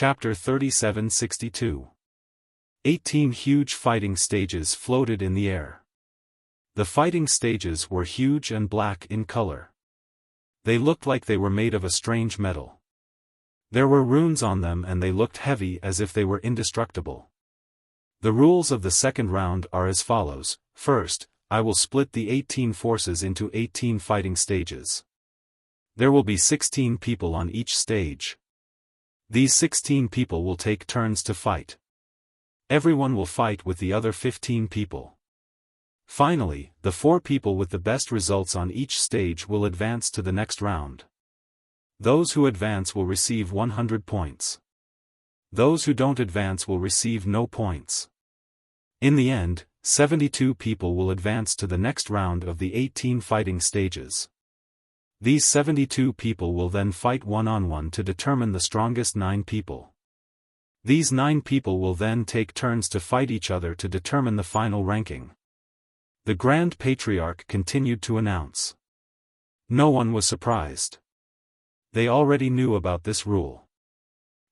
Chapter 3762. 18 huge fighting stages floated in the air. The fighting stages were huge and black in color. They looked like they were made of a strange metal. There were runes on them and they looked heavy as if they were indestructible. The rules of the second round are as follows. First, I will split the 18 forces into 18 fighting stages. There will be 16 people on each stage. These 16 people will take turns to fight. Everyone will fight with the other 15 people. Finally, the 4 people with the best results on each stage will advance to the next round. Those who advance will receive 100 points. Those who don't advance will receive no points. In the end, 72 people will advance to the next round of the 18 fighting stages. These 72 people will then fight one-on-one to determine the strongest 9 people. These 9 people will then take turns to fight each other to determine the final ranking. The Grand Patriarch continued to announce. No one was surprised. They already knew about this rule.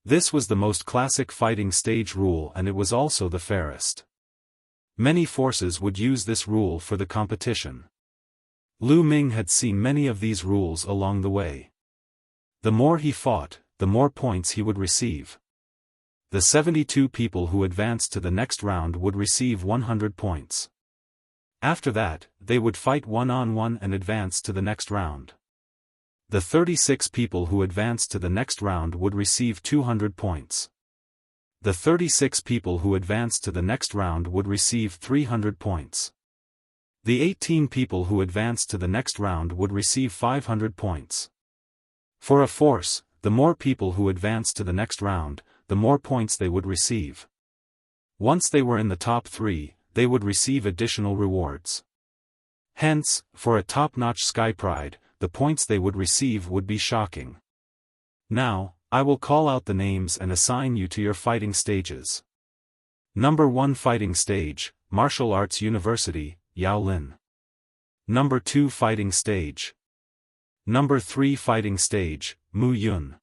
This was the most classic fighting stage rule and it was also the fairest. Many forces would use this rule for the competition. Lu Ming had seen many of these rules along the way. The more he fought, the more points he would receive. The 72 people who advanced to the next round would receive 100 points. After that, they would fight one-on-one and advance to the next round. The 36 people who advanced to the next round would receive 200 points. The 36 people who advanced to the next round would receive 300 points. The 18 people who advanced to the next round would receive 500 points. For a force, the more people who advanced to the next round, the more points they would receive. Once they were in the top 3, they would receive additional rewards. Hence, for a top-notch Sky Pride, the points they would receive would be shocking. Now, I will call out the names and assign you to your fighting stages. Number 1 Fighting Stage, Martial Arts University, Yaolin. Number 2 Fighting Stage. Number 3 Fighting Stage, Mu Yun.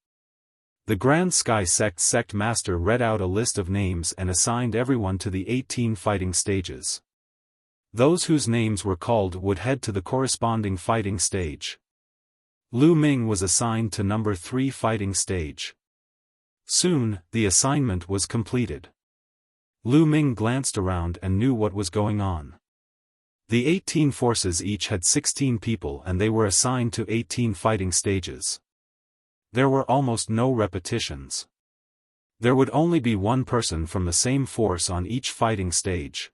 The Grand Sky Sect Master read out a list of names and assigned everyone to the 18 fighting stages. Those whose names were called would head to the corresponding fighting stage. Lu Ming was assigned to number 3 fighting stage. Soon, the assignment was completed. Lu Ming glanced around and knew what was going on. The 18 forces each had 16 people and they were assigned to 18 fighting stages. There were almost no repetitions. There would only be one person from the same force on each fighting stage.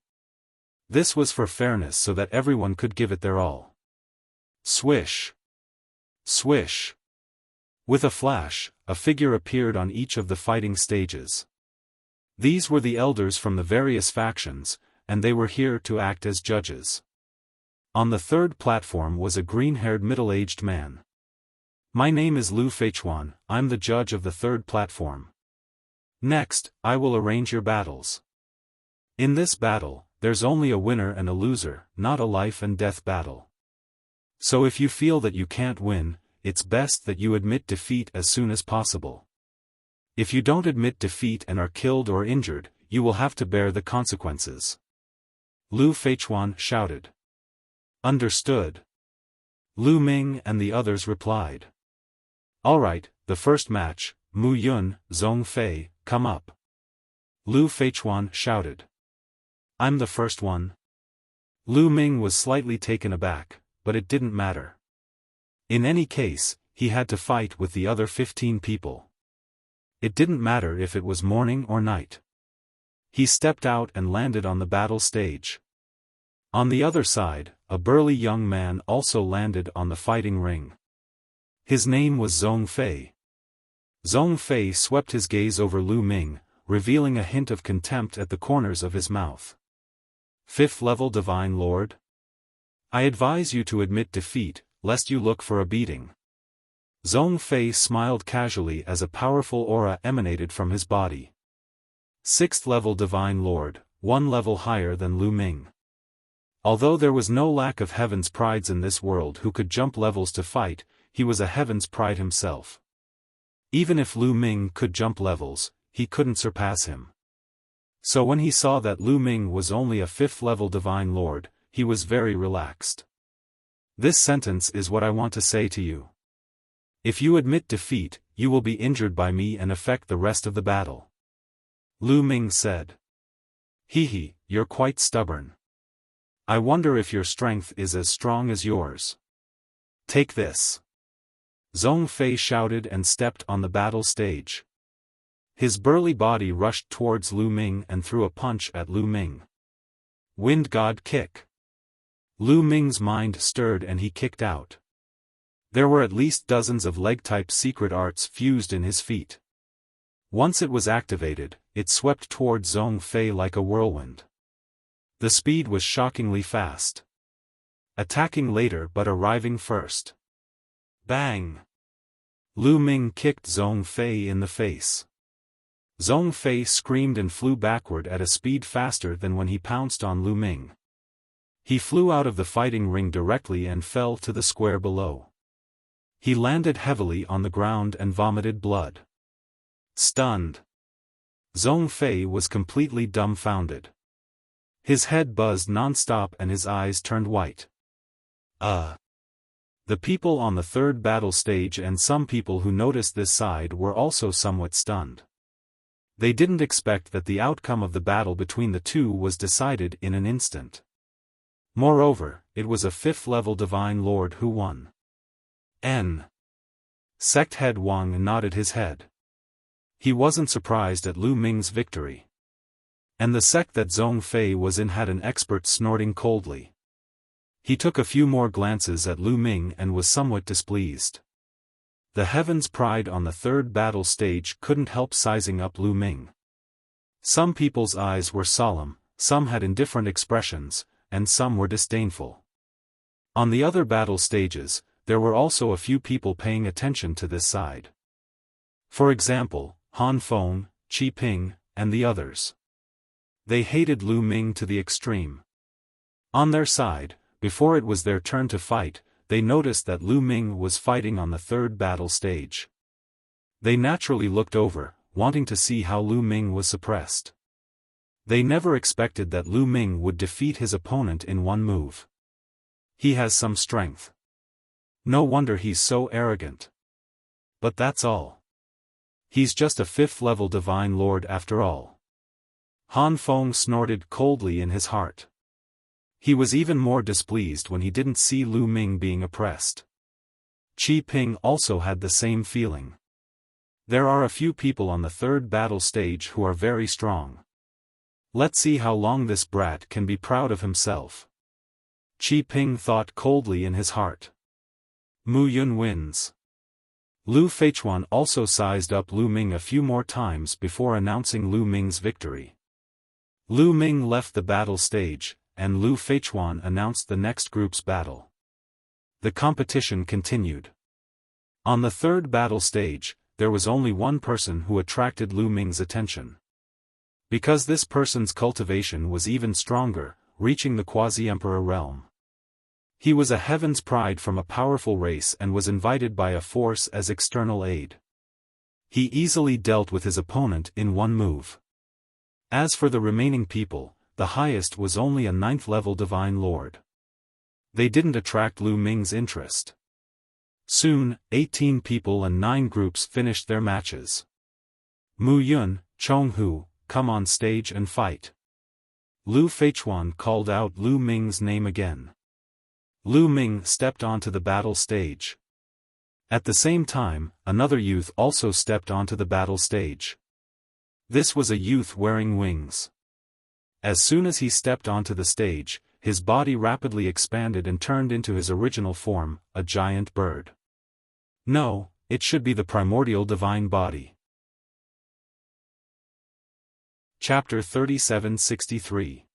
This was for fairness so that everyone could give it their all. Swish! Swish! With a flash, a figure appeared on each of the fighting stages. These were the elders from the various factions, and they were here to act as judges. On the third platform was a green-haired middle-aged man. My name is Lu Feichuan, I'm the judge of the third platform. Next, I will arrange your battles. In this battle, there's only a winner and a loser, not a life and death battle. So if you feel that you can't win, it's best that you admit defeat as soon as possible. If you don't admit defeat and are killed or injured, you will have to bear the consequences. Lu Feichuan shouted. Understood. Lu Ming and the others replied. Alright, the first match, Mu Yun, Zhong Fei, come up. Lu Feichuan shouted. I'm the first one. Lu Ming was slightly taken aback, but it didn't matter. In any case, he had to fight with the other 15 people. It didn't matter if it was morning or night. He stepped out and landed on the battle stage. On the other side, a burly young man also landed on the fighting ring. His name was Zhong Fei. Zhong Fei swept his gaze over Lu Ming, revealing a hint of contempt at the corners of his mouth. 5th level Divine Lord? I advise you to admit defeat, lest you look for a beating. Zhong Fei smiled casually as a powerful aura emanated from his body. 6th level Divine Lord, 1 level higher than Lu Ming. Although there was no lack of Heaven's Prides in this world who could jump levels to fight, he was a Heaven's Pride himself. Even if Lu Ming could jump levels, he couldn't surpass him. So when he saw that Lu Ming was only a 5th-level Divine Lord, he was very relaxed. This sentence is what I want to say to you. If you admit defeat, you will be injured by me and affect the rest of the battle. Lu Ming said. Hehe, you're quite stubborn. I wonder if your strength is as strong as yours. Take this. Zhong Fei shouted and stepped on the battle stage. His burly body rushed towards Lu Ming and threw a punch at Lu Ming. Wind God Kick. Lu Ming's mind stirred and he kicked out. There were at least dozens of leg-type secret arts fused in his feet. Once it was activated, it swept towards Zhong Fei like a whirlwind. The speed was shockingly fast. Attacking later but arriving first. Bang! Lu Ming kicked Zhong Fei in the face. Zhong Fei screamed and flew backward at a speed faster than when he pounced on Lu Ming. He flew out of the fighting ring directly and fell to the square below. He landed heavily on the ground and vomited blood. Stunned. Zhong Fei was completely dumbfounded. His head buzzed non-stop and his eyes turned white. The people on the 3rd battle stage and some people who noticed this side were also somewhat stunned. They didn't expect that the outcome of the battle between the two was decided in an instant. Moreover, it was a 5th-level Divine Lord who won. Sect head Wang nodded his head. He wasn't surprised at Lu Ming's victory. And the sect that Zhong Fei was in had an expert snorting coldly. He took a few more glances at Lu Ming and was somewhat displeased. The Heaven's Pride on the 3rd battle stage couldn't help sizing up Lu Ming. Some people's eyes were solemn, some had indifferent expressions, and some were disdainful. On the other battle stages, there were also a few people paying attention to this side. For example, Han Feng, Qi Ping, and the others. They hated Lu Ming to the extreme. On their side, before it was their turn to fight, they noticed that Lu Ming was fighting on the 3rd battle stage. They naturally looked over, wanting to see how Lu Ming was suppressed. They never expected that Lu Ming would defeat his opponent in one move. He has some strength. No wonder he's so arrogant. But that's all. He's just a 5th-level Divine Lord after all. Han Feng snorted coldly in his heart. He was even more displeased when he didn't see Lu Ming being oppressed. Qi Ping also had the same feeling. There are a few people on the 3rd battle stage who are very strong. Let's see how long this brat can be proud of himself. Qi Ping thought coldly in his heart. Mu Yun wins. Lu Feichuan also sized up Lu Ming a few more times before announcing Lu Ming's victory. Lu Ming left the battle stage, and Lu Feichuan announced the next group's battle. The competition continued. On the 3rd battle stage, there was only one person who attracted Lu Ming's attention. Because this person's cultivation was even stronger, reaching the quasi-emperor realm. He was a Heaven's Pride from a powerful race and was invited by a force as external aid. He easily dealt with his opponent in one move. As for the remaining people, the highest was only a 9th-level Divine Lord. They didn't attract Lu Ming's interest. Soon, 18 people and 9 groups finished their matches. Mu Yun, Chong Hu, come on stage and fight. Lu Feichuan called out Lu Ming's name again. Lu Ming stepped onto the battle stage. At the same time, another youth also stepped onto the battle stage. This was a youth wearing wings. As soon as he stepped onto the stage, his body rapidly expanded and turned into his original form, a giant bird. No, it should be the primordial divine body. Chapter 3763.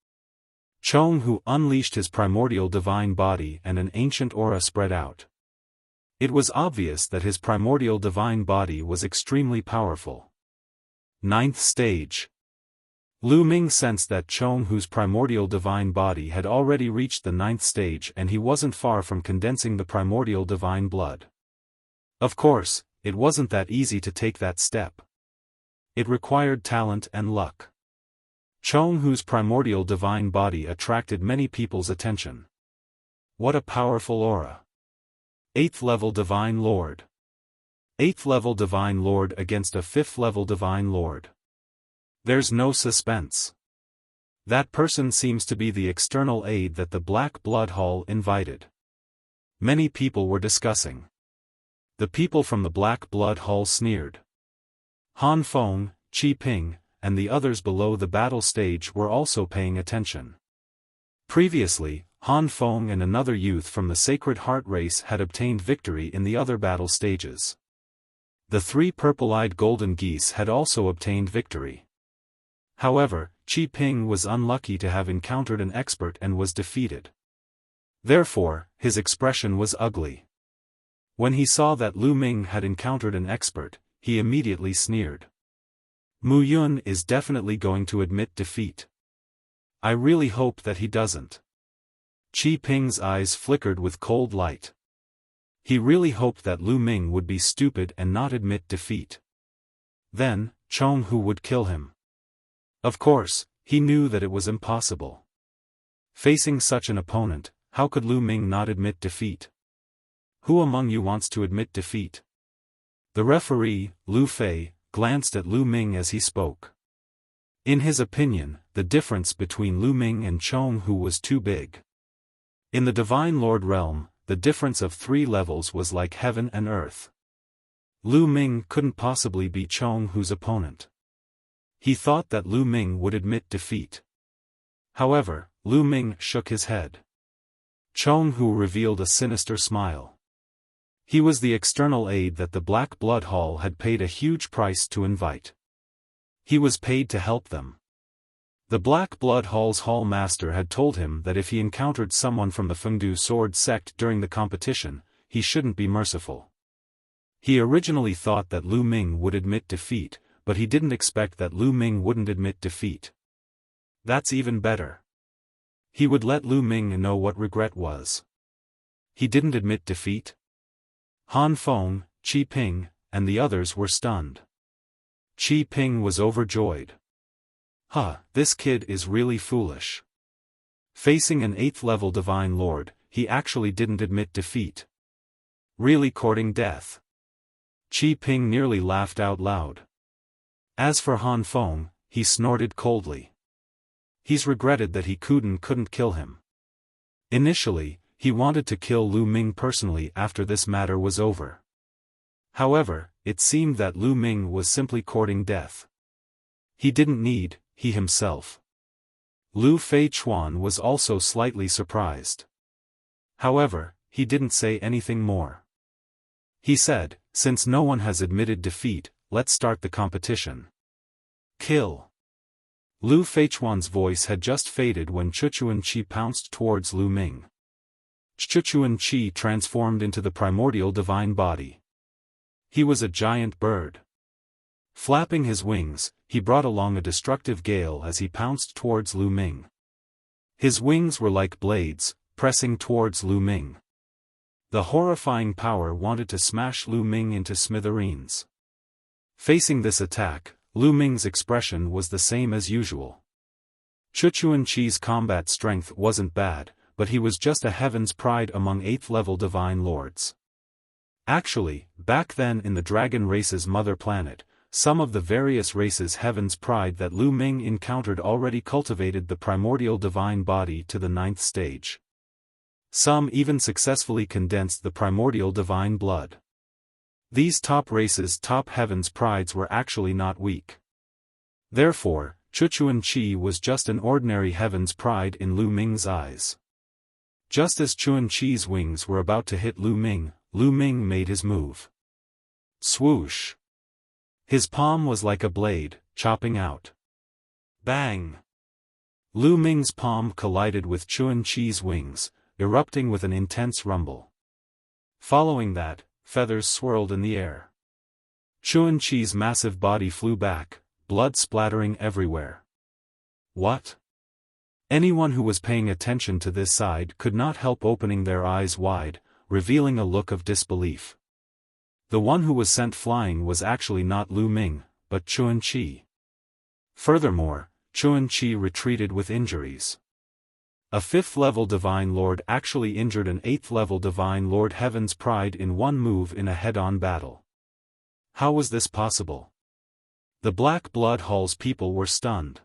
Chong Hu unleashed his primordial divine body and an ancient aura spread out. It was obvious that his primordial divine body was extremely powerful. 9th stage. Lu Ming sensed that Chong Hu's primordial divine body had already reached the 9th stage and he wasn't far from condensing the primordial divine blood. Of course, it wasn't that easy to take that step. It required talent and luck. Chong Hu's primordial divine body attracted many people's attention. What a powerful aura. 8th level Divine Lord. 8th level Divine Lord against a 5th level Divine Lord. There's no suspense. That person seems to be the external aid that the Black Blood Hall invited. Many people were discussing. The people from the Black Blood Hall sneered. Han Feng, Qi Ping, and the others below the battle stage were also paying attention. Previously, Han Feng and another youth from the Sacred Heart race had obtained victory in the other battle stages. The 3 purple-eyed golden geese had also obtained victory. However, Qi Ping was unlucky to have encountered an expert and was defeated. Therefore, his expression was ugly. When he saw that Lu Ming had encountered an expert, he immediately sneered. Mu Yun is definitely going to admit defeat. I really hope that he doesn't. Qi Ping's eyes flickered with cold light. He really hoped that Lu Ming would be stupid and not admit defeat. Then, Chong Hu would kill him. Of course, he knew that it was impossible. Facing such an opponent, how could Lu Ming not admit defeat? Who among you wants to admit defeat? The referee, Lu Fei, glanced at Lu Ming as he spoke. In his opinion, the difference between Lu Ming and Chong Hu was too big. In the Divine Lord realm, the difference of 3 levels was like heaven and earth. Lu Ming couldn't possibly be Chong Hu's opponent. He thought that Lu Ming would admit defeat. However, Lu Ming shook his head. Chong Hu revealed a sinister smile. He was the external aid that the Black Blood Hall had paid a huge price to invite. He was paid to help them. The Black Blood Hall's Hall Master had told him that if he encountered someone from the Fengdu Sword sect during the competition, he shouldn't be merciful. He originally thought that Lu Ming would admit defeat, but he didn't expect that Lu Ming wouldn't admit defeat. That's even better. He would let Lu Ming know what regret was. He didn't admit defeat? Han Feng, Qi Ping, and the others were stunned. Qi Ping was overjoyed. This kid is really foolish. Facing an 8th level Divine Lord, he actually didn't admit defeat. Really courting death. Qi Ping nearly laughed out loud. As for Han Feng, he snorted coldly. He's regretted that he couldn't kill him. Initially, he wanted to kill Lu Ming personally after this matter was over. However, it seemed that Lu Ming was simply courting death. He didn't need, he himself. Lu Fei Chuan was also slightly surprised. However, he didn't say anything more. He said, since no one has admitted defeat, let's start the competition. Kill. Lu Feichuan's voice had just faded when Chuchuan Qi pounced towards Lu Ming. Chuchuan Qi transformed into the primordial divine body. He was a giant bird. Flapping his wings, he brought along a destructive gale as he pounced towards Lu Ming. His wings were like blades, pressing towards Lu Ming. The horrifying power wanted to smash Lu Ming into smithereens. Facing this attack, Lu Ming's expression was the same as usual. Chuchuan Qi's combat strength wasn't bad, but he was just a heaven's pride among 8th level divine lords. Actually, back then in the dragon race's mother planet, some of the various races' heaven's pride that Lu Ming encountered already cultivated the primordial divine body to the 9th stage. Some even successfully condensed the primordial divine blood. These top races' top heaven's prides were actually not weak. Therefore, Chuchuan Qi was just an ordinary heaven's pride in Lu Ming's eyes. Just as Chuan Qi's wings were about to hit Lu Ming made his move. Swoosh! His palm was like a blade, chopping out. Bang! Lu Ming's palm collided with Chuan Qi's wings, erupting with an intense rumble. Following that, feathers swirled in the air. Chuan Qi's massive body flew back, blood splattering everywhere. What? Anyone who was paying attention to this side could not help opening their eyes wide, revealing a look of disbelief. The one who was sent flying was actually not Lu Ming, but Chuan-Chi. Furthermore, Chuan-Chi retreated with injuries. A 5th-level Divine Lord actually injured an 8th-level Divine Lord Heaven's Pride in one move in a head-on battle. How was this possible? The Black Blood Hall's people were stunned.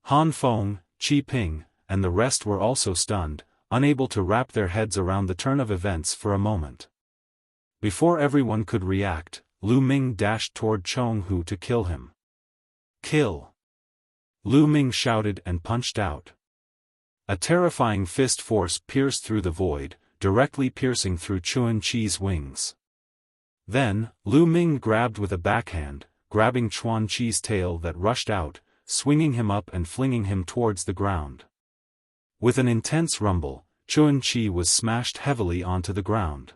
Han Feng, Qi Ping, and the rest were also stunned, unable to wrap their heads around the turn of events for a moment. Before everyone could react, Lu Ming dashed toward Chong Hu to kill him. Kill! Lu Ming shouted and punched out. A terrifying fist force pierced through the void, directly piercing through Chuan-Chi's wings. Then, Lu Ming grabbed with a backhand, grabbing Chuan-Chi's tail that rushed out, swinging him up and flinging him towards the ground. With an intense rumble, Chuan-Chi was smashed heavily onto the ground.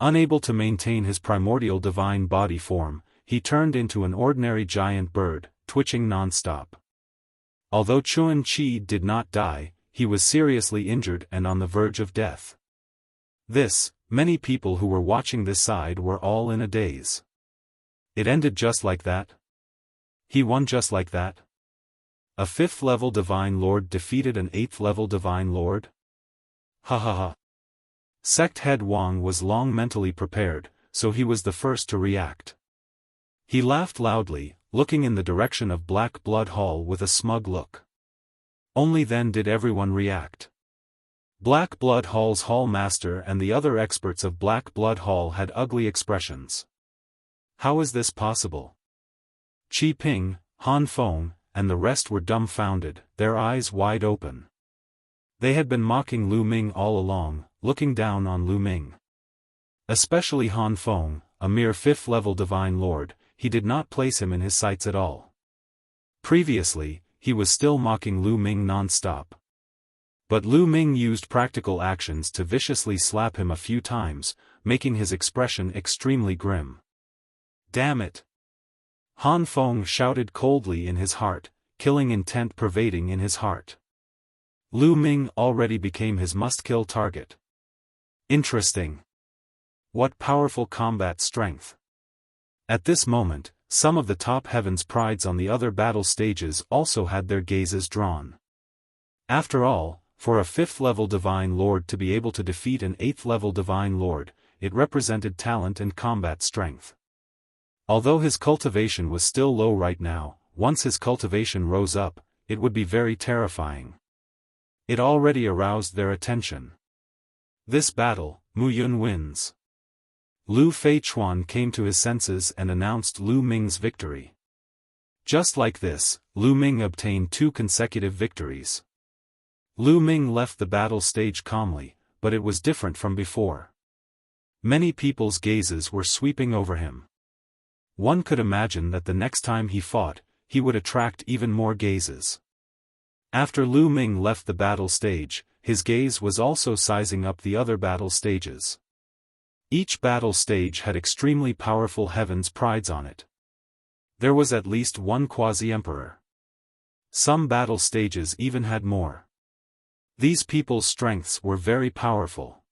Unable to maintain his primordial divine body form, he turned into an ordinary giant bird, twitching non-stop. Although Chuan-Chi did not die, he was seriously injured and on the verge of death. Many people who were watching this side were all in a daze. It ended just like that? He won just like that? A 5th-level Divine Lord defeated an 8th-level Divine Lord? Ha ha ha. Sect Head Wang was long mentally prepared, so he was the first to react. He laughed loudly, looking in the direction of Black Blood Hall with a smug look. Only then did everyone react. Black Blood Hall's Hall Master and the other experts of Black Blood Hall had ugly expressions. How is this possible? Qi Ping, Han Feng, and the rest were dumbfounded, their eyes wide open. They had been mocking Lu Ming all along, looking down on Lu Ming. Especially Han Feng, a mere 5th-level Divine Lord, he did not place him in his sights at all. Previously, he was still mocking Lu Ming non-stop. But Lu Ming used practical actions to viciously slap him a few times, making his expression extremely grim. Damn it! Han Feng shouted coldly in his heart, killing intent pervading in his heart. Lu Ming already became his must-kill target. Interesting. What powerful combat strength. At this moment, some of the top heavens prides on the other battle stages also had their gazes drawn. After all, for a 5th-level Divine Lord to be able to defeat an 8th-level Divine Lord, it represented talent and combat strength. Although his cultivation was still low right now, once his cultivation rose up, it would be very terrifying. It already aroused their attention. This battle, Mu Yun wins. Lu Feichuan came to his senses and announced Lu Ming's victory. Just like this, Lu Ming obtained 2 consecutive victories. Lu Ming left the battle stage calmly, but it was different from before. Many people's gazes were sweeping over him. One could imagine that the next time he fought, he would attract even more gazes. After Lu Ming left the battle stage, his gaze was also sizing up the other battle stages. Each battle stage had extremely powerful heavens prides on it. There was at least one quasi-emperor. Some battle stages even had more. These people's strengths were very powerful.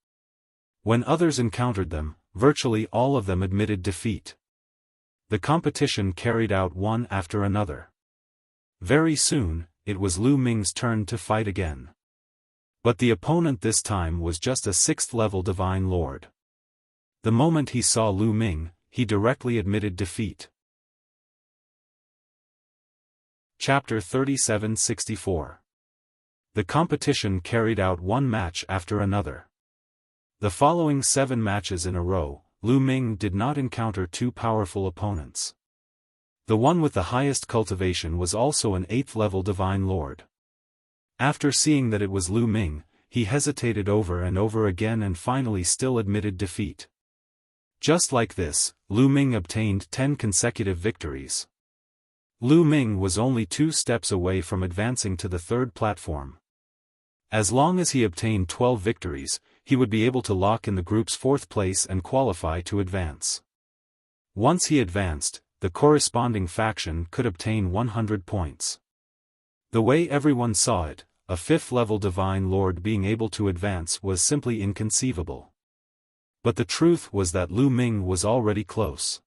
When others encountered them, virtually all of them admitted defeat. The competition carried out one after another. Very soon, it was Lu Ming's turn to fight again. But the opponent this time was just a 6th-level Divine Lord. The moment he saw Lu Ming, he directly admitted defeat. Chapter 3764. The competition carried out one match after another. The following 7 matches in a row, Lu Ming did not encounter 2 powerful opponents. The one with the highest cultivation was also an 8th-level Divine Lord. After seeing that it was Lu Ming, he hesitated over and over again and finally still admitted defeat. Just like this, Lu Ming obtained 10 consecutive victories. Lu Ming was only 2 steps away from advancing to the 3rd platform. As long as he obtained 12 victories, he would be able to lock in the group's 4th place and qualify to advance. Once he advanced, the corresponding faction could obtain 100 points. The way everyone saw it, a 5th-level Divine Lord being able to advance was simply inconceivable. But the truth was that Lu Ming was already close.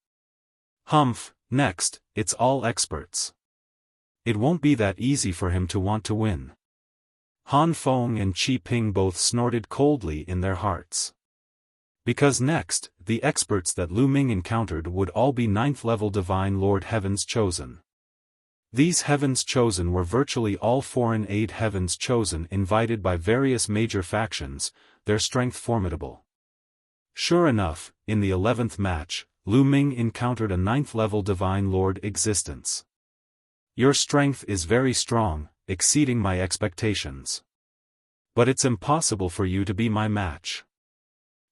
Humph, Next, it's all experts. It won't be that easy for him to want to win. Han Feng and Qi Ping both snorted coldly in their hearts. Because next, the experts that Lu Ming encountered would all be 9th-level Divine Lord Heaven's Chosen. These Heaven's Chosen were virtually all foreign aid Heaven's Chosen invited by various major factions, their strength formidable. Sure enough, in the 11th match, Lu Ming encountered a 9th-level Divine Lord existence. Your strength is very strong, exceeding my expectations. But it's impossible for you to be my match.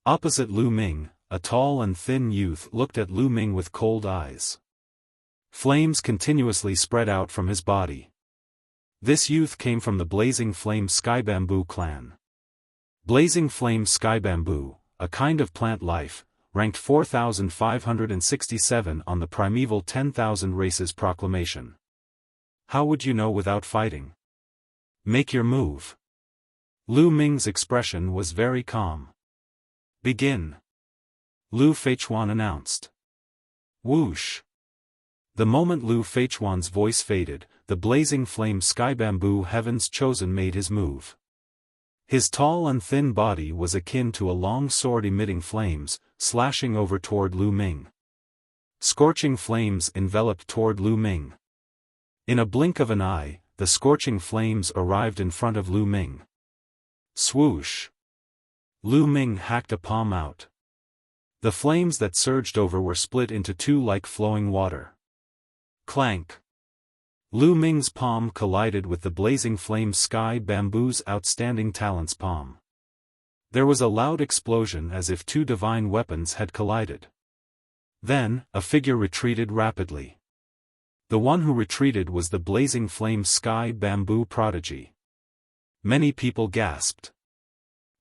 Opposite Lu Ming, a tall and thin youth looked at Lu Ming with cold eyes. Flames continuously spread out from his body. This youth came from the Blazing Flame Sky Bamboo clan. Blazing Flame Sky Bamboo, a kind of plant life, ranked 4567 on the primeval 10,000 races proclamation. How would you know without fighting? Make your move. Lu Ming's expression was very calm. Begin. Lu Feichuan announced. Whoosh. The moment Lu Feichuan's voice faded, the Blazing Flame Sky Bamboo Heaven's Chosen made his move. His tall and thin body was akin to a long sword emitting flames, slashing over toward Lu Ming. Scorching flames enveloped toward Lu Ming. In a blink of an eye, the scorching flames arrived in front of Lu Ming. Swoosh! Lu Ming hacked a palm out. The flames that surged over were split into two like flowing water. Clank! Lu Ming's palm collided with the Blazing Flame Sky Bamboo's Outstanding Talent's palm. There was a loud explosion as if two divine weapons had collided. Then, a figure retreated rapidly. The one who retreated was the Blazing Flame Sky Bamboo prodigy. Many people gasped.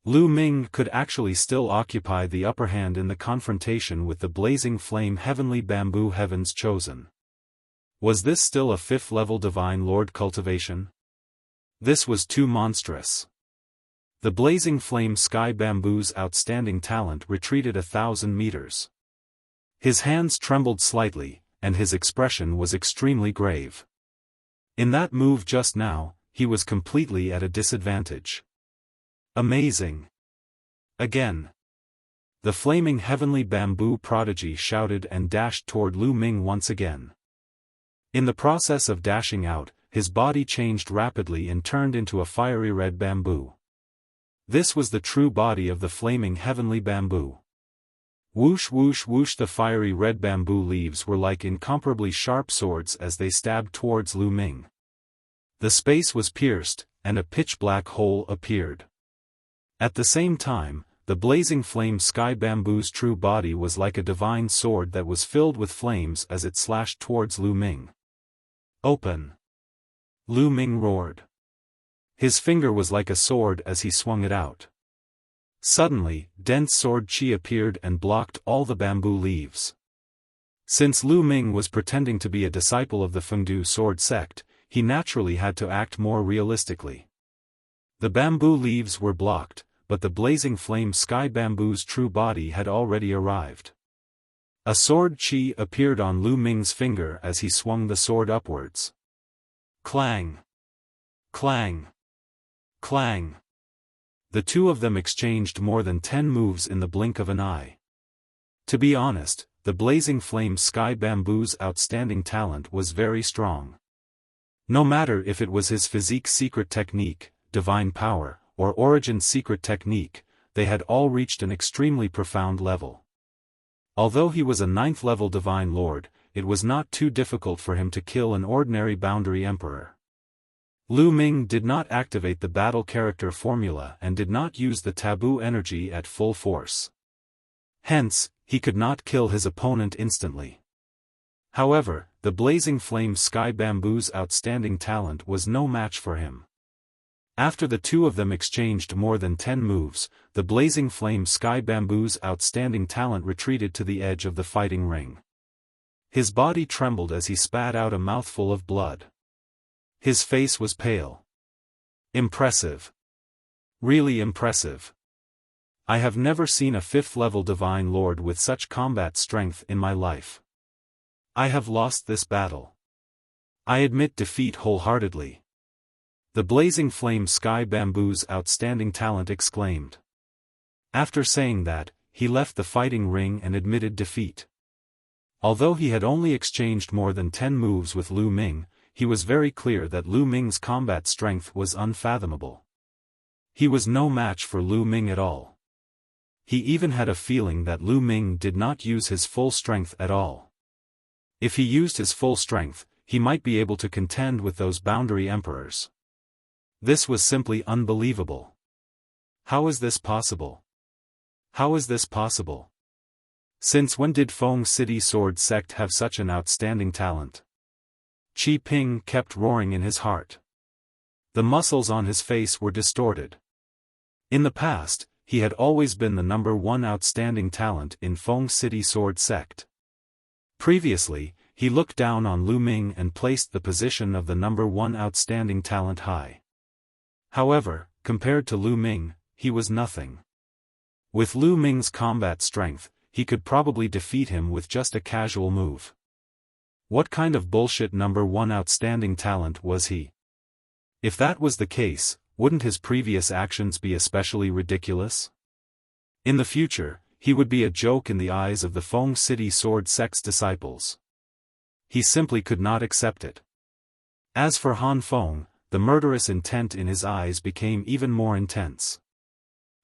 Lu Ming could actually still occupy the upper hand in the confrontation with the Blazing Flame Heavenly Bamboo Heaven's Chosen. Was this still a 5th-level Divine Lord cultivation? This was too monstrous. The Blazing Flame Sky Bamboo's Outstanding Talent retreated 1,000 meters. His hands trembled slightly, and his expression was extremely grave. In that move just now, he was completely at a disadvantage. Amazing! Again. The flaming Heavenly Bamboo prodigy shouted and dashed toward Lu Ming once again. In the process of dashing out, his body changed rapidly and turned into a fiery red bamboo. This was the true body of the flaming Heavenly Bamboo. Whoosh whoosh whoosh, the fiery red bamboo leaves were like incomparably sharp swords as they stabbed towards Lu Ming. The space was pierced, and a pitch-black hole appeared. At the same time, the Blazing Flame Sky Bamboo's true body was like a divine sword that was filled with flames as it slashed towards Lu Ming. Open! Lu Ming roared. His finger was like a sword as he swung it out. Suddenly, dense sword qi appeared and blocked all the bamboo leaves. Since Lu Ming was pretending to be a disciple of the Fengdu sword sect, he naturally had to act more realistically. The bamboo leaves were blocked, but the Blazing Flame Sky Bamboo's true body had already arrived. A sword qi appeared on Lu Ming's finger as he swung the sword upwards. Clang! Clang! Clang! The two of them exchanged more than 10 moves in the blink of an eye. To be honest, the Blazing Flame Sky Bamboo's outstanding talent was very strong. No matter if it was his physique secret technique, divine power, or origin secret technique, they had all reached an extremely profound level. Although he was a 9th-level Divine Lord, it was not too difficult for him to kill an ordinary boundary emperor. Lu Ming did not activate the battle character formula and did not use the taboo energy at full force. Hence, he could not kill his opponent instantly. However, the Blazing Flame Sky Bamboo's outstanding talent was no match for him. After the two of them exchanged more than 10 moves, the Blazing Flame Sky Bamboo's outstanding talent retreated to the edge of the fighting ring. His body trembled as he spat out a mouthful of blood. His face was pale. Impressive. Really impressive. I have never seen a 5th-level Divine Lord with such combat strength in my life. I have lost this battle. I admit defeat wholeheartedly. The blazing flame Sky Bamboo's outstanding talent exclaimed. After saying that, he left the fighting ring and admitted defeat. Although he had only exchanged more than 10 moves with Lu Ming, he was very clear that Lu Ming's combat strength was unfathomable. He was no match for Lu Ming at all. He even had a feeling that Lu Ming did not use his full strength at all. If he used his full strength, he might be able to contend with those boundary emperors. This was simply unbelievable. How is this possible? How is this possible? Since when did Feng City Sword Sect have such an outstanding talent? Qi Ping kept roaring in his heart. The muscles on his face were distorted. In the past, he had always been the #1 outstanding talent in Feng City Sword Sect. Previously, he looked down on Lu Ming and placed the position of the #1 outstanding talent high. However, compared to Lu Ming, he was nothing. With Lu Ming's combat strength, he could probably defeat him with just a casual move. What kind of bullshit #1 outstanding talent was he? If that was the case, wouldn't his previous actions be especially ridiculous? In the future, he would be a joke in the eyes of the Feng City Sword Sect's disciples. He simply could not accept it. As for Han Feng, the murderous intent in his eyes became even more intense.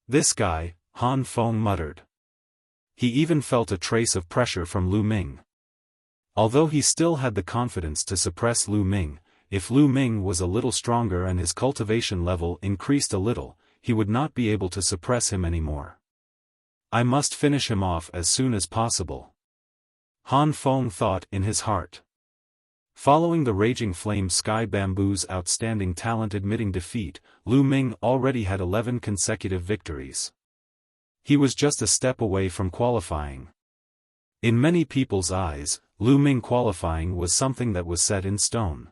This guy, Han Feng muttered. He even felt a trace of pressure from Lu Ming. Although he still had the confidence to suppress Lu Ming, if Lu Ming was a little stronger and his cultivation level increased a little, he would not be able to suppress him anymore. I must finish him off as soon as possible. Han Feng thought in his heart. Following the Raging Flame Sky Bamboo's outstanding talent admitting defeat, Lu Ming already had 11 consecutive victories. He was just a step away from qualifying. In many people's eyes, Lu Ming qualifying was something that was set in stone.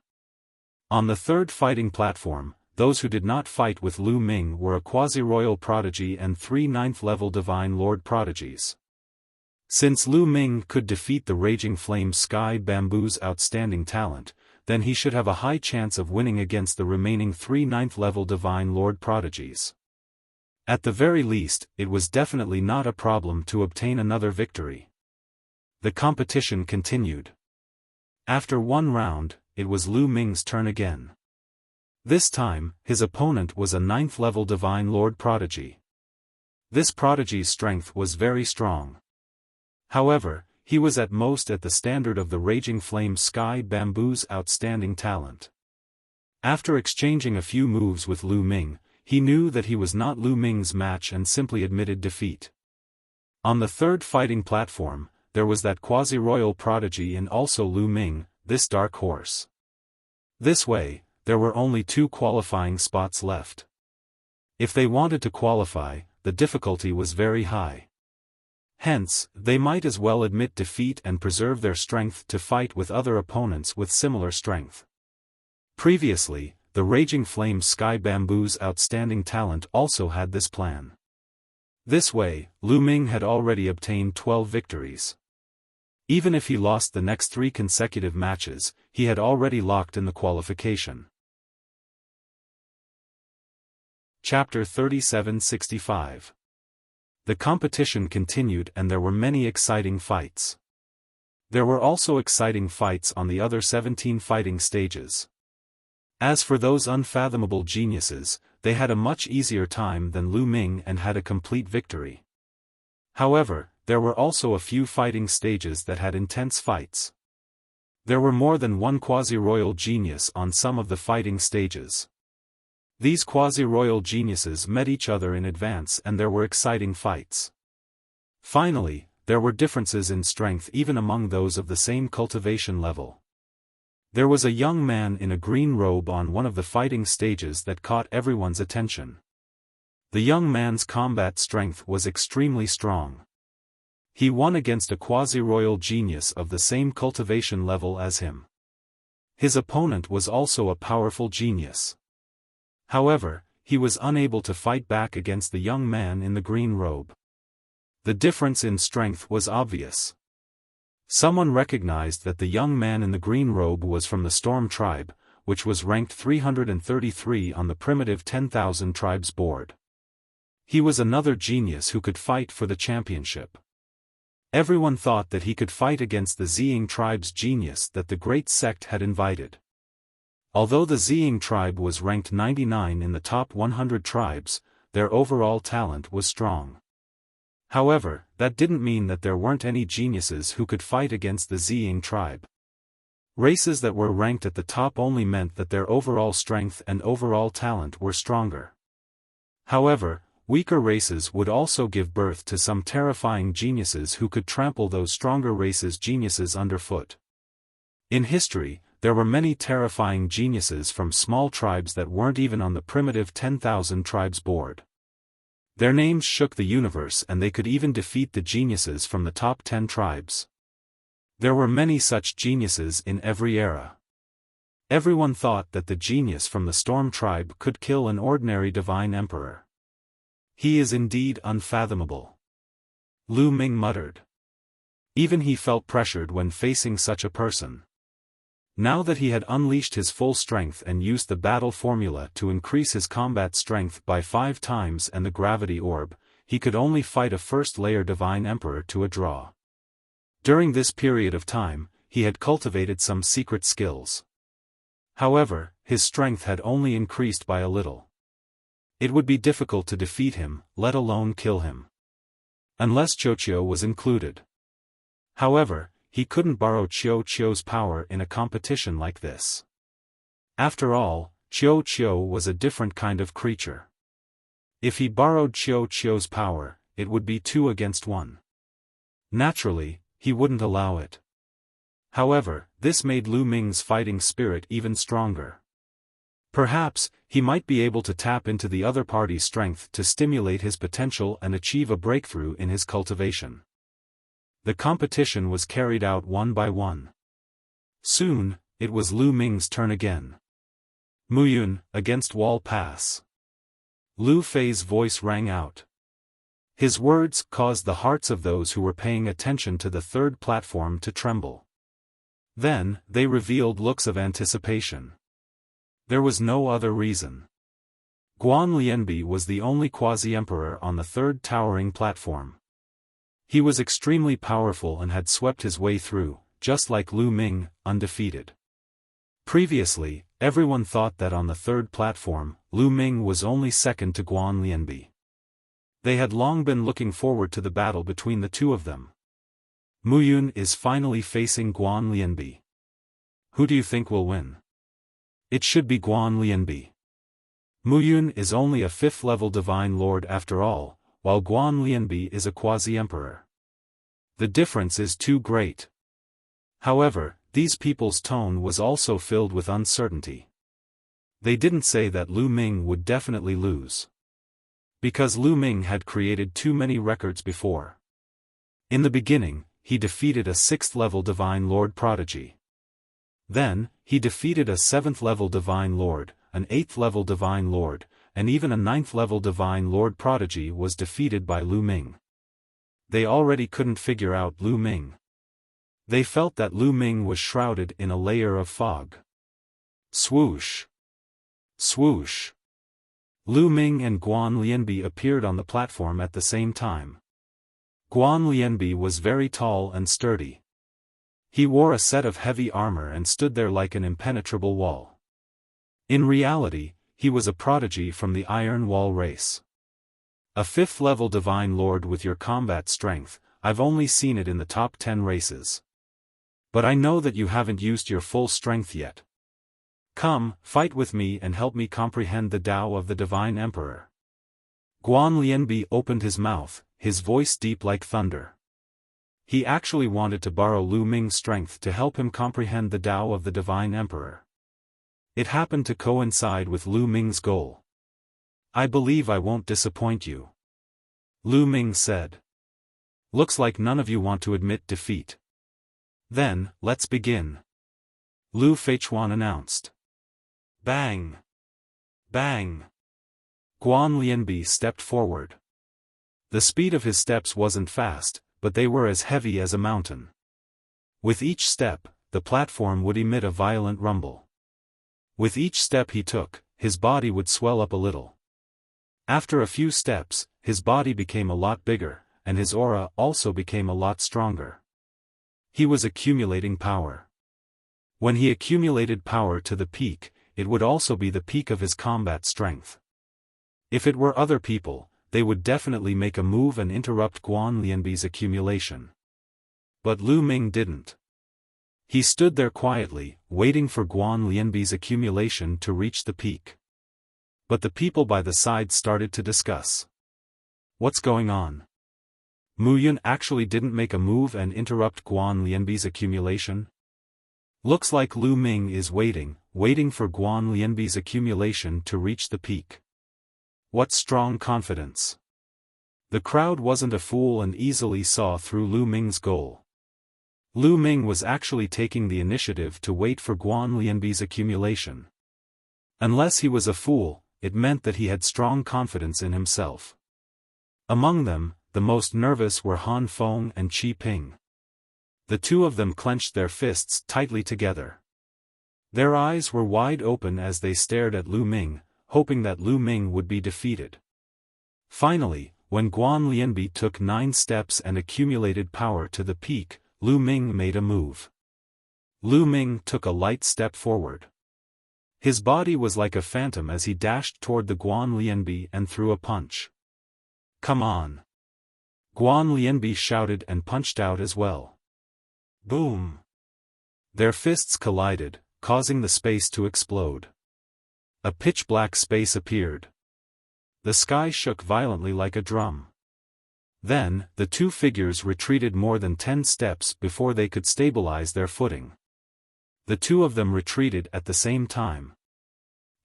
On the third fighting platform, those who did not fight with Lu Ming were a quasi-royal prodigy and 3 9th-level divine lord prodigies. Since Lu Ming could defeat the Raging Flame Sky Bamboo's outstanding talent, then he should have a high chance of winning against the remaining 3 9th-level divine lord prodigies. At the very least, it was definitely not a problem to obtain another victory. The competition continued. After one round, it was Lu Ming's turn again. This time, his opponent was a 9th-level divine lord prodigy. This prodigy's strength was very strong. However, he was at most at the standard of the Raging Flame Sky Bamboo's outstanding talent. After exchanging a few moves with Lu Ming, he knew that he was not Lu Ming's match and simply admitted defeat. On the third fighting platform, there was that quasi-royal prodigy and also Lu Ming, this dark horse. This way, there were only 2 qualifying spots left. If they wanted to qualify, the difficulty was very high. Hence, they might as well admit defeat and preserve their strength to fight with other opponents with similar strength. Previously, the Raging Flame Sky Bamboo's outstanding talent also had this plan. This way, Lu Ming had already obtained 12 victories. Even if he lost the next 3 consecutive matches, he had already locked in the qualification. Chapter 3765. The competition continued and there were many exciting fights. There were also exciting fights on the other 17 fighting stages. As for those unfathomable geniuses, they had a much easier time than Lu Ming and had a complete victory. However, there were also a few fighting stages that had intense fights. There were more than one quasi-royal genius on some of the fighting stages. These quasi-royal geniuses met each other in advance and there were exciting fights. Finally, there were differences in strength even among those of the same cultivation level. There was a young man in a green robe on one of the fighting stages that caught everyone's attention. The young man's combat strength was extremely strong. He won against a quasi-royal genius of the same cultivation level as him. His opponent was also a powerful genius. However, he was unable to fight back against the young man in the green robe. The difference in strength was obvious. Someone recognized that the young man in the green robe was from the Storm tribe, which was ranked 333 on the primitive 10,000 tribes board. He was another genius who could fight for the championship. Everyone thought that he could fight against the Ziying tribe's genius that the great sect had invited. Although the Ziying tribe was ranked 99 in the top 100 tribes, their overall talent was strong. However, that didn't mean that there weren't any geniuses who could fight against the Ziying tribe. Races that were ranked at the top only meant that their overall strength and overall talent were stronger. However, weaker races would also give birth to some terrifying geniuses who could trample those stronger races' geniuses underfoot. In history, there were many terrifying geniuses from small tribes that weren't even on the primitive 10,000 tribes board. Their names shook the universe and they could even defeat the geniuses from the top 10 tribes. There were many such geniuses in every era. Everyone thought that the genius from the Storm tribe could kill an ordinary divine emperor. He is indeed unfathomable. Lu Ming muttered. Even he felt pressured when facing such a person. Now that he had unleashed his full strength and used the battle formula to increase his combat strength by 5 times and the gravity orb, he could only fight a first-layer divine emperor to a draw. During this period of time, he had cultivated some secret skills. However, his strength had only increased by a little. It would be difficult to defeat him, let alone kill him. Unless Qiuqiu was included. However, he couldn't borrow Qiuqiu's power in a competition like this. After all, Qiuqiu was a different kind of creature. If he borrowed Qiuqiu's power, it would be 2 against 1. Naturally, he wouldn't allow it. However, this made Lu Ming's fighting spirit even stronger. Perhaps, he might be able to tap into the other party's strength to stimulate his potential and achieve a breakthrough in his cultivation. The competition was carried out one by one. Soon, it was Lu Ming's turn again. Muyun, against wall pass. Lu Fei's voice rang out. His words caused the hearts of those who were paying attention to the third platform to tremble. Then, they revealed looks of anticipation. There was no other reason. Guan Lianbi was the only quasi-emperor on the third towering platform. He was extremely powerful and had swept his way through, just like Lu Ming, undefeated. Previously, everyone thought that on the third platform, Lu Ming was only second to Guan Lianbi. They had long been looking forward to the battle between the two of them. Muyun is finally facing Guan Lianbi. Who do you think will win? It should be Guan Lianbi. Muyun is only a 5th-level divine lord after all, while Guan Lianbi is a quasi-emperor. The difference is too great. However, these people's tone was also filled with uncertainty. They didn't say that Lu Ming would definitely lose. Because Lu Ming had created too many records before. In the beginning, he defeated a 6th-level divine lord prodigy. Then, he defeated a 7th-level divine lord, an 8th-level divine lord, and even a 9th-level divine lord prodigy was defeated by Lu Ming. They already couldn't figure out Lu Ming. They felt that Lu Ming was shrouded in a layer of fog. Swoosh! Swoosh! Lu Ming and Guan Lianbi appeared on the platform at the same time. Guan Lianbi was very tall and sturdy. He wore a set of heavy armor and stood there like an impenetrable wall. In reality, he was a prodigy from the Iron Wall race. A 5th-level divine lord with your combat strength, I've only seen it in the top 10 races. But I know that you haven't used your full strength yet. Come, fight with me and help me comprehend the Tao of the Divine Emperor. Guan Lianbi opened his mouth, his voice deep like thunder. He actually wanted to borrow Lu Ming's strength to help him comprehend the Tao of the Divine Emperor. It happened to coincide with Lu Ming's goal. I believe I won't disappoint you. Lu Ming said. Looks like none of you want to admit defeat. Then, let's begin. Lu Feichuan announced. Bang! Bang! Guan Lianbi stepped forward. The speed of his steps wasn't fast, but they were as heavy as a mountain. With each step, the platform would emit a violent rumble. With each step he took, his body would swell up a little. After a few steps, his body became a lot bigger, and his aura also became a lot stronger. He was accumulating power. When he accumulated power to the peak, it would also be the peak of his combat strength. If it were other people, they would definitely make a move and interrupt Guan Lianbi's accumulation. But Lu Ming didn't. He stood there quietly, waiting for Guan Lianbi's accumulation to reach the peak. But the people by the side started to discuss. What's going on? Mu Yun actually didn't make a move and interrupt Guan Lianbi's accumulation? Looks like Lu Ming is waiting for Guan Lianbi's accumulation to reach the peak. What strong confidence. The crowd wasn't a fool and easily saw through Lu Ming's goal. Lu Ming was actually taking the initiative to wait for Guan Lianbi's accumulation. Unless he was a fool, it meant that he had strong confidence in himself. Among them, the most nervous were Han Feng and Qi Ping. The two of them clenched their fists tightly together. Their eyes were wide open as they stared at Lu Ming, hoping that Lu Ming would be defeated. Finally, when Guan Lianbi took 9 steps and accumulated power to the peak, Lu Ming made a move. Lu Ming took a light step forward. His body was like a phantom as he dashed toward the Guan Lianbi and threw a punch. Come on! Guan Lianbi shouted and punched out as well. Boom! Their fists collided, causing the space to explode. A pitch-black space appeared. The sky shook violently like a drum. Then, the two figures retreated more than 10 steps before they could stabilize their footing. The two of them retreated at the same time.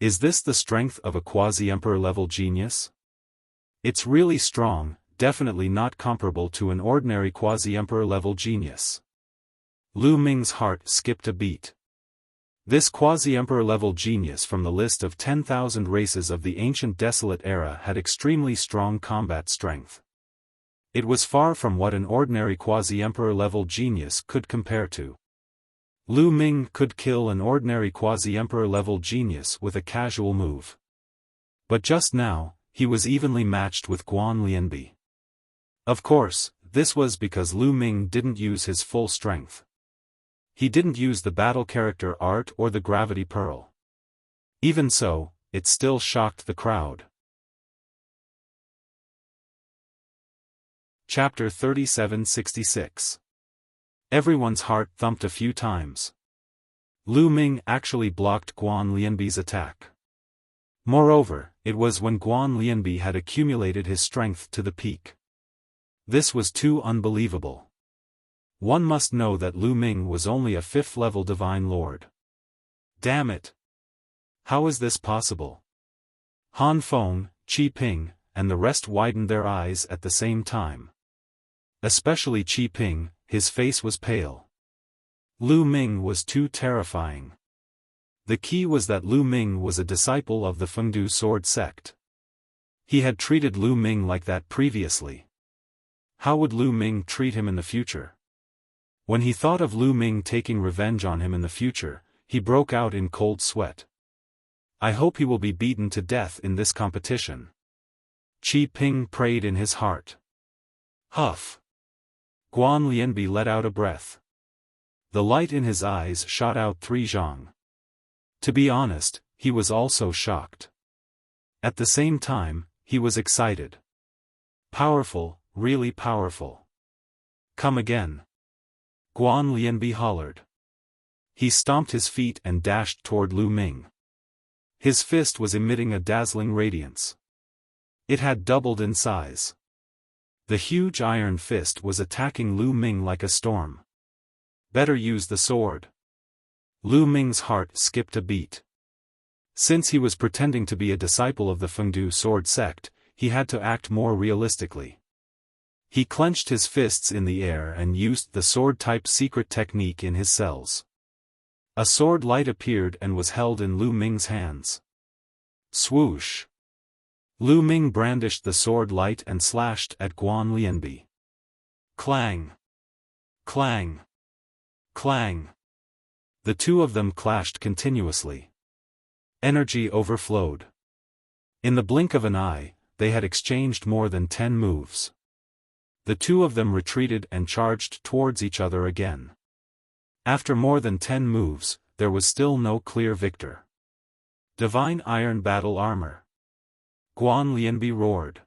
Is this the strength of a quasi-emperor level genius? It's really strong, definitely not comparable to an ordinary quasi-emperor level genius. Lu Ming's heart skipped a beat. This quasi-emperor level genius from the list of 10,000 races of the ancient desolate era had extremely strong combat strength. It was far from what an ordinary quasi-emperor level genius could compare to. Lu Ming could kill an ordinary quasi-emperor level genius with a casual move. But just now, he was evenly matched with Guan Lianbi. Of course, this was because Lu Ming didn't use his full strength. He didn't use the battle character art or the gravity pearl. Even so, it still shocked the crowd. Chapter 3766. Everyone's heart thumped a few times. Lu Ming actually blocked Guan Lianbi's attack. Moreover, it was when Guan Lianbi had accumulated his strength to the peak. This was too unbelievable. One must know that Lu Ming was only a 5th-level divine lord. Damn it! How is this possible? Han Feng, Qi Ping, and the rest widened their eyes at the same time. Especially Qi Ping, his face was pale. Lu Ming was too terrifying. The key was that Lu Ming was a disciple of the Fengdu sword sect. He had treated Lu Ming like that previously. How would Lu Ming treat him in the future? When he thought of Lu Ming taking revenge on him in the future, he broke out in cold sweat. I hope he will be beaten to death in this competition. Qi Ping prayed in his heart. Huff! Guan Lianbi let out a breath. The light in his eyes shot out 3 zhang. To be honest, he was also shocked. At the same time, he was excited. Powerful, really powerful. Come again. Guan Lianbi hollered. He stomped his feet and dashed toward Lu Ming. His fist was emitting a dazzling radiance. It had doubled in size. The huge iron fist was attacking Lu Ming like a storm. Better use the sword. Lu Ming's heart skipped a beat. Since he was pretending to be a disciple of the Fengdu sword sect, he had to act more realistically. He clenched his fists in the air and used the sword-type secret technique in his cells. A sword light appeared and was held in Lu Ming's hands. Swoosh! Lu Ming brandished the sword light and slashed at Guan Lianbi. Clang! Clang! Clang! The two of them clashed continuously. Energy overflowed. In the blink of an eye, they had exchanged more than 10 moves. The two of them retreated and charged towards each other again. After more than 10 moves, there was still no clear victor. Divine Iron Battle Armor. Guan Lianbi roared.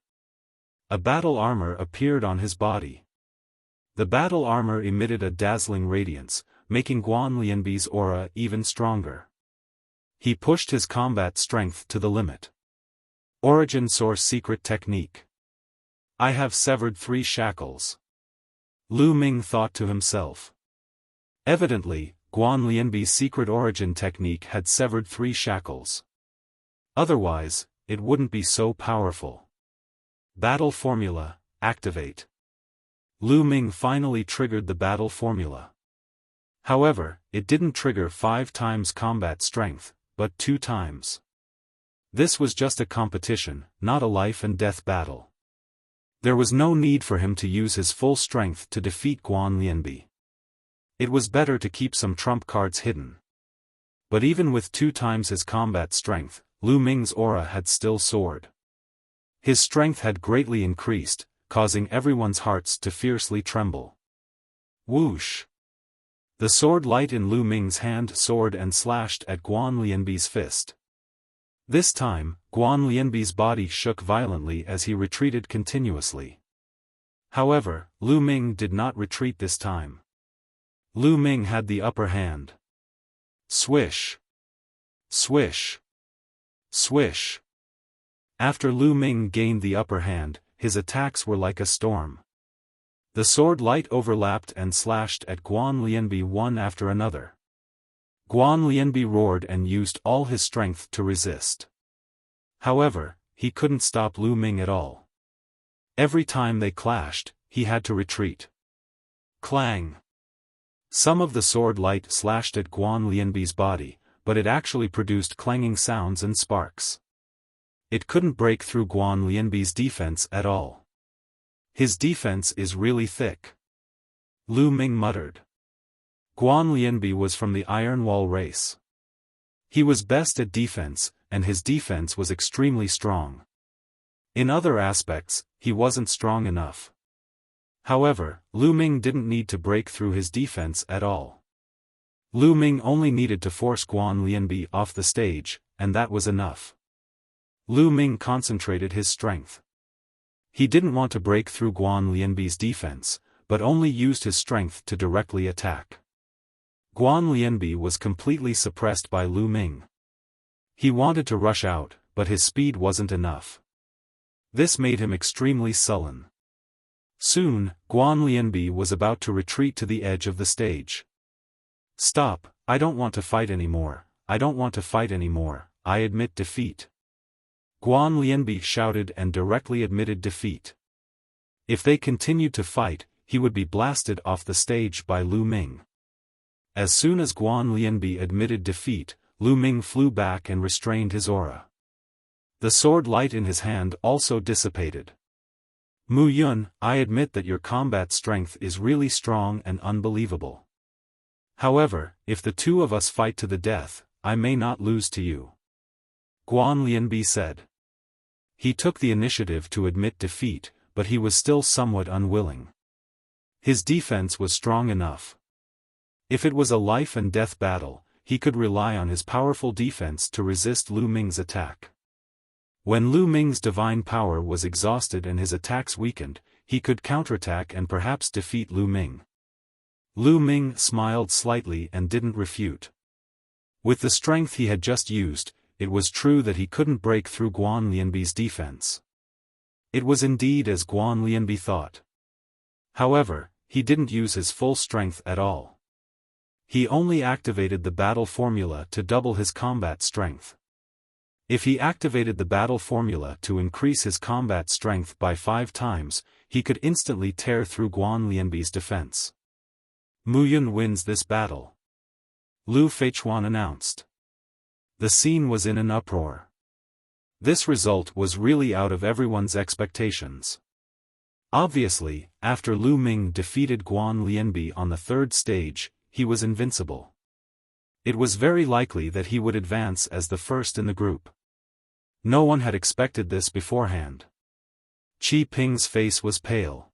A battle armor appeared on his body. The battle armor emitted a dazzling radiance, making Guan Lianbi's aura even stronger. He pushed his combat strength to the limit. Origin Source Secret Technique. I have severed 3 shackles. Lu Ming thought to himself. Evidently, Guan Lianbi's secret origin technique had severed 3 shackles. Otherwise, it wouldn't be so powerful. Battle Formula, activate. Lu Ming finally triggered the battle formula. However, it didn't trigger 5 times combat strength, but 2 times. This was just a competition, not a life and death battle. There was no need for him to use his full strength to defeat Guan Lianbi. It was better to keep some trump cards hidden. But even with 2 times his combat strength, Lu Ming's aura had still soared. His strength had greatly increased, causing everyone's hearts to fiercely tremble. Whoosh! The sword light in Lu Ming's hand soared and slashed at Guan Lianbi's fist. This time, Guan Lianbi's body shook violently as he retreated continuously. However, Lu Ming did not retreat this time. Lu Ming had the upper hand. Swish! Swish! Swish! After Lu Ming gained the upper hand, his attacks were like a storm. The sword light overlapped and slashed at Guan Lianbi one after another. Guan Lianbi roared and used all his strength to resist. However, he couldn't stop Lu Ming at all. Every time they clashed, he had to retreat. Clang! Some of the sword light slashed at Guan Lianbi's body, but it actually produced clanging sounds and sparks. It couldn't break through Guan Lianbi's defense at all. His defense is really thick. Lu Ming muttered. Guan Lianbi was from the Iron Wall race. He was best at defense, and his defense was extremely strong. In other aspects, he wasn't strong enough. However, Lu Ming didn't need to break through his defense at all. Lu Ming only needed to force Guan Lianbi off the stage, and that was enough. Lu Ming concentrated his strength. He didn't want to break through Guan Lianbi's defense, but only used his strength to directly attack. Guan Lianbi was completely suppressed by Lu Ming. He wanted to rush out, but his speed wasn't enough. This made him extremely sullen. Soon, Guan Lianbi was about to retreat to the edge of the stage. Stop, I don't want to fight anymore, I don't want to fight anymore, I admit defeat. Guan Lianbi shouted and directly admitted defeat. If they continued to fight, he would be blasted off the stage by Lu Ming. As soon as Guan Lianbi admitted defeat, Lu Ming flew back and restrained his aura. The sword light in his hand also dissipated. Mu Yun, I admit that your combat strength is really strong and unbelievable. However, if the two of us fight to the death, I may not lose to you. Guan Lianbi said. He took the initiative to admit defeat, but he was still somewhat unwilling. His defense was strong enough. If it was a life and death battle, he could rely on his powerful defense to resist Lu Ming's attack. When Lu Ming's divine power was exhausted and his attacks weakened, he could counterattack and perhaps defeat Lu Ming. Lu Ming smiled slightly and didn't refute. With the strength he had just used, it was true that he couldn't break through Guan Lianbi's defense. It was indeed as Guan Lianbi thought. However, he didn't use his full strength at all. He only activated the battle formula to double his combat strength. If he activated the battle formula to increase his combat strength by 5 times, he could instantly tear through Guan Lianbi's defense. Mu Yun wins this battle. Lu Feichuan announced. The scene was in an uproar. This result was really out of everyone's expectations. Obviously, after Lu Ming defeated Guan Lianbi on the 3rd stage, he was invincible. It was very likely that he would advance as the first in the group. No one had expected this beforehand. Qi Ping's face was pale.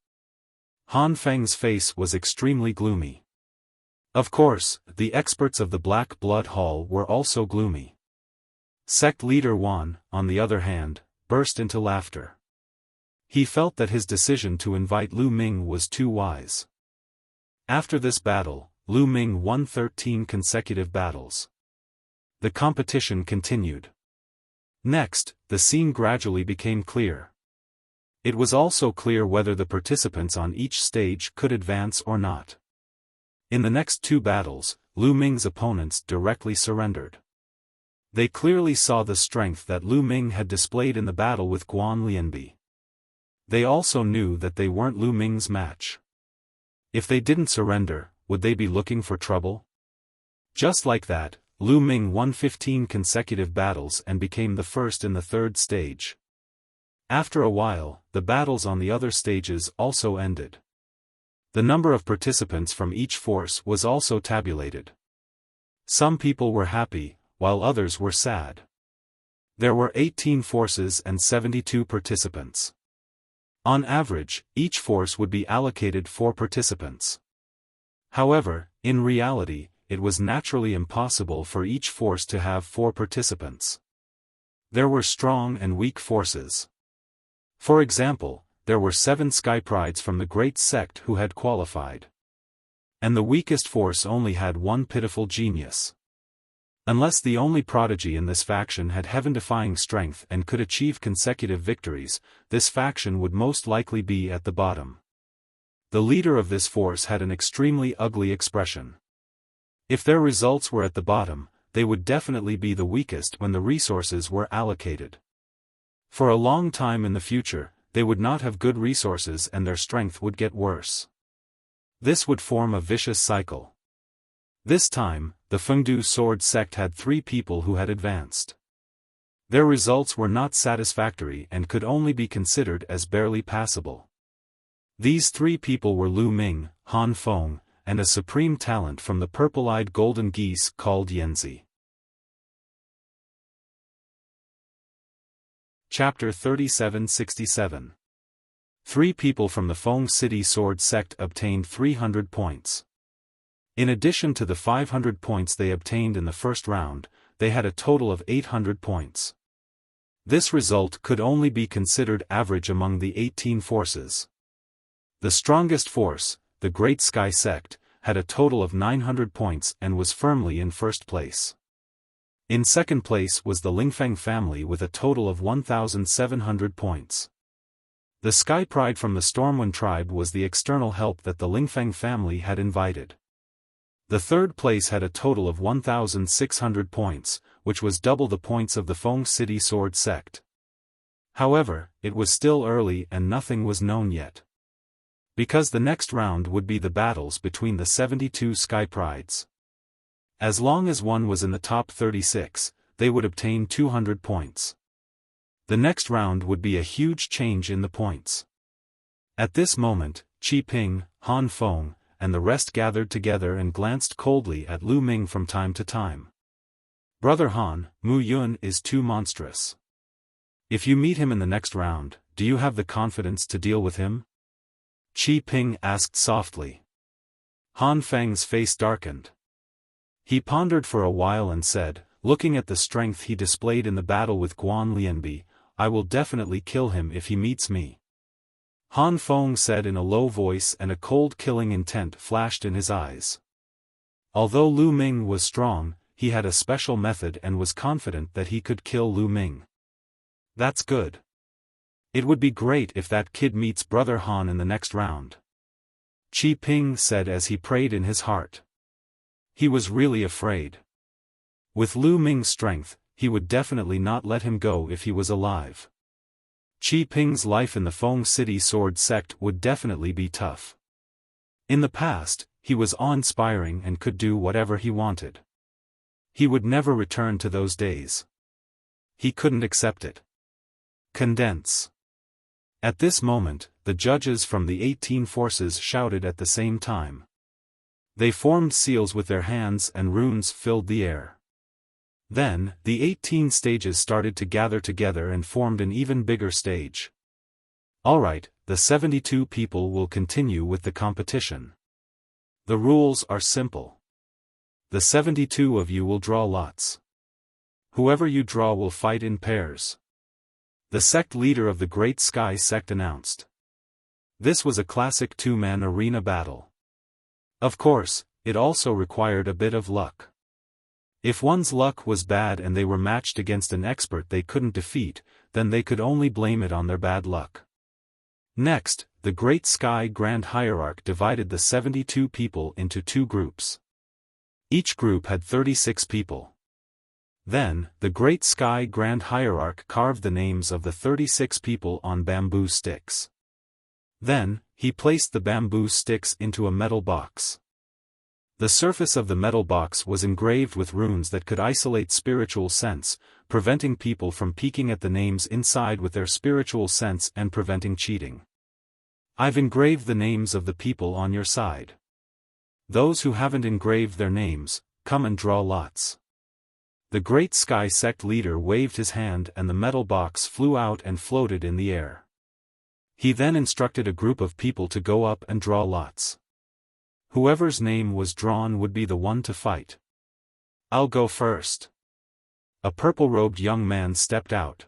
Han Feng's face was extremely gloomy. Of course, the experts of the Black Blood Hall were also gloomy. Sect leader Wan, on the other hand, burst into laughter. He felt that his decision to invite Lu Ming was too wise. After this battle, Lu Ming won 13 consecutive battles. The competition continued. Next, the scene gradually became clear. It was also clear whether the participants on each stage could advance or not. In the next 2 battles, Lu Ming's opponents directly surrendered. They clearly saw the strength that Lu Ming had displayed in the battle with Guan Lianbi. They also knew that they weren't Lu Ming's match. If they didn't surrender, would they be looking for trouble? Just like that, Lu Ming won 15 consecutive battles and became the first in the 3rd stage. After a while, the battles on the other stages also ended. The number of participants from each force was also tabulated. Some people were happy, while others were sad. There were 18 forces and 72 participants. On average, each force would be allocated 4 participants. However, in reality, it was naturally impossible for each force to have 4 participants. There were strong and weak forces. For example, there were 7 Sky Prides from the Great Sect who had qualified. And the weakest force only had 1 pitiful genius. Unless the only prodigy in this faction had heaven-defying strength and could achieve consecutive victories, this faction would most likely be at the bottom. The leader of this force had an extremely ugly expression. If their results were at the bottom, they would definitely be the weakest when the resources were allocated. For a long time in the future, they would not have good resources and their strength would get worse. This would form a vicious cycle. This time, the Fengdu Sword Sect had 3 people who had advanced. Their results were not satisfactory and could only be considered as barely passable. These 3 people were Lu Ming, Han Feng, and a supreme talent from the purple-eyed golden geese called Yanzi. Chapter 3767. 3 people from the Feng City Sword Sect obtained 300 points. In addition to the 500 points they obtained in the first round, they had a total of 800 points. This result could only be considered average among the 18 forces. The strongest force, the Great Sky Sect, had a total of 900 points and was firmly in first place. In second place was the Lingfeng family with a total of 1,700 points. The Sky Pride from the Stormwind tribe was the external help that the Lingfeng family had invited. The third place had a total of 1,600 points, which was double the points of the Feng City Sword Sect. However, it was still early and nothing was known yet. Because the next round would be the battles between the 72 Sky Prides. As long as one was in the top 36, they would obtain 200 points. The next round would be a huge change in the points. At this moment, Qi Ping, Han Feng, and the rest gathered together and glanced coldly at Lu Ming from time to time. Brother Han, Mu Yun is too monstrous. If you meet him in the next round, do you have the confidence to deal with him? Qi Ping asked softly. Han Feng's face darkened. He pondered for a while and said, looking at the strength he displayed in the battle with Guan Lianbi, I will definitely kill him if he meets me. Han Feng said in a low voice and a cold killing intent flashed in his eyes. Although Lu Ming was strong, he had a special method and was confident that he could kill Lu Ming. That's good. It would be great if that kid meets Brother Han in the next round. Qi Ping said as he prayed in his heart. He was really afraid. With Lu Ming's strength, he would definitely not let him go if he was alive. Qi Ping's life in the Feng City Sword Sect would definitely be tough. In the past, he was awe-inspiring and could do whatever he wanted. He would never return to those days. He couldn't accept it. Condense. At this moment, the judges from the 18 forces shouted at the same time. They formed seals with their hands and runes filled the air. Then, the 18 stages started to gather together and formed an even bigger stage. Alright, the 72 people will continue with the competition. The rules are simple. The 72 of you will draw lots. Whoever you draw will fight in pairs. The sect leader of the Great Sky Sect announced. This was a classic two-man arena battle. Of course, it also required a bit of luck. If one's luck was bad and they were matched against an expert they couldn't defeat, then they could only blame it on their bad luck. Next, the Great Sky Grand Hierarch divided the 72 people into two groups. Each group had 36 people. Then, the Great Sky Grand Hierarch carved the names of the 36 people on bamboo sticks. Then, he placed the bamboo sticks into a metal box. The surface of the metal box was engraved with runes that could isolate spiritual sense, preventing people from peeking at the names inside with their spiritual sense and preventing cheating. I've engraved the names of the people on your side. Those who haven't engraved their names, come and draw lots. The Great Sky Sect leader waved his hand and the metal box flew out and floated in the air. He then instructed a group of people to go up and draw lots. Whoever's name was drawn would be the one to fight. I'll go first. A purple-robed young man stepped out.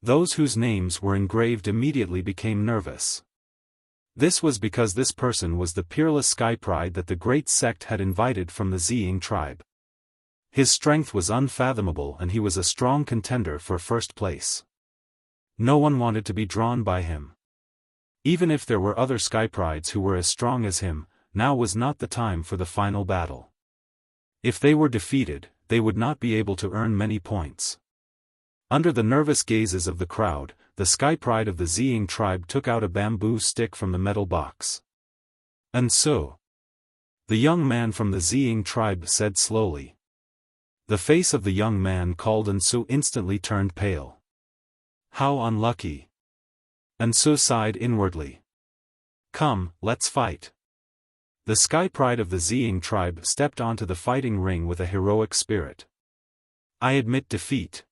Those whose names were engraved immediately became nervous. This was because this person was the peerless sky pride that the great sect had invited from the Ziying tribe. His strength was unfathomable and he was a strong contender for first place. No one wanted to be drawn by him. Even if there were other sky prides who were as strong as him, now was not the time for the final battle. If they were defeated, they would not be able to earn many points. Under the nervous gazes of the crowd, the sky pride of the Ziying tribe took out a bamboo stick from the metal box. And so, the young man from the Ziying tribe said slowly. The face of the young man called Ansu instantly turned pale. How unlucky. Ansu sighed inwardly. Come, let's fight. The sky pride of the Ziying tribe stepped onto the fighting ring with a heroic spirit. I admit defeat.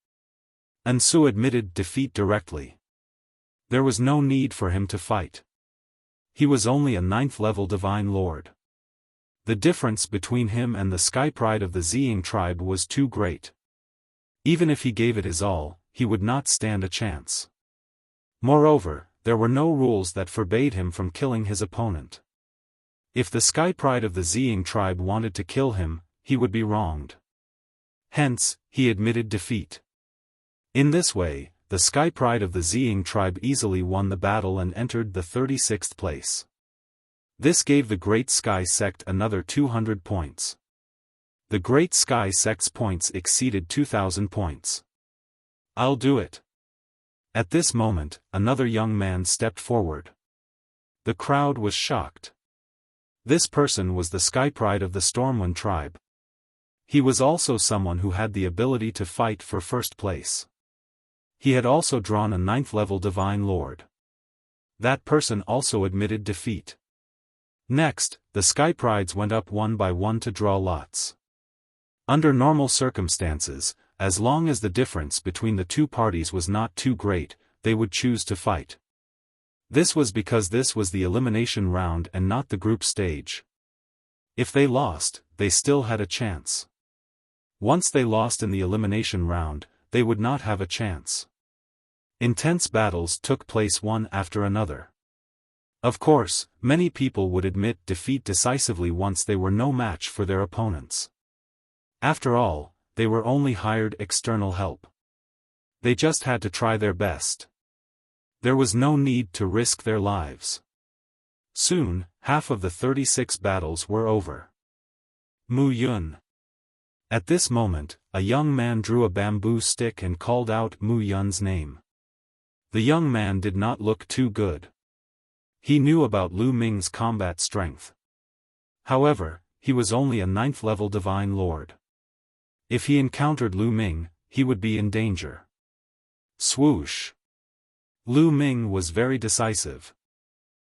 Ansu admitted defeat directly. There was no need for him to fight. He was only a 9th-level divine lord. The difference between him and the sky pride of the Ziying tribe was too great. Even if he gave it his all, he would not stand a chance. Moreover, there were no rules that forbade him from killing his opponent. If the sky pride of the Ziying tribe wanted to kill him, he would be wronged. Hence, he admitted defeat. In this way, the sky pride of the Ziying tribe easily won the battle and entered the 36th place. This gave the Great Sky Sect another 200 points. The Great Sky Sect's points exceeded 2,000 points. I'll do it. At this moment, another young man stepped forward. The crowd was shocked. This person was the sky pride of the Stormwind tribe. He was also someone who had the ability to fight for first place. He had also drawn a 9th-level divine lord. That person also admitted defeat. Next, the sky prides went up one by one to draw lots. Under normal circumstances, as long as the difference between the two parties was not too great, they would choose to fight. This was because this was the elimination round and not the group stage. If they lost, they still had a chance. Once they lost in the elimination round, they would not have a chance. Intense battles took place one after another. Of course, many people would admit defeat decisively once they were no match for their opponents. After all, they were only hired external help. They just had to try their best. There was no need to risk their lives. Soon, half of the 36 battles were over. Mu Yun. At this moment, a young man drew a bamboo stick and called out Mu Yun's name. The young man did not look too good. He knew about Lu Ming's combat strength. However, he was only a 9th-level divine lord. If he encountered Lu Ming, he would be in danger. Swoosh! Lu Ming was very decisive.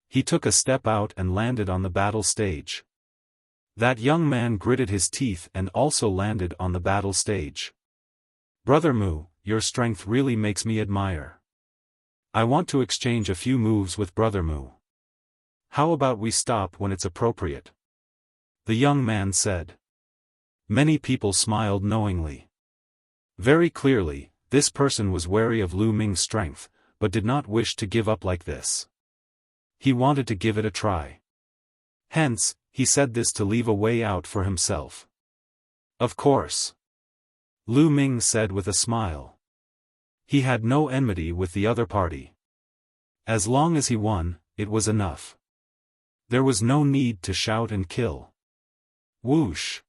He took a step out and landed on the battle stage. That young man gritted his teeth and also landed on the battle stage. Brother Mu, your strength really makes me admire. I want to exchange a few moves with Brother Mu. How about we stop when it's appropriate? The young man said. Many people smiled knowingly. Very clearly, this person was wary of Lu Ming's strength, but did not wish to give up like this. He wanted to give it a try. Hence, he said this to leave a way out for himself. Of course. Lu Ming said with a smile. He had no enmity with the other party. As long as he won, it was enough. There was no need to shout and kill. Whoosh!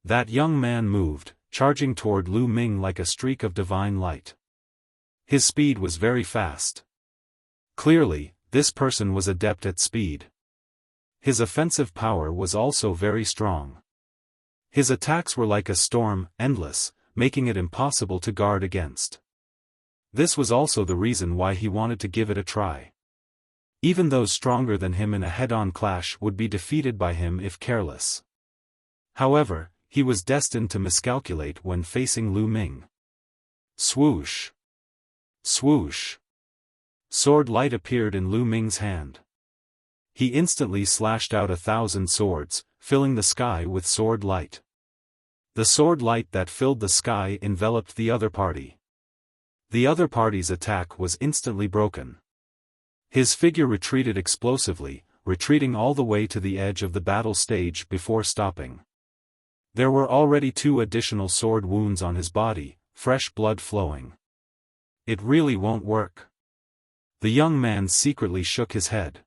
That young man moved, charging toward Lu Ming like a streak of divine light. His speed was very fast. Clearly, this person was adept at speed. His offensive power was also very strong. His attacks were like a storm, endless, making it impossible to guard against. This was also the reason why he wanted to give it a try. Even those stronger than him in a head-on clash would be defeated by him if careless. However, he was destined to miscalculate when facing Lu Ming. Swoosh! Swoosh! Sword light appeared in Lu Ming's hand. He instantly slashed out 1,000 swords, filling the sky with sword light. The sword light that filled the sky enveloped the other party. The other party's attack was instantly broken. His figure retreated explosively, retreating all the way to the edge of the battle stage before stopping. There were already 2 additional sword wounds on his body, fresh blood flowing. It really won't work. The young man secretly shook his head.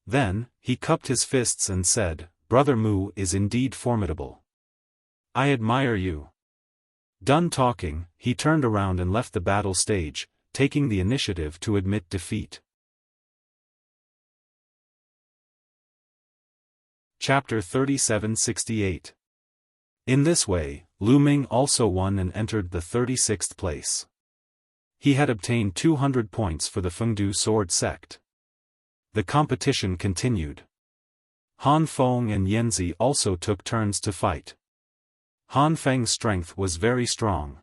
Then, he cupped his fists and said, Brother Mu is indeed formidable. I admire you. Done talking, he turned around and left the battle stage, taking the initiative to admit defeat. Chapter 3768. In this way, Lu Ming also won and entered the 36th place. He had obtained 200 points for the Fengdu sword sect. The competition continued. Han Feng and Yanzi also took turns to fight. Han Feng's strength was very strong.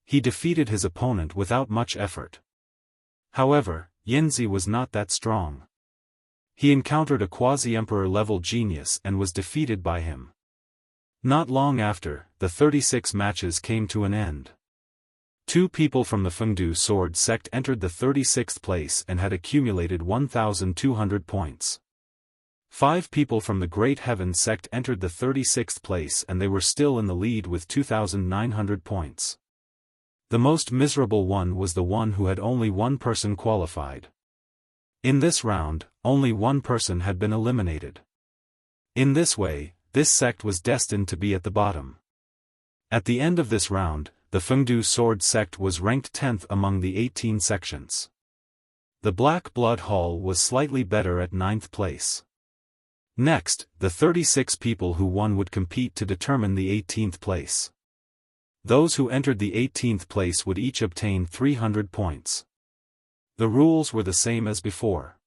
He defeated his opponent without much effort. However, Yanzi was not that strong. He encountered a quasi-emperor level genius and was defeated by him. Not long after, the 36 matches came to an end. 2 people from the Fengdu sword sect entered the 36th place and had accumulated 1,200 points. 5 people from the Great Heaven sect entered the 36th place and they were still in the lead with 2,900 points. The most miserable one was the one who had only 1 person qualified. In this round, only 1 person had been eliminated. In this way, this sect was destined to be at the bottom. At the end of this round, the Fengdu sword sect was ranked 10th among the 18 sections. The Black Blood Hall was slightly better at 9th place. Next, the 36 people who won would compete to determine the 18th place. Those who entered the 18th place would each obtain 300 points. The rules were the same as before.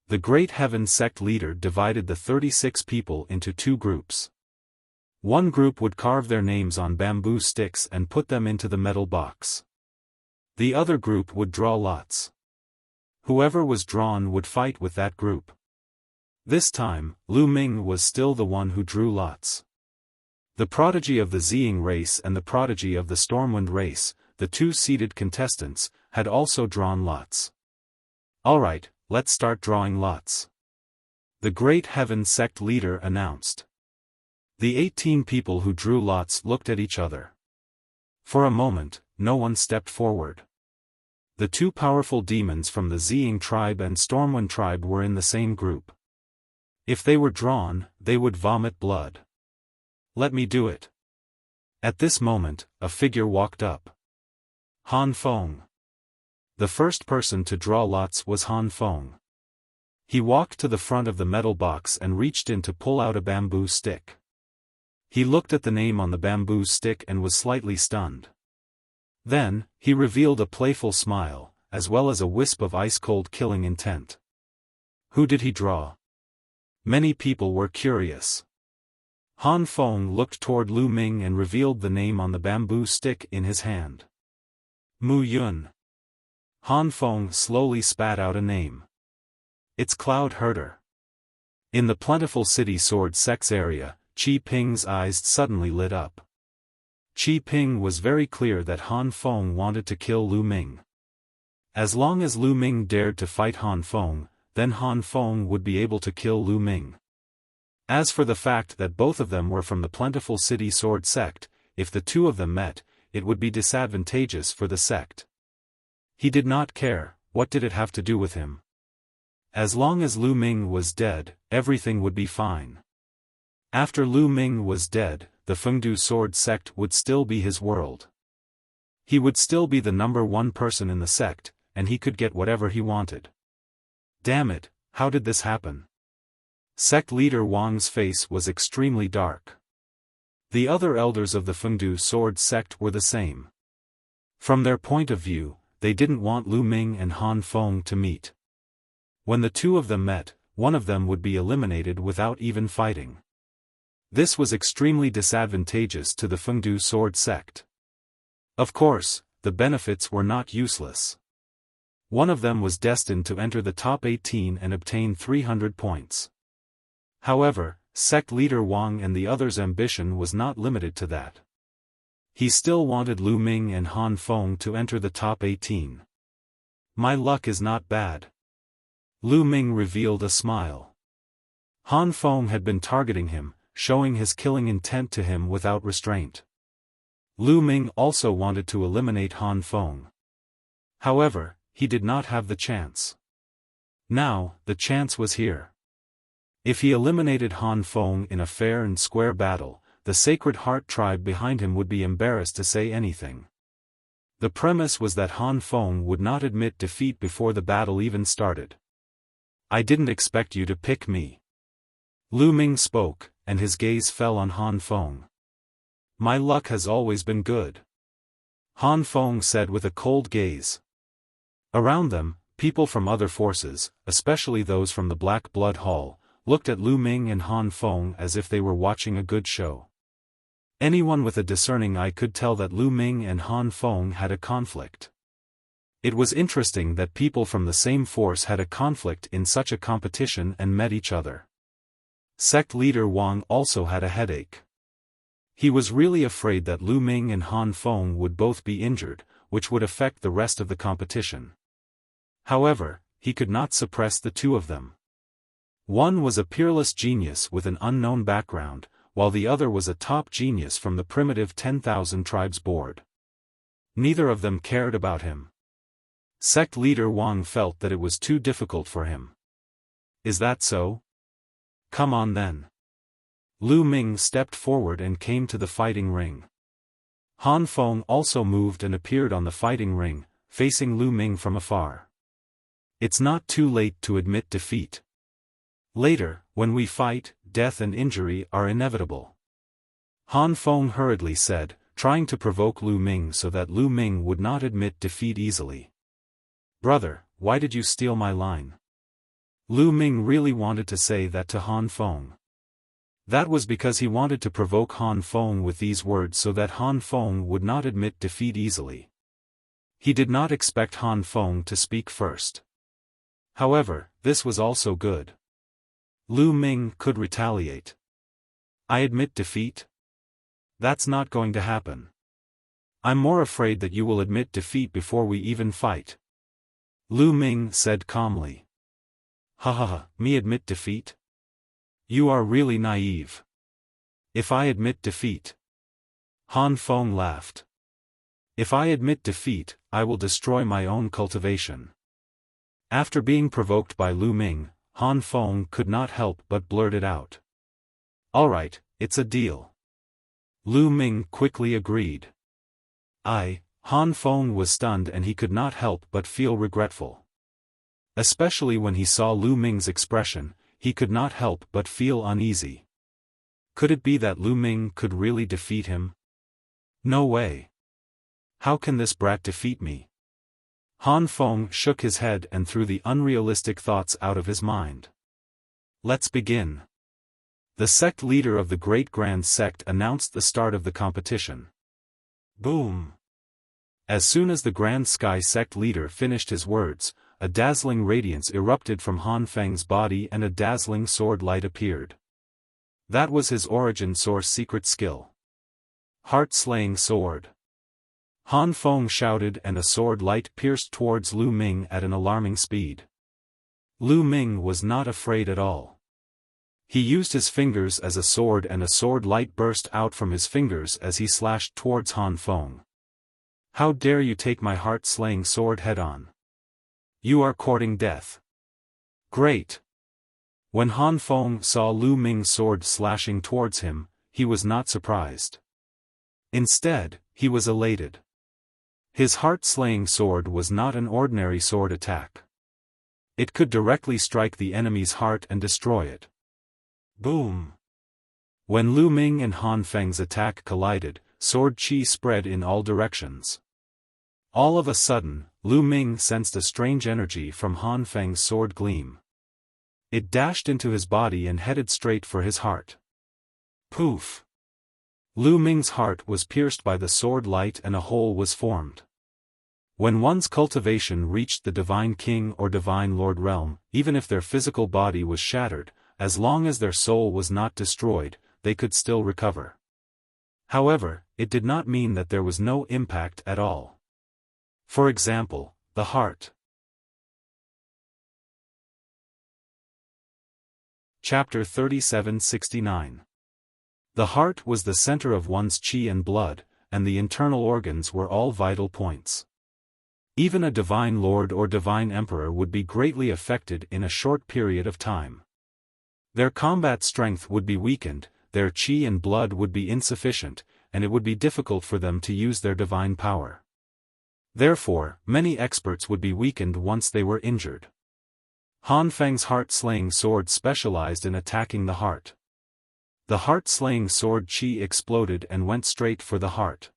The Great Heaven sect leader divided the 36 people into 2 groups. One group would carve their names on bamboo sticks and put them into the metal box. The other group would draw lots. Whoever was drawn would fight with that group. This time, Lu Ming was still the one who drew lots. The prodigy of the Ziying race and the prodigy of the Stormwind race, the 2 seeded contestants, had also drawn lots. Alright, let's start drawing lots. The Great Heaven sect leader announced. The 18 people who drew lots looked at each other. For a moment, no one stepped forward. The 2 powerful demons from the Ziying tribe and Stormwind tribe were in the same group. If they were drawn, they would vomit blood. Let me do it. At this moment, a figure walked up. Han Feng. The first person to draw lots was Han Feng. He walked to the front of the metal box and reached in to pull out a bamboo stick. He looked at the name on the bamboo stick and was slightly stunned. Then, he revealed a playful smile, as well as a wisp of ice-cold killing intent. Who did he draw? Many people were curious. Han Feng looked toward Lu Ming and revealed the name on the bamboo stick in his hand. Mu Yun. Han Feng slowly spat out a name. It's Cloud Herder. In the plentiful city sword sects area, Qi Ping's eyes suddenly lit up. Qi Ping was very clear that Han Feng wanted to kill Lu Ming. As long as Lu Ming dared to fight Han Feng, then Han Feng would be able to kill Lu Ming. As for the fact that both of them were from the plentiful city sword sect, if the two of them met, it would be disadvantageous for the sect. He did not care, what did it have to do with him? As long as Lu Ming was dead, everything would be fine. After Lu Ming was dead, the Fengdu sword sect would still be his world. He would still be the #1 person in the sect, and he could get whatever he wanted. Damn it, how did this happen? Sect leader Wang's face was extremely dark. The other elders of the Fengdu sword sect were the same. From their point of view, they didn't want Lu Ming and Han Feng to meet. When the two of them met, one of them would be eliminated without even fighting. This was extremely disadvantageous to the Fengdu sword sect. Of course, the benefits were not useless. One of them was destined to enter the top 18 and obtain 300 points. However, sect leader Wang and the other's ambition was not limited to that. He still wanted Lu Ming and Han Feng to enter the top 18. My luck is not bad. Lu Ming revealed a smile. Han Feng had been targeting him, showing his killing intent to him without restraint. Lu Ming also wanted to eliminate Han Feng. However, he did not have the chance. Now, the chance was here. If he eliminated Han Feng in a fair and square battle, the Sacred Heart tribe behind him would be embarrassed to say anything. The premise was that Han Feng would not admit defeat before the battle even started. I didn't expect you to pick me. Lu Ming spoke, and his gaze fell on Han Feng. My luck has always been good. Han Feng said with a cold gaze. Around them, people from other forces, especially those from the Black Blood Hall, looked at Lu Ming and Han Feng as if they were watching a good show. Anyone with a discerning eye could tell that Lu Ming and Han Feng had a conflict. It was interesting that people from the same force had a conflict in such a competition and met each other. Sect leader Wang also had a headache. He was really afraid that Lu Ming and Han Feng would both be injured, which would affect the rest of the competition. However, he could not suppress the two of them. One was a peerless genius with an unknown background, while the other was a top genius from the primitive 10,000 tribes board. Neither of them cared about him. Sect leader Wang felt that it was too difficult for him. Is that so? Come on then. Lu Ming stepped forward and came to the fighting ring. Han Feng also moved and appeared on the fighting ring, facing Lu Ming from afar. It's not too late to admit defeat. Later, when we fight, death and injury are inevitable. Han Feng hurriedly said, trying to provoke Lu Ming so that Lu Ming would not admit defeat easily. Brother, why did you steal my line? Lu Ming really wanted to say that to Han Feng. That was because he wanted to provoke Han Feng with these words so that Han Feng would not admit defeat easily. He did not expect Han Feng to speak first. However, this was also good. Lu Ming could retaliate. I admit defeat? That's not going to happen. I'm more afraid that you will admit defeat before we even fight. Lu Ming said calmly. Ha ha ha, me admit defeat? You are really naive. If I admit defeat. Han Feng laughed. If I admit defeat, I will destroy my own cultivation. After being provoked by Lu Ming, Han Feng could not help but blurt it out. Alright, it's a deal. Lu Ming quickly agreed. Han Feng was stunned and he could not help but feel regretful. Especially when he saw Lu Ming's expression, he could not help but feel uneasy. Could it be that Lu Ming could really defeat him? No way. How can this brat defeat me? Han Feng shook his head and threw the unrealistic thoughts out of his mind. Let's begin. The sect leader of the Great Grand Sect announced the start of the competition. Boom! As soon as the Grand Sky Sect leader finished his words, a dazzling radiance erupted from Han Feng's body and a dazzling sword light appeared. That was his origin source secret skill. Heart-slaying sword. Han Feng shouted and a sword light pierced towards Lu Ming at an alarming speed. Lu Ming was not afraid at all. He used his fingers as a sword and a sword light burst out from his fingers as he slashed towards Han Feng. How dare you take my heart-slaying sword head-on? You are courting death. Great! When Han Feng saw Lu Ming's sword slashing towards him, he was not surprised. Instead, he was elated. His heart-slaying sword was not an ordinary sword attack. It could directly strike the enemy's heart and destroy it. Boom! When Lu Ming and Han Feng's attack collided, sword chi spread in all directions. All of a sudden, Lu Ming sensed a strange energy from Han Feng's sword gleam. It dashed into his body and headed straight for his heart. Poof! Lu Ming's heart was pierced by the sword light and a hole was formed. When one's cultivation reached the Divine King or Divine Lord realm, even if their physical body was shattered, as long as their soul was not destroyed, they could still recover. However, it did not mean that there was no impact at all. For example, the heart. Chapter 3769. The heart was the center of one's qi and blood, and the internal organs were all vital points. Even a divine lord or divine emperor would be greatly affected in a short period of time. Their combat strength would be weakened, their qi and blood would be insufficient, and it would be difficult for them to use their divine power. Therefore, many experts would be weakened once they were injured. Han Feng's heart-slaying sword specialized in attacking the heart. The heart-slaying sword qi exploded and went straight for the heart.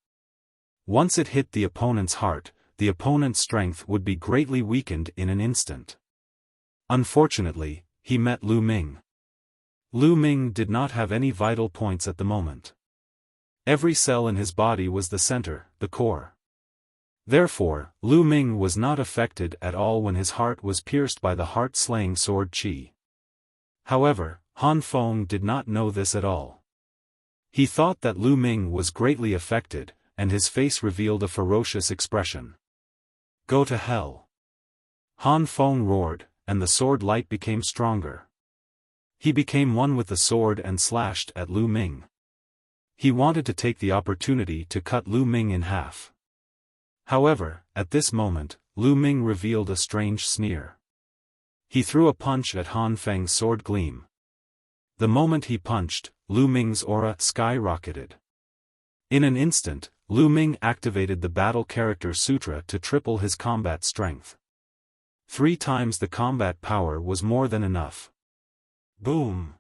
Once it hit the opponent's heart, the opponent's strength would be greatly weakened in an instant. Unfortunately, he met Lu Ming. Lu Ming did not have any vital points at the moment. Every cell in his body was the center, the core. Therefore, Lu Ming was not affected at all when his heart was pierced by the heart-slaying sword qi. However, Han Feng did not know this at all. He thought that Lu Ming was greatly affected, and his face revealed a ferocious expression. Go to hell! Han Feng roared, and the sword light became stronger. He became one with the sword and slashed at Lu Ming. He wanted to take the opportunity to cut Lu Ming in half. However, at this moment, Lu Ming revealed a strange sneer. He threw a punch at Han Feng's sword gleam. The moment he punched, Lu Ming's aura skyrocketed. In an instant, Lu Ming activated the Battle Character Sutra to triple his combat strength. 3 times the combat power was more than enough. Boom!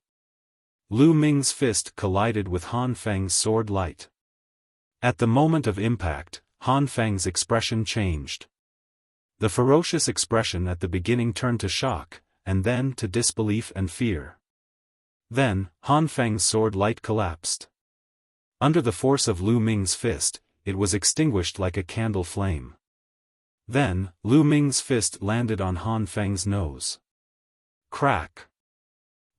Lu Ming's fist collided with Han Feng's sword light. At the moment of impact, Han Feng's expression changed. The ferocious expression at the beginning turned to shock, and then to disbelief and fear. Then, Han Feng's sword light collapsed. Under the force of Lu Ming's fist, it was extinguished like a candle flame. Then, Lu Ming's fist landed on Han Feng's nose. Crack!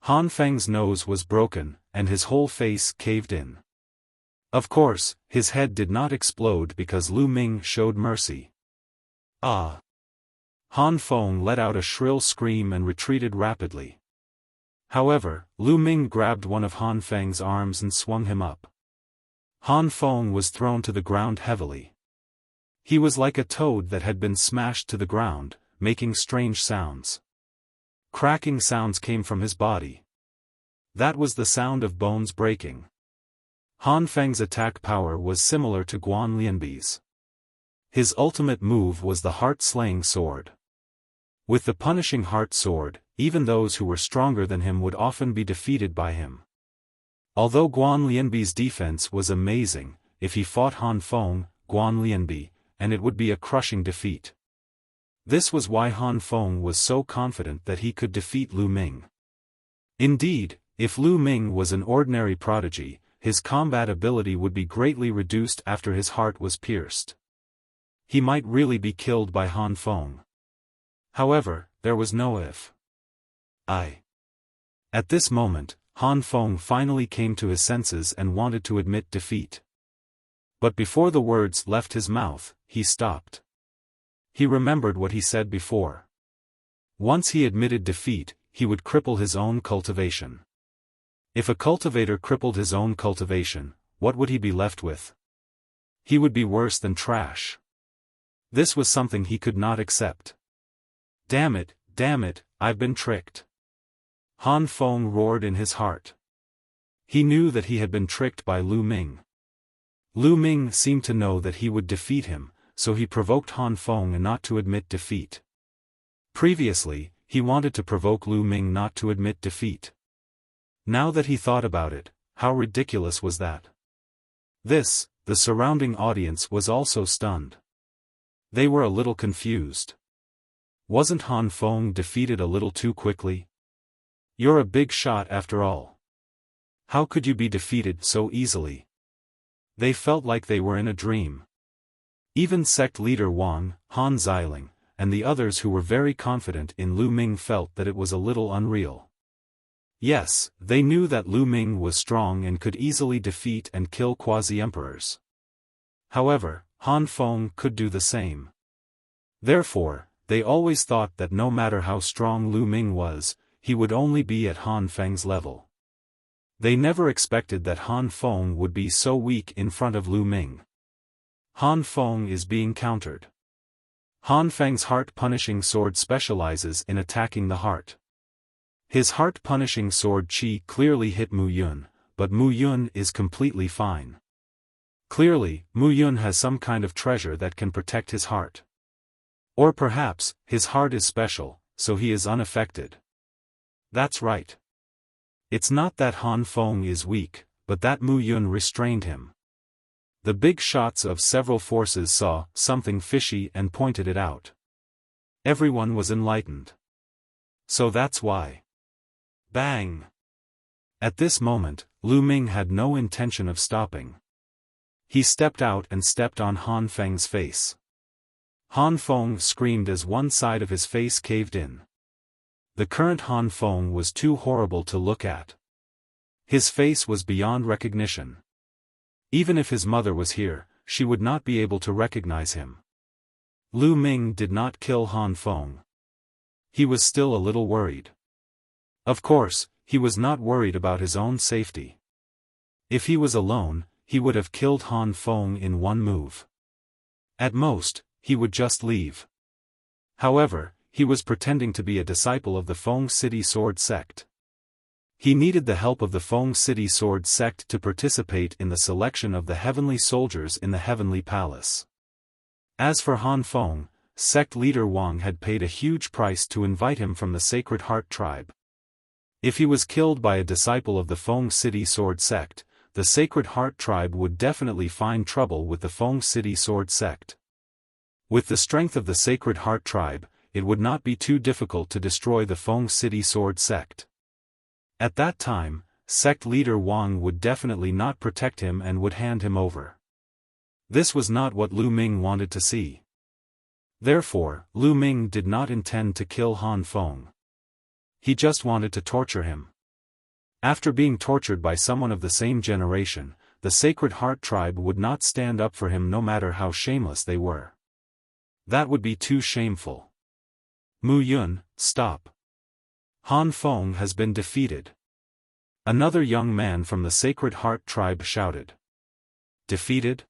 Han Feng's nose was broken, and his whole face caved in. Of course, his head did not explode because Lu Ming showed mercy. Ah! Han Feng let out a shrill scream and retreated rapidly. However, Lu Ming grabbed one of Han Feng's arms and swung him up. Han Feng was thrown to the ground heavily. He was like a toad that had been smashed to the ground, making strange sounds. Cracking sounds came from his body. That was the sound of bones breaking. Han Feng's attack power was similar to Guan Lianbi's. His ultimate move was the heart-slaying sword. With the punishing heart sword, even those who were stronger than him would often be defeated by him. Although Guan Lianbi's defense was amazing, if he fought Han Feng, Guan Lianbi, and it would be a crushing defeat. This was why Han Feng was so confident that he could defeat Lu Ming. Indeed, if Lu Ming was an ordinary prodigy, his combat ability would be greatly reduced after his heart was pierced. He might really be killed by Han Feng. However, there was no if. At this moment, Han Feng finally came to his senses and wanted to admit defeat. But before the words left his mouth, he stopped. He remembered what he said before. Once he admitted defeat, he would cripple his own cultivation. If a cultivator crippled his own cultivation, what would he be left with? He would be worse than trash. This was something he could not accept. Damn it, I've been tricked. Han Feng roared in his heart. He knew that he had been tricked by Lu Ming. Lu Ming seemed to know that he would defeat him, so he provoked Han Feng not to admit defeat. Previously, he wanted to provoke Lu Ming not to admit defeat. Now that he thought about it, how ridiculous was that? The surrounding audience was also stunned. They were a little confused. Wasn't Han Feng defeated a little too quickly? You're a big shot after all. How could you be defeated so easily? They felt like they were in a dream. Even sect leader Wang, Han Xiling, and the others who were very confident in Lu Ming felt that it was a little unreal. Yes, they knew that Lu Ming was strong and could easily defeat and kill quasi-emperors. However, Han Feng could do the same. Therefore, they always thought that no matter how strong Lu Ming was, he would only be at Han Feng's level. They never expected that Han Feng would be so weak in front of Lu Ming. Han Feng is being countered. Han Feng's heart-punishing sword specializes in attacking the heart. His heart-punishing sword Qi clearly hit Mu Yun, but Mu Yun is completely fine. Clearly, Mu Yun has some kind of treasure that can protect his heart. Or perhaps, his heart is special, so he is unaffected. That's right. It's not that Han Feng is weak, but that Mu Yun restrained him. The big shots of several forces saw something fishy and pointed it out. Everyone was enlightened. So that's why. Bang! At this moment, Lu Ming had no intention of stopping. He stepped out and stepped on Han Feng's face. Han Feng screamed as one side of his face caved in. The current Han Feng was too horrible to look at. His face was beyond recognition. Even if his mother was here, she would not be able to recognize him. Lu Ming did not kill Han Feng. He was still a little worried. Of course, he was not worried about his own safety. If he was alone, he would have killed Han Feng in one move. At most, he would just leave. However, he was pretending to be a disciple of the Feng City Sword Sect. He needed the help of the Feng City Sword Sect to participate in the selection of the heavenly soldiers in the Heavenly Palace. As for Han Feng, sect leader Wang had paid a huge price to invite him from the Sacred Heart tribe. If he was killed by a disciple of the Feng City Sword Sect, the Sacred Heart tribe would definitely find trouble with the Feng City Sword Sect. With the strength of the Sacred Heart tribe, it would not be too difficult to destroy the Feng City Sword Sect. At that time, sect leader Wang would definitely not protect him and would hand him over. This was not what Lu Ming wanted to see. Therefore, Lu Ming did not intend to kill Han Feng. He just wanted to torture him. After being tortured by someone of the same generation, the Sacred Heart tribe would not stand up for him no matter how shameless they were. That would be too shameful. Mu Yun, stop. Han Feng has been defeated. Another young man from the Sacred Heart tribe shouted. Defeated?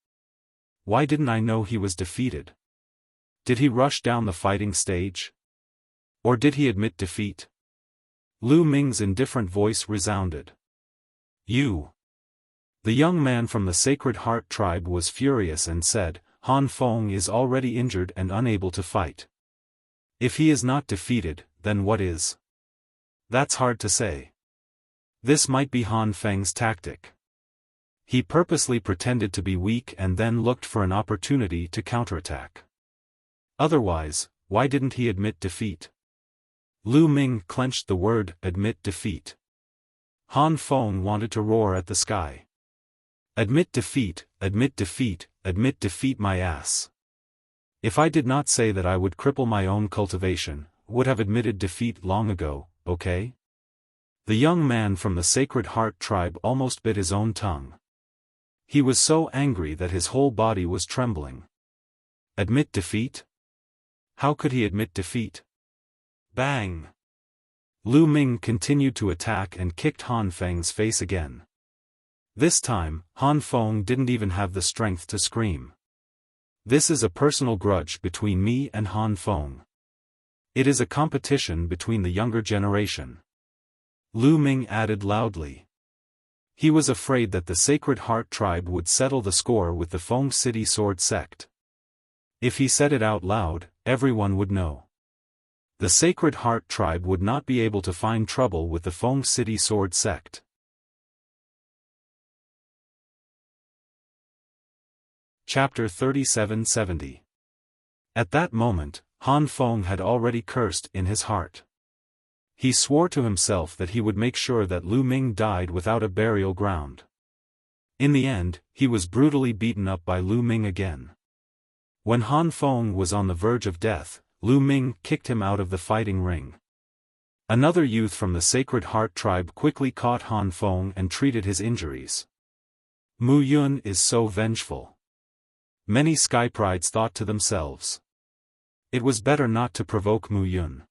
Why didn't I know he was defeated? Did he rush down the fighting stage? Or did he admit defeat? Lu Ming's indifferent voice resounded. You. The young man from the Sacred Heart tribe was furious and said, Han Feng is already injured and unable to fight. If he is not defeated, then what is? That's hard to say. This might be Han Feng's tactic. He purposely pretended to be weak and then looked for an opportunity to counterattack. Otherwise, why didn't he admit defeat? Lu Ming clenched the word, admit defeat. Han Feng wanted to roar at the sky. Admit defeat, admit defeat, admit defeat my ass. If I did not say that I would cripple my own cultivation, would have admitted defeat long ago, okay? The young man from the Sacred Heart tribe almost bit his own tongue. He was so angry that his whole body was trembling. Admit defeat? How could he admit defeat? Bang! Lu Ming continued to attack and kicked Han Feng's face again. This time, Han Feng didn't even have the strength to scream. This is a personal grudge between me and Han Feng. It is a competition between the younger generation. Lu Ming added loudly. He was afraid that the Sacred Heart tribe would settle the score with the Feng City Sword sect. If he said it out loud, everyone would know. The Sacred Heart tribe would not be able to find trouble with the Feng City Sword sect. Chapter 3770. At that moment, Han Feng had already cursed in his heart. He swore to himself that he would make sure that Lu Ming died without a burial ground. In the end, he was brutally beaten up by Lu Ming again. When Han Feng was on the verge of death, Lu Ming kicked him out of the fighting ring. Another youth from the Sacred Heart tribe quickly caught Han Feng and treated his injuries. Mu Yun is so vengeful. Many Sky Prides thought to themselves. It was better not to provoke Mu Yun.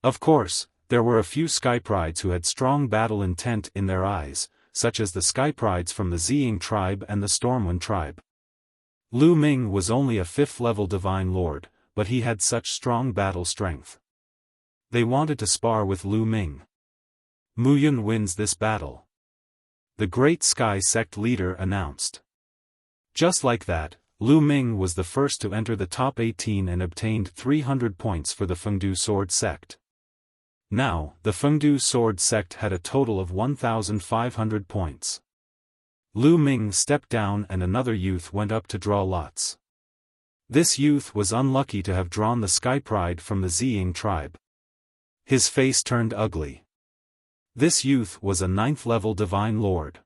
Of course, there were a few Sky Prides who had strong battle intent in their eyes, such as the Sky Prides from the Ziying tribe and the Stormwind tribe. Lu Ming was only a 5th-level Divine Lord, but he had such strong battle strength. They wanted to spar with Lu Ming. Mu Yun wins this battle. The Great Sky Sect leader announced. Just like that, Lu Ming was the first to enter the top 18 and obtained 300 points for the Fengdu Sword sect. Now, the Fengdu Sword sect had a total of 1,500 points. Lu Ming stepped down and another youth went up to draw lots. This youth was unlucky to have drawn the Sky Pride from the Ziying tribe. His face turned ugly. This youth was a 9th-level Divine Lord.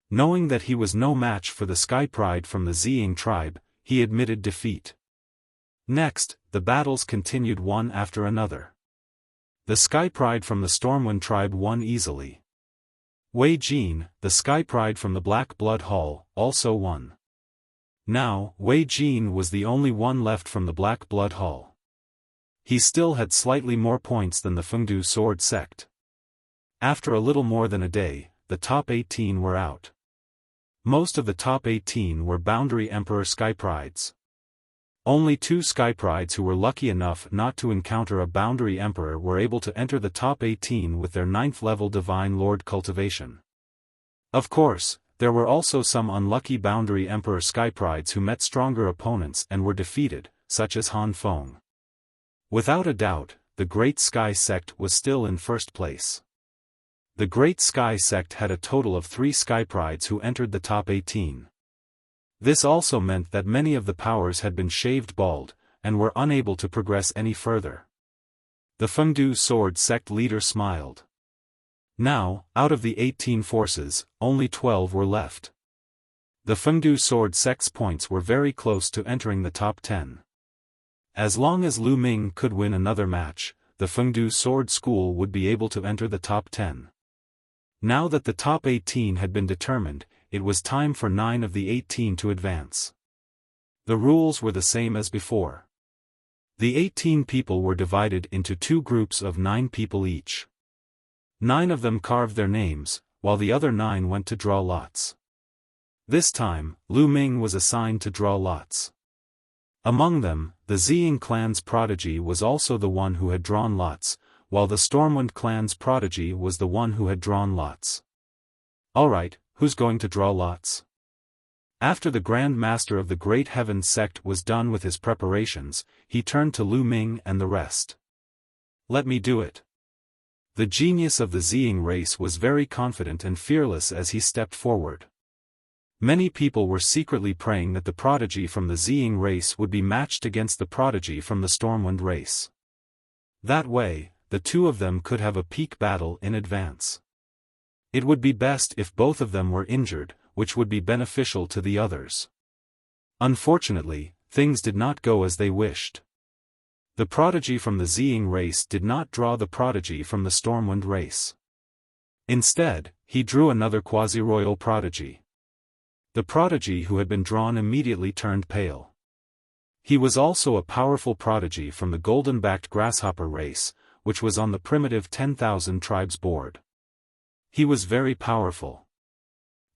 Knowing that he was no match for the Sky Pride from the Ziying tribe, he admitted defeat. Next, the battles continued one after another. The Sky Pride from the Stormwind tribe won easily. Wei Jin, the Sky Pride from the Black Blood Hall, also won. Now, Wei Jin was the only one left from the Black Blood Hall. He still had slightly more points than the Fengdu Sword sect. After a little more than a day, the top 18 were out. Most of the top 18 were Boundary Emperor Sky Prides. Only 2 Sky Prides who were lucky enough not to encounter a Boundary Emperor were able to enter the top 18 with their 9th-level Divine Lord cultivation. Of course, there were also some unlucky Boundary Emperor Sky Prides who met stronger opponents and were defeated, such as Han Feng. Without a doubt, the Great Sky Sect was still in first place. The Great Sky Sect had a total of 3 Sky Prides who entered the top 18. This also meant that many of the powers had been shaved bald, and were unable to progress any further. The Fengdu Sword sect leader smiled. Now, out of the 18 forces, only 12 were left. The Fengdu Sword sect's points were very close to entering the top 10. As long as Lu Ming could win another match, the Fengdu Sword School would be able to enter the top 10. Now that the top 18 had been determined, it was time for 9 of the 18 to advance. The rules were the same as before. The 18 people were divided into 2 groups of 9 people each. 9 of them carved their names, while the other 9 went to draw lots. This time, Lu Ming was assigned to draw lots. Among them, the Ziying clan's prodigy was also the one who had drawn lots, while the Stormwind clan's prodigy was the one who had drawn lots. Alright, who's going to draw lots? After the Grand Master of the Great Heaven sect was done with his preparations, he turned to Lu Ming and the rest. Let me do it. The genius of the Ziying race was very confident and fearless as he stepped forward. Many people were secretly praying that the prodigy from the Ziying race would be matched against the prodigy from the Stormwind race. That way, the 2 of them could have a peak battle in advance. It would be best if both of them were injured, which would be beneficial to the others. Unfortunately, things did not go as they wished. The prodigy from the Ziying race did not draw the prodigy from the Stormwind race. Instead, he drew another quasi-royal prodigy. The prodigy who had been drawn immediately turned pale. He was also a powerful prodigy from the golden-backed grasshopper race, which was on the primitive 10,000 tribes board. He was very powerful.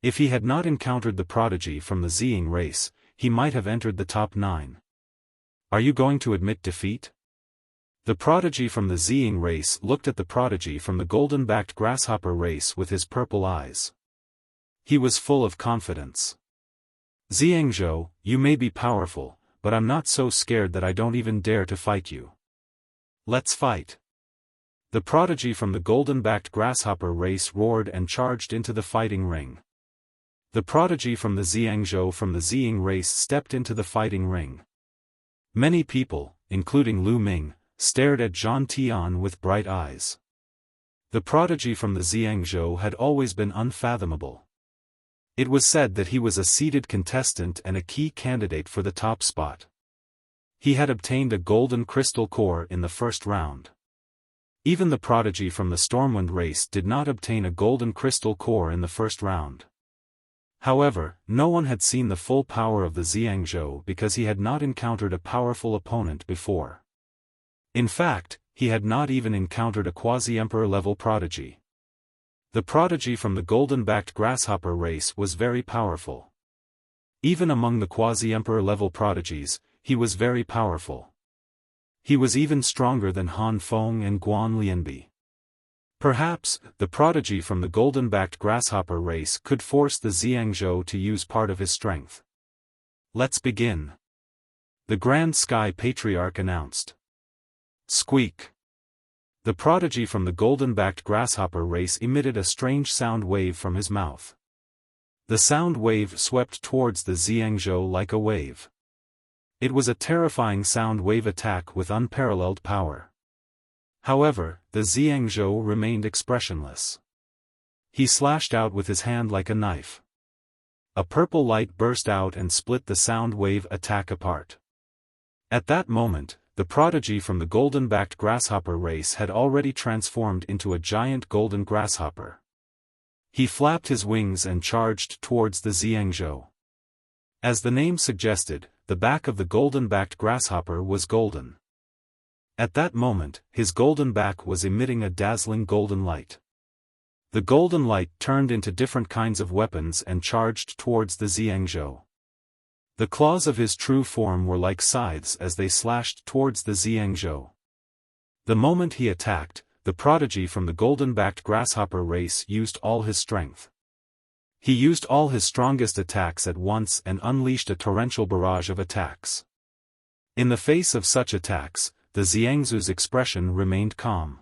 If he had not encountered the prodigy from the Ziying race, he might have entered the top 9. Are you going to admit defeat? The prodigy from the Ziying race looked at the prodigy from the golden-backed grasshopper race with his purple eyes. He was full of confidence. Ziyangzhou, you may be powerful, but I'm not so scared that I don't even dare to fight you. Let's fight. The prodigy from the golden-backed grasshopper race roared and charged into the fighting ring. The prodigy from the Ziyangzhou from the Ziying race stepped into the fighting ring. Many people, including Lu Ming, stared at Zhang Tian with bright eyes. The prodigy from the Ziyangzhou had always been unfathomable. It was said that he was a seeded contestant and a key candidate for the top spot. He had obtained a golden crystal core in the first round. Even the prodigy from the Stormwind race did not obtain a golden crystal core in the first round. However, no one had seen the full power of the Ziyangzhou because he had not encountered a powerful opponent before. In fact, he had not even encountered a quasi-emperor level prodigy. The prodigy from the golden-backed grasshopper race was very powerful. Even among the quasi-emperor level prodigies, he was very powerful. He was even stronger than Han Feng and Guan Lianbi. Perhaps, the prodigy from the golden-backed grasshopper race could force the Ziyangzhou to use part of his strength. Let's begin. The Grand Sky Patriarch announced. Squeak. The prodigy from the golden-backed grasshopper race emitted a strange sound wave from his mouth. The sound wave swept towards the Ziyangzhou like a wave. It was a terrifying sound wave attack with unparalleled power. However, the Ziyangzhou remained expressionless. He slashed out with his hand like a knife. A purple light burst out and split the sound wave attack apart. At that moment, the prodigy from the golden-backed grasshopper race had already transformed into a giant golden grasshopper. He flapped his wings and charged towards the Ziyangzhou. As the name suggested, the back of the golden-backed grasshopper was golden. At that moment, his golden back was emitting a dazzling golden light. The golden light turned into different kinds of weapons and charged towards the Ziyangzhou. The claws of his true form were like scythes as they slashed towards the Ziyangzhou. The moment he attacked, the prodigy from the golden-backed grasshopper race used all his strength. He used all his strongest attacks at once and unleashed a torrential barrage of attacks. In the face of such attacks, the Ziyangzhu's expression remained calm.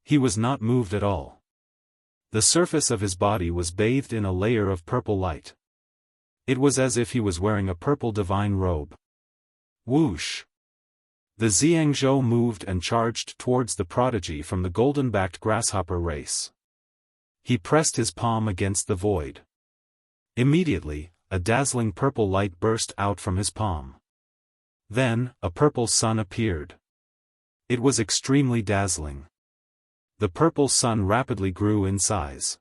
He was not moved at all. The surface of his body was bathed in a layer of purple light. It was as if he was wearing a purple divine robe. Whoosh! The Ziyangzhou moved and charged towards the prodigy from the golden-backed grasshopper race. He pressed his palm against the void. Immediately, a dazzling purple light burst out from his palm. Then, a purple sun appeared. It was extremely dazzling. The purple sun rapidly grew in size.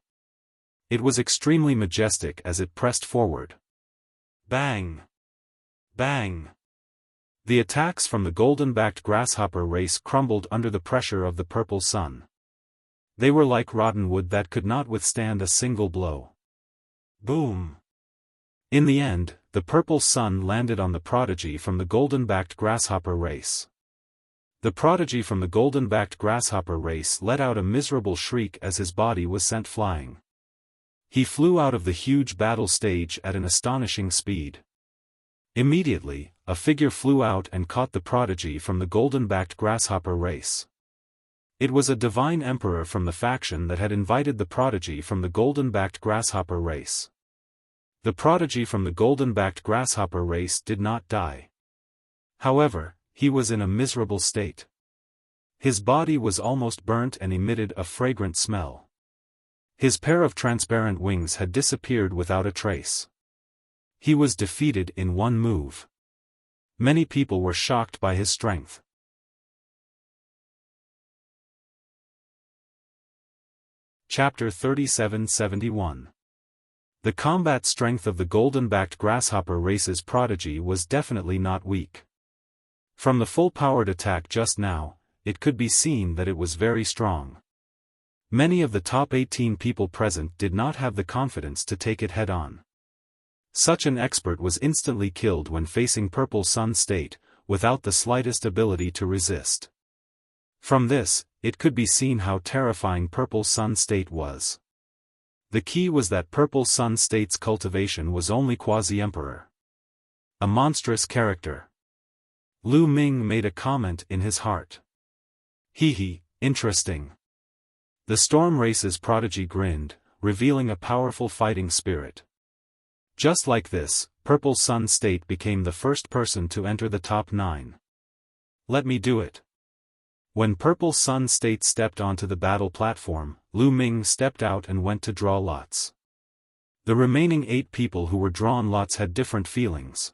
It was extremely majestic as it pressed forward. Bang! Bang! The attacks from the golden-backed grasshopper race crumbled under the pressure of the purple sun. They were like rotten wood that could not withstand a single blow. Boom! In the end, the purple sun landed on the prodigy from the golden-backed grasshopper race. The prodigy from the golden-backed grasshopper race let out a miserable shriek as his body was sent flying. He flew out of the huge battle stage at an astonishing speed. Immediately, a figure flew out and caught the prodigy from the golden-backed grasshopper race. It was a divine emperor from the faction that had invited the prodigy from the golden-backed grasshopper race. The prodigy from the golden-backed grasshopper race did not die. However, he was in a miserable state. His body was almost burnt and emitted a fragrant smell. His pair of transparent wings had disappeared without a trace. He was defeated in one move. Many people were shocked by his strength. Chapter 3771. The combat strength of the golden-backed grasshopper race's prodigy was definitely not weak. From the full-powered attack just now, it could be seen that it was very strong. Many of the top 18 people present did not have the confidence to take it head-on. Such an expert was instantly killed when facing Purple Sun State, without the slightest ability to resist. From this, it could be seen how terrifying Purple Sun State was. The key was that Purple Sun State's cultivation was only quasi-emperor. A monstrous character. Lu Ming made a comment in his heart. Interesting. The Storm Race's prodigy grinned, revealing a powerful fighting spirit. Just like this, Purple Sun State became the first person to enter the top 9. Let me do it. When Purple Sun State stepped onto the battle platform, Lu Ming stepped out and went to draw lots. The remaining 8 people who were drawn lots had different feelings.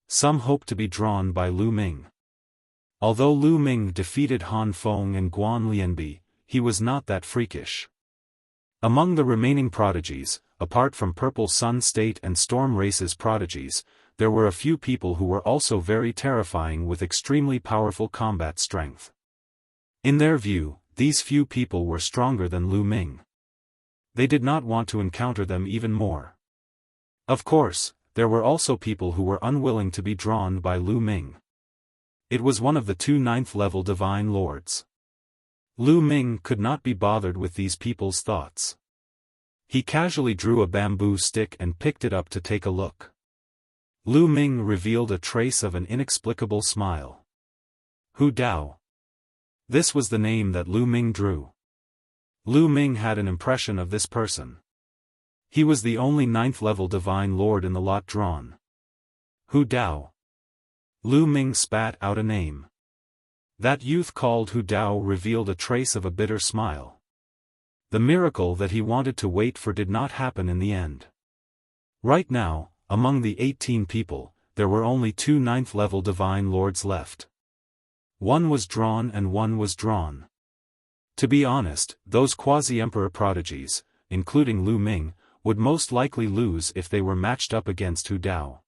Some hoped to be drawn by Lu Ming. Although Lu Ming defeated Han Feng and Guan Lianbi, he was not that freakish. Among the remaining prodigies, apart from Purple Sun State and Storm Race's prodigies, there were a few people who were also very terrifying with extremely powerful combat strength. In their view, these few people were stronger than Lu Ming. They did not want to encounter them even more. Of course, there were also people who were unwilling to be drawn by Lu Ming. It was one of the 2 9th-level divine lords. Lu Ming could not be bothered with these people's thoughts. He casually drew a bamboo stick and picked it up to take a look. Lu Ming revealed a trace of an inexplicable smile. Hu Dao. This was the name that Lu Ming drew. Lu Ming had an impression of this person. He was the only 9th-level divine lord in the lot drawn. Hu Dao. Lu Ming spat out a name. That youth called Hu Dao revealed a trace of a bitter smile. The miracle that he wanted to wait for did not happen in the end. Right now, among the 18 people, there were only 2 9th-level divine lords left. One was drawn and one was drawn. To be honest, those quasi-emperor prodigies, including Lu Ming, would most likely lose if they were matched up against Hu Dao.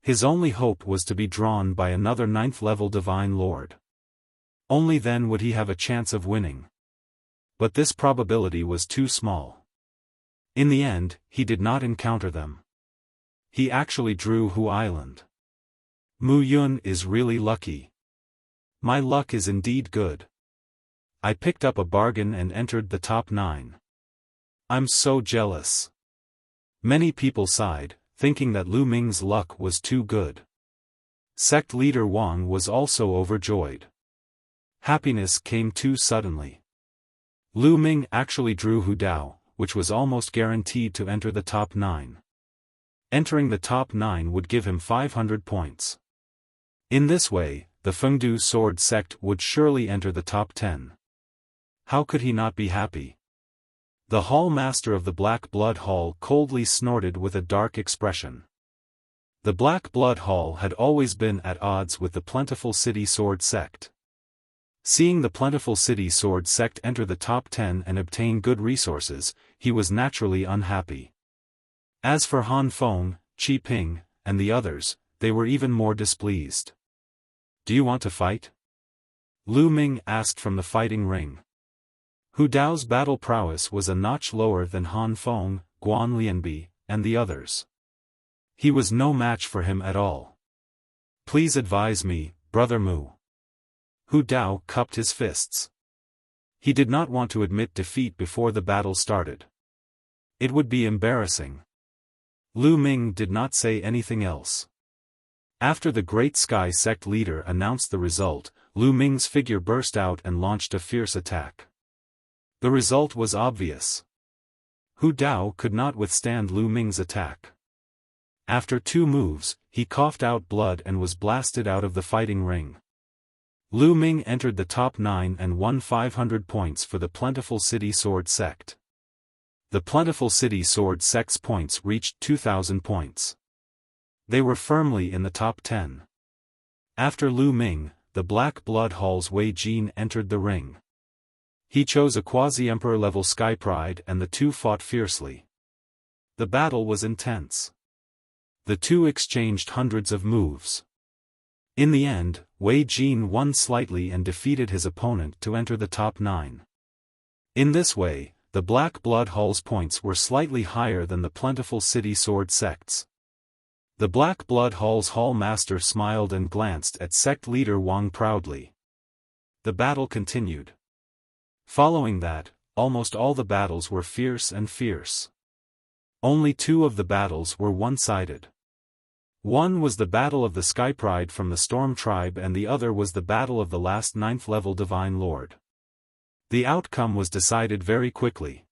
His only hope was to be drawn by another 9th-level divine lord. Only then would he have a chance of winning. But this probability was too small. In the end, he did not encounter them. He actually drew Hu Island. Mu Yun is really lucky. My luck is indeed good. I picked up a bargain and entered the top 9. I'm so jealous. Many people sighed, thinking that Lu Ming's luck was too good. Sect leader Wang was also overjoyed. Happiness came too suddenly. Lu Ming actually drew Hu Dao, which was almost guaranteed to enter the top 9. Entering the top 9 would give him 500 points. In this way, the Fengdu Sword sect would surely enter the top 10. How could he not be happy? The Hall Master of the Black Blood Hall coldly snorted with a dark expression. The Black Blood Hall had always been at odds with the Plentiful City Sword sect. Seeing the Plentiful City Sword sect enter the top 10 and obtain good resources, he was naturally unhappy. As for Han Feng, Qi Ping, and the others, they were even more displeased. Do you want to fight? Lu Ming asked from the fighting ring. Hu Dao's battle prowess was a notch lower than Han Feng, Guan Lianbi, and the others. He was no match for him at all. Please advise me, Brother Mu. Hu Dao cupped his fists. He did not want to admit defeat before the battle started. It would be embarrassing. Lu Ming did not say anything else. After the Great Sky Sect leader announced the result, Lu Ming's figure burst out and launched a fierce attack. The result was obvious. Hu Dao could not withstand Lu Ming's attack. After 2 moves, he coughed out blood and was blasted out of the fighting ring. Lu Ming entered the top 9 and won 500 points for the Plentiful City Sword sect. The plentiful city sword sect's points reached 2,000 points. They were firmly in the top 10. After Lu Ming, the Black Blood Hall's Wei Jin entered the ring. He chose a quasi-emperor level Sky Pride and the two fought fiercely. The battle was intense. The two exchanged hundreds of moves. In the end, Wei Jin won slightly and defeated his opponent to enter the top 9. In this way, the Black Blood Hall's points were slightly higher than the plentiful city sword sects. The Black Blood Hall's Hall Master smiled and glanced at sect leader Wang proudly. The battle continued. Following that, almost all the battles were fierce and fierce. Only 2 of the battles were one-sided. One was the battle of the Sky Pride from the Storm Tribe and the other was the battle of the last 9th level Divine Lord. The outcome was decided very quickly.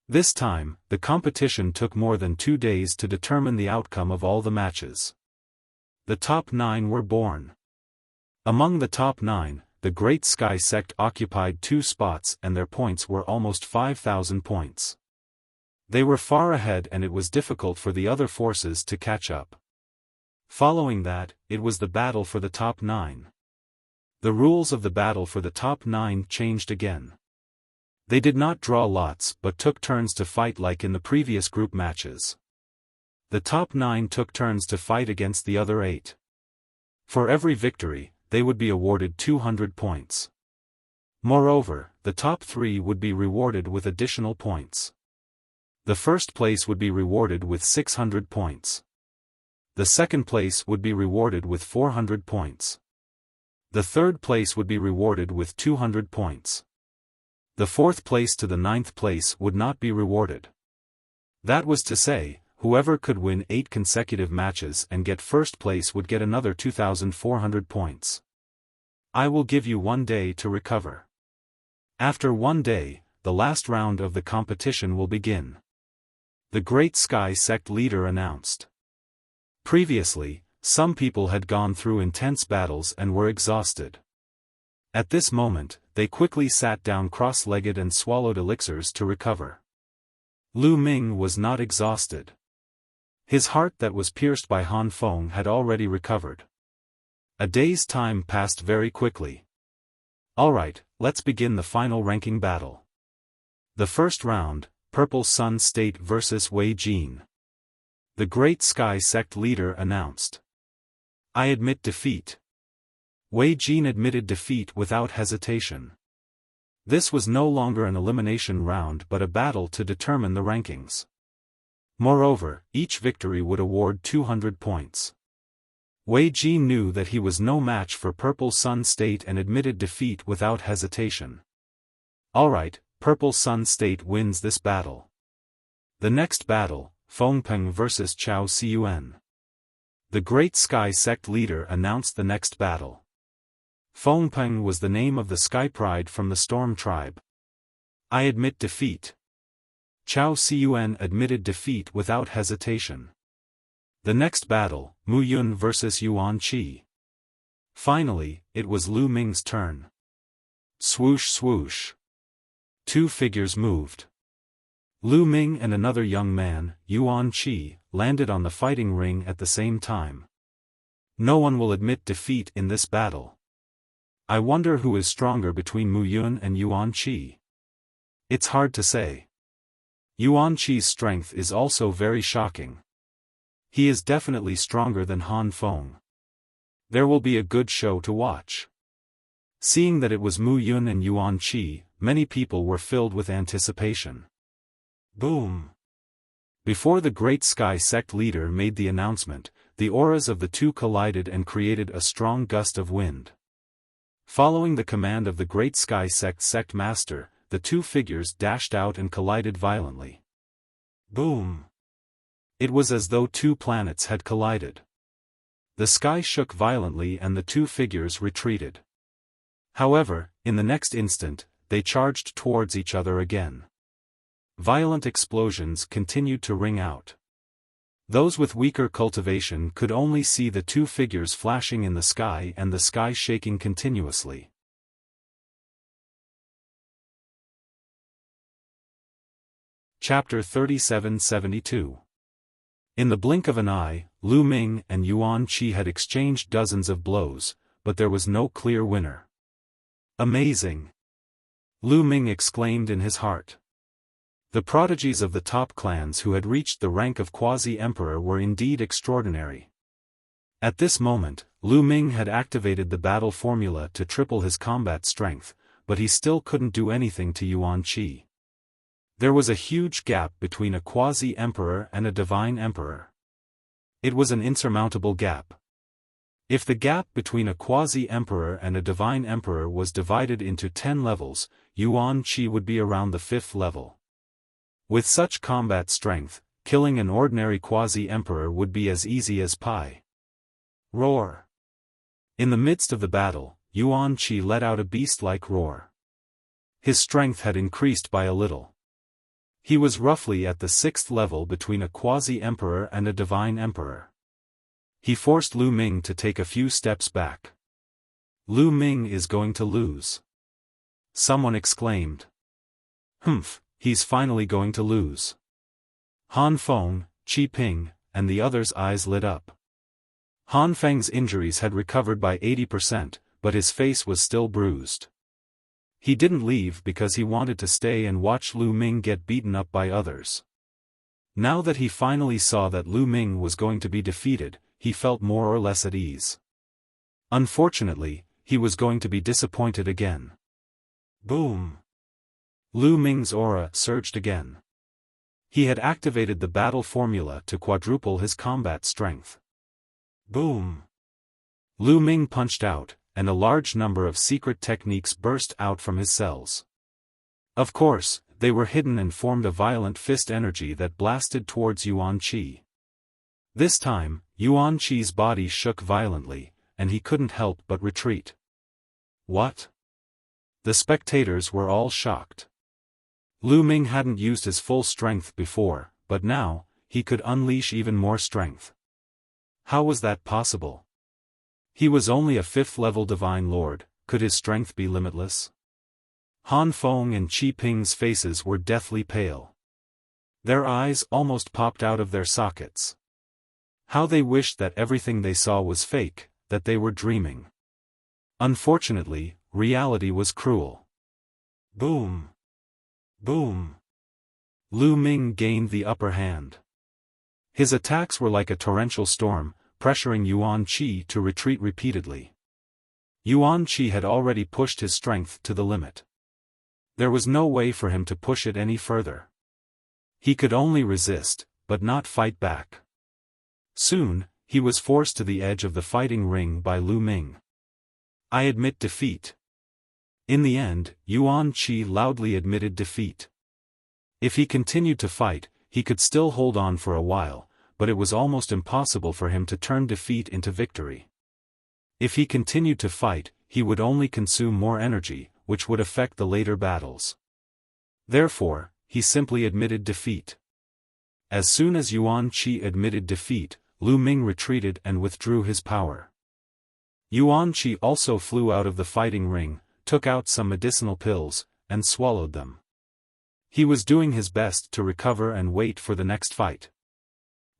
This time, the competition took more than 2 days to determine the outcome of all the matches. The top 9 were born. Among the top 9, the Great Sky Sect occupied 2 spots and their points were almost 5,000 points. They were far ahead and it was difficult for the other forces to catch up. Following that, it was the battle for the top 9. The rules of the battle for the top 9 changed again. They did not draw lots but took turns to fight like in the previous group matches. The top 9 took turns to fight against the other 8. For every victory, they would be awarded 200 points. Moreover, the top 3 would be rewarded with additional points. The first place would be rewarded with 600 points. The second place would be rewarded with 400 points. The third place would be rewarded with 200 points. The 4th place to the 9th place would not be rewarded. That was to say, whoever could win 8 consecutive matches and get first place would get another 2,400 points. I will give you 1 day to recover. After 1 day, the last round of the competition will begin. The Great Sky Sect leader announced. Previously, some people had gone through intense battles and were exhausted. At this moment, they quickly sat down cross-legged and swallowed elixirs to recover. Lu Ming was not exhausted. His heart that was pierced by Han Feng had already recovered. A day's time passed very quickly. Alright, let's begin the final ranking battle. The first round, Purple Sun State vs Wei Jin. The Great Sky Sect leader announced. I admit defeat. Wei Jin admitted defeat without hesitation. This was no longer an elimination round but a battle to determine the rankings. Moreover, each victory would award 200 points. Wei Jin knew that he was no match for Purple Sun State and admitted defeat without hesitation. Alright, Purple Sun State wins this battle. The next battle, Fengpeng vs Chao Ciyuan. The Great Sky Sect leader announced the next battle. Fengpeng was the name of the Sky Pride from the Storm Tribe. I admit defeat. Chao Ciyuan admitted defeat without hesitation. The next battle, Mu Yun vs Yuan Qi. Finally, it was Lu Ming's turn. Swoosh swoosh. 2 figures moved. Lu Ming and another young man, Yuan Qi, landed on the fighting ring at the same time. No one will admit defeat in this battle. I wonder who is stronger between Mu Yun and Yuan Qi. It's hard to say. Yuan Qi's strength is also very shocking. He is definitely stronger than Han Feng. There will be a good show to watch. Seeing that it was Mu Yun and Yuan Qi, many people were filled with anticipation. Boom! Before the Great Sky Sect leader made the announcement, the auras of the two collided and created a strong gust of wind. Following the command of the Great Sky Sect Master, the 2 figures dashed out and collided violently. Boom! It was as though 2 planets had collided. The sky shook violently and the 2 figures retreated. However, in the next instant, they charged towards each other again. Violent explosions continued to ring out. Those with weaker cultivation could only see the 2 figures flashing in the sky and the sky shaking continuously. Chapter 3772. In the blink of an eye, Lu Ming and Yuan Qi had exchanged dozens of blows, but there was no clear winner. Amazing! Lu Ming exclaimed in his heart. The prodigies of the top clans who had reached the rank of quasi-emperor were indeed extraordinary. At this moment, Lu Ming had activated the battle formula to triple his combat strength, but he still couldn't do anything to Yuan Qi. There was a huge gap between a quasi-emperor and a divine emperor. It was an insurmountable gap. If the gap between a quasi-emperor and a divine emperor was divided into 10 levels, Yuan Qi would be around the 5th level. With such combat strength, killing an ordinary quasi-emperor would be as easy as pie. Roar! In the midst of the battle, Yuan Qi let out a beast-like roar. His strength had increased by a little. He was roughly at the 6th level between a quasi-emperor and a divine emperor. He forced Lu Ming to take a few steps back. Lu Ming is going to lose. Someone exclaimed. Humph, he's finally going to lose. Han Feng, Qi Ping, and the others' eyes lit up. Han Feng's injuries had recovered by 80%, but his face was still bruised. He didn't leave because he wanted to stay and watch Lu Ming get beaten up by others. Now that he finally saw that Lu Ming was going to be defeated, he felt more or less at ease. Unfortunately, he was going to be disappointed again. Boom! Lu Ming's aura surged again. He had activated the battle formula to quadruple his combat strength. Boom! Lu Ming punched out, and a large number of secret techniques burst out from his cells. Of course, they were hidden and formed a violent fist energy that blasted towards Yuan Qi. This time, Yuan Qi's body shook violently, and he couldn't help but retreat. What? The spectators were all shocked. Lu Ming hadn't used his full strength before, but now, he could unleash even more strength. How was that possible? He was only a 5th-level divine lord, could his strength be limitless? Han Feng and Qi Ping's faces were deathly pale. Their eyes almost popped out of their sockets. How they wished that everything they saw was fake, that they were dreaming. Unfortunately, reality was cruel. Boom! Boom! Lu Ming gained the upper hand. His attacks were like a torrential storm, pressuring Yuan Qi to retreat repeatedly. Yuan Qi had already pushed his strength to the limit. There was no way for him to push it any further. He could only resist, but not fight back. Soon, he was forced to the edge of the fighting ring by Lu Ming. I admit defeat. In the end, Yuan Qi loudly admitted defeat. If he continued to fight, he could still hold on for a while, but it was almost impossible for him to turn defeat into victory. If he continued to fight, he would only consume more energy, which would affect the later battles. Therefore, he simply admitted defeat. As soon as Yuan Qi admitted defeat, Lu Ming retreated and withdrew his power. Yuan Qi also flew out of the fighting ring, took out some medicinal pills, and swallowed them. He was doing his best to recover and wait for the next fight.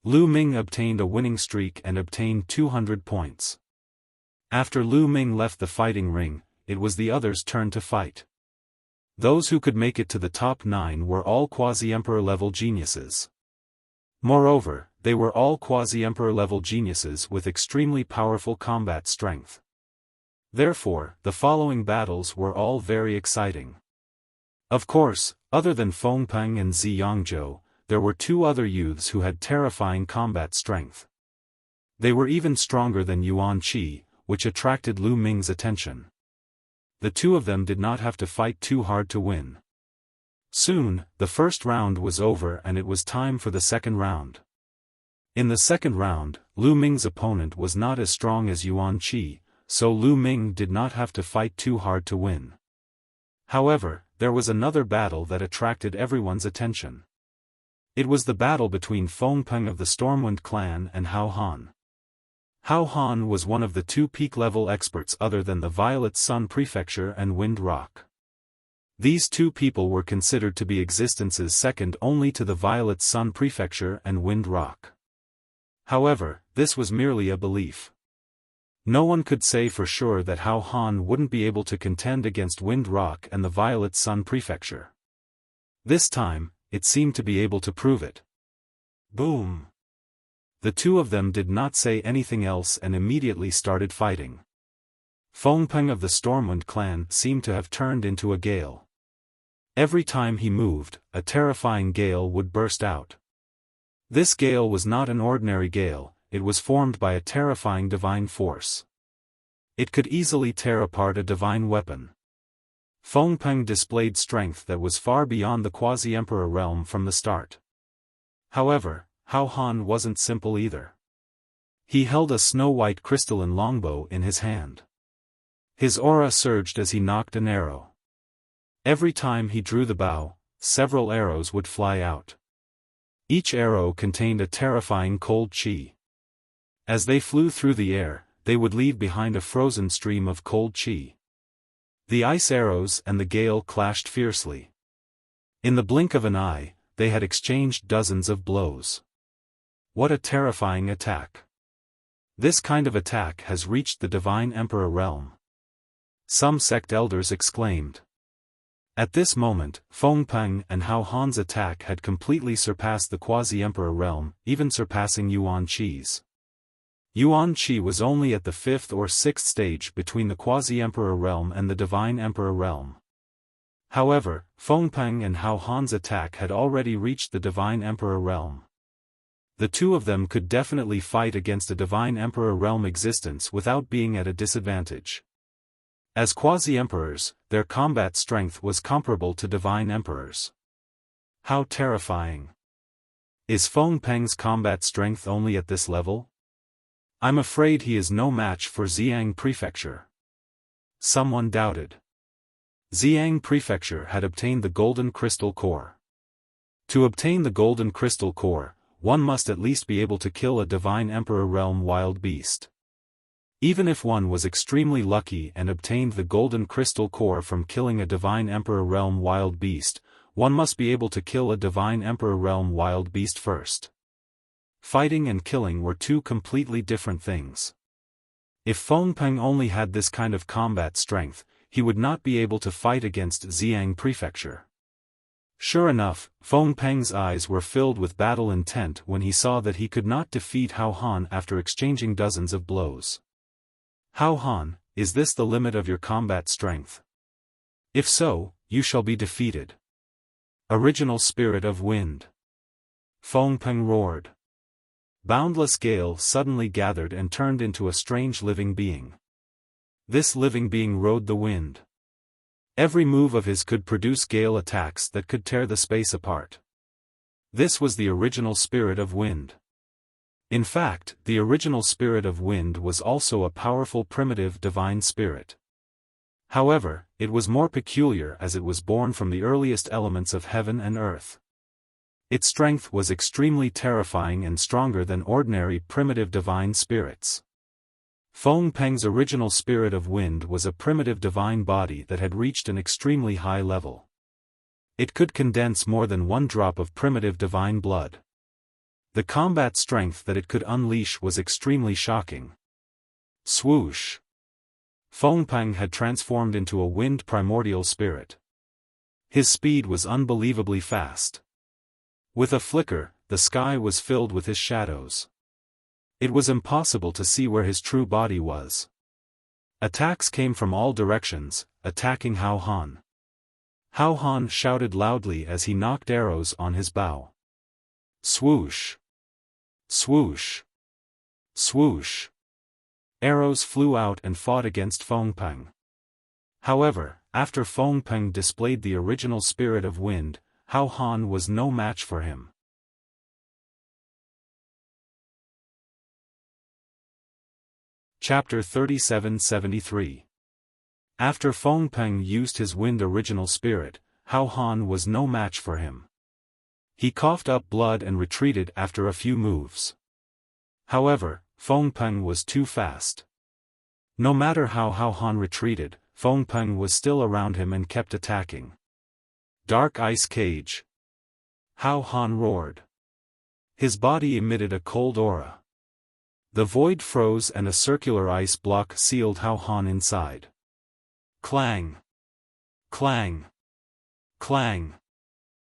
Lu Ming obtained a winning streak and obtained 200 points. After Lu Ming left the fighting ring, it was the others' turn to fight. Those who could make it to the top 9 were all quasi-emperor level geniuses. Moreover, they were all quasi-emperor level geniuses with extremely powerful combat strength. Therefore, the following battles were all very exciting. Of course, other than Feng Peng and Zi Yongzhou, there were 2 other youths who had terrifying combat strength. They were even stronger than Yuan Qi, which attracted Lu Ming's attention. The 2 of them did not have to fight too hard to win. Soon, the first round was over and it was time for the second round. In the second round, Lu Ming's opponent was not as strong as Yuan Qi, so Lu Ming did not have to fight too hard to win. However, there was another battle that attracted everyone's attention. It was the battle between Feng Peng of the Stormwind clan and Hao Han. Hao Han was one of the 2 peak-level experts other than the Violet Sun Prefecture and Wind Rock. These two people were considered to be existences second only to the Violet Sun Prefecture and Wind Rock. However, this was merely a belief. No one could say for sure that Hao Han wouldn't be able to contend against Wind Rock and the Violet Sun Prefecture. This time, it seemed to be able to prove it. Boom! The two of them did not say anything else and immediately started fighting. Fengpeng of the Stormwind clan seemed to have turned into a gale. Every time he moved, a terrifying gale would burst out. This gale was not an ordinary gale, it was formed by a terrifying divine force. It could easily tear apart a divine weapon. Fengpeng displayed strength that was far beyond the Quasi-Emperor realm from the start. However, Hao Han wasn't simple either. He held a snow-white crystalline longbow in his hand. His aura surged as he nocked an arrow. Every time he drew the bow, several arrows would fly out. Each arrow contained a terrifying cold chi. As they flew through the air, they would leave behind a frozen stream of cold chi. The ice arrows and the gale clashed fiercely. In the blink of an eye, they had exchanged dozens of blows. What a terrifying attack! This kind of attack has reached the Divine Emperor realm. Some sect elders exclaimed. At this moment, Fengpeng and Hao Han's attack had completely surpassed the Quasi-Emperor realm, even surpassing Yuan Qi's. Yuan Qi was only at the 5th or 6th stage between the Quasi-Emperor realm and the Divine Emperor realm. However, Fengpeng and Hao Han's attack had already reached the Divine Emperor realm. The two of them could definitely fight against a Divine Emperor realm existence without being at a disadvantage. As quasi-emperors, their combat strength was comparable to divine emperors. How terrifying! Is Fengpeng's combat strength only at this level? I'm afraid he is no match for Xiang Prefecture. Someone doubted. Xiang Prefecture had obtained the Golden Crystal Core. To obtain the Golden Crystal Core, one must at least be able to kill a Divine Emperor realm wild beast. Even if one was extremely lucky and obtained the Golden Crystal Core from killing a Divine Emperor realm wild beast, one must be able to kill a Divine Emperor realm wild beast first. Fighting and killing were two completely different things. If Fengpeng only had this kind of combat strength, he would not be able to fight against Xiang Prefecture. Sure enough, Fengpeng's eyes were filled with battle intent when he saw that he could not defeat Hao Han after exchanging dozens of blows. Hao Han, is this the limit of your combat strength? If so, you shall be defeated. Original Spirit of Wind. Fengpeng roared. Boundless gale suddenly gathered and turned into a strange living being. This living being rode the wind. Every move of his could produce gale attacks that could tear the space apart. This was the original Spirit of Wind. In fact, the original Spirit of Wind was also a powerful primitive divine spirit. However, it was more peculiar as it was born from the earliest elements of heaven and earth. Its strength was extremely terrifying and stronger than ordinary primitive divine spirits. Fengpeng's original Spirit of Wind was a primitive divine body that had reached an extremely high level. It could condense more than one drop of primitive divine blood. The combat strength that it could unleash was extremely shocking. Swoosh! Fengpeng had transformed into a wind primordial spirit. His speed was unbelievably fast. With a flicker, the sky was filled with his shadows. It was impossible to see where his true body was. Attacks came from all directions, attacking Hao Han. Hao Han shouted loudly as he knocked arrows on his bow. Swoosh! Swoosh! Swoosh! Arrows flew out and fought against Fengpeng. However, after Fengpeng displayed the original Spirit of Wind, Hao Han was no match for him. Chapter 3773. After Fengpeng used his Wind original spirit, Hao Han was no match for him. He coughed up blood and retreated after a few moves. However, Fengpeng was too fast. No matter how Hao Han retreated, Fengpeng was still around him and kept attacking. Dark ice cage. Hao Han roared. His body emitted a cold aura. The void froze and a circular ice block sealed Hao Han inside. Clang! Clang! Clang!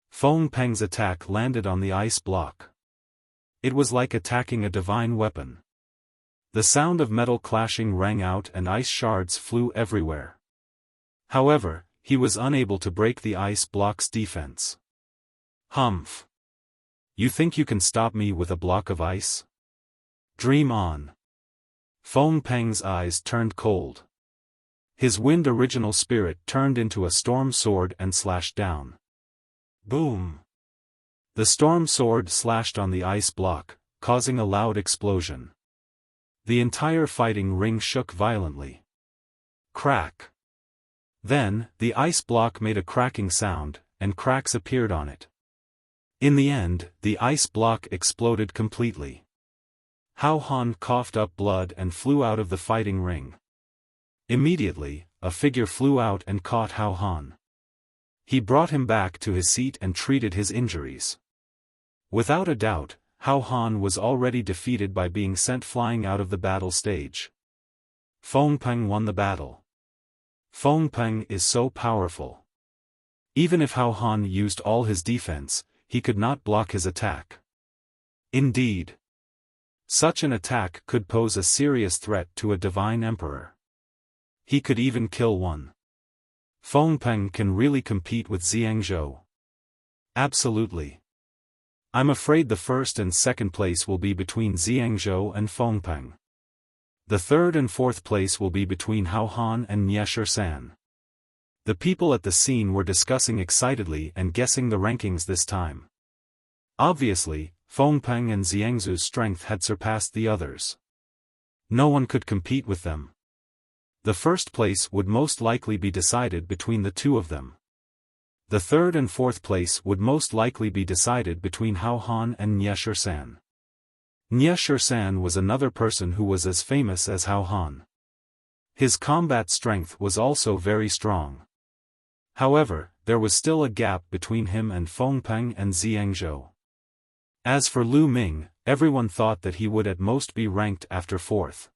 Feng Peng's attack landed on the ice block. It was like attacking a divine weapon. The sound of metal clashing rang out and ice shards flew everywhere. However, he was unable to break the ice block's defense. Humph! You think you can stop me with a block of ice? Dream on. Feng Peng's eyes turned cold. His wind original spirit turned into a storm sword and slashed down. Boom! The storm sword slashed on the ice block, causing a loud explosion. The entire fighting ring shook violently. Crack! Then, the ice block made a cracking sound, and cracks appeared on it. In the end, the ice block exploded completely. Hao Han coughed up blood and flew out of the fighting ring. Immediately, a figure flew out and caught Hao Han. He brought him back to his seat and treated his injuries. Without a doubt, Hao Han was already defeated by being sent flying out of the battle stage. Feng Peng won the battle. Feng Peng is so powerful. Even if Hao Han used all his defense, he could not block his attack. Indeed, such an attack could pose a serious threat to a divine emperor. He could even kill one. Feng Peng can really compete with Xiangzhou. Absolutely. I'm afraid the first and second place will be between Xiangzhou and Feng Peng. The third and fourth place will be between Hao Han and Nie San. The people at the scene were discussing excitedly and guessing the rankings this time. Obviously, Feng Peng and Xiangzhu's strength had surpassed the others. No one could compete with them. The first place would most likely be decided between the two of them. The third and fourth place would most likely be decided between Hao Han and Nie San. Nie San was another person who was as famous as Hao Han. His combat strength was also very strong. However, there was still a gap between him and Feng Peng and Xiangzhou. As for Lu Ming, everyone thought that he would at most be ranked after fourth.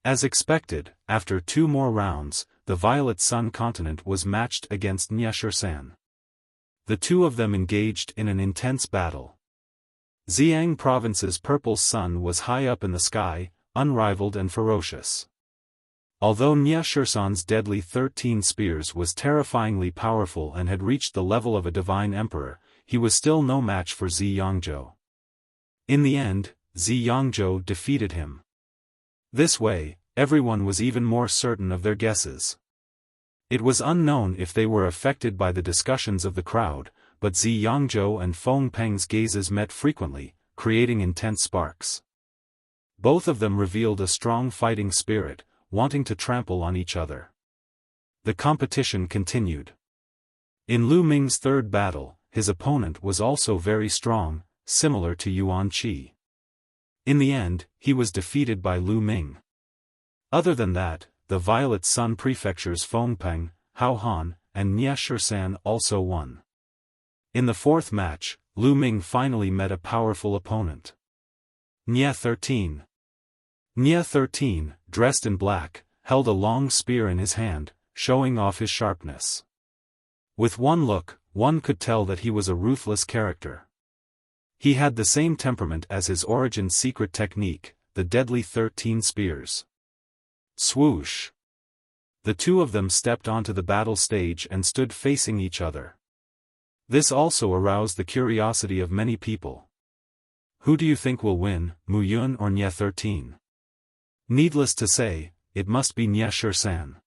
As expected, after 2 more rounds, the Violet Sun continent was matched against Nie San. The two of them engaged in an intense battle. Xiang province's purple sun was high up in the sky, unrivaled and ferocious. Although Nie San's deadly 13 spears was terrifyingly powerful and had reached the level of a divine emperor, he was still no match for Xiangzhou. In the end, Xiangzhou defeated him. This way, everyone was even more certain of their guesses. It was unknown if they were affected by the discussions of the crowd, but Xiangzhou and Feng Peng's gazes met frequently, creating intense sparks. Both of them revealed a strong fighting spirit, wanting to trample on each other. The competition continued. In Lu Ming's third battle, his opponent was also very strong, similar to Yuan Qi. In the end, he was defeated by Lu Ming. Other than that, the Violet Sun Prefecture's Feng Peng, Hao Han, and Nie San also won. In the fourth match, Lu Ming finally met a powerful opponent. Nie 13. Nie 13, dressed in black, held a long spear in his hand, showing off his sharpness. With one look, one could tell that he was a ruthless character. He had the same temperament as his origin's secret technique, the deadly 13 spears. Swoosh! The two of them stepped onto the battle stage and stood facing each other. This also aroused the curiosity of many people. Who do you think will win, Mu Yun or Nie 13? Needless to say, it must be Nie San.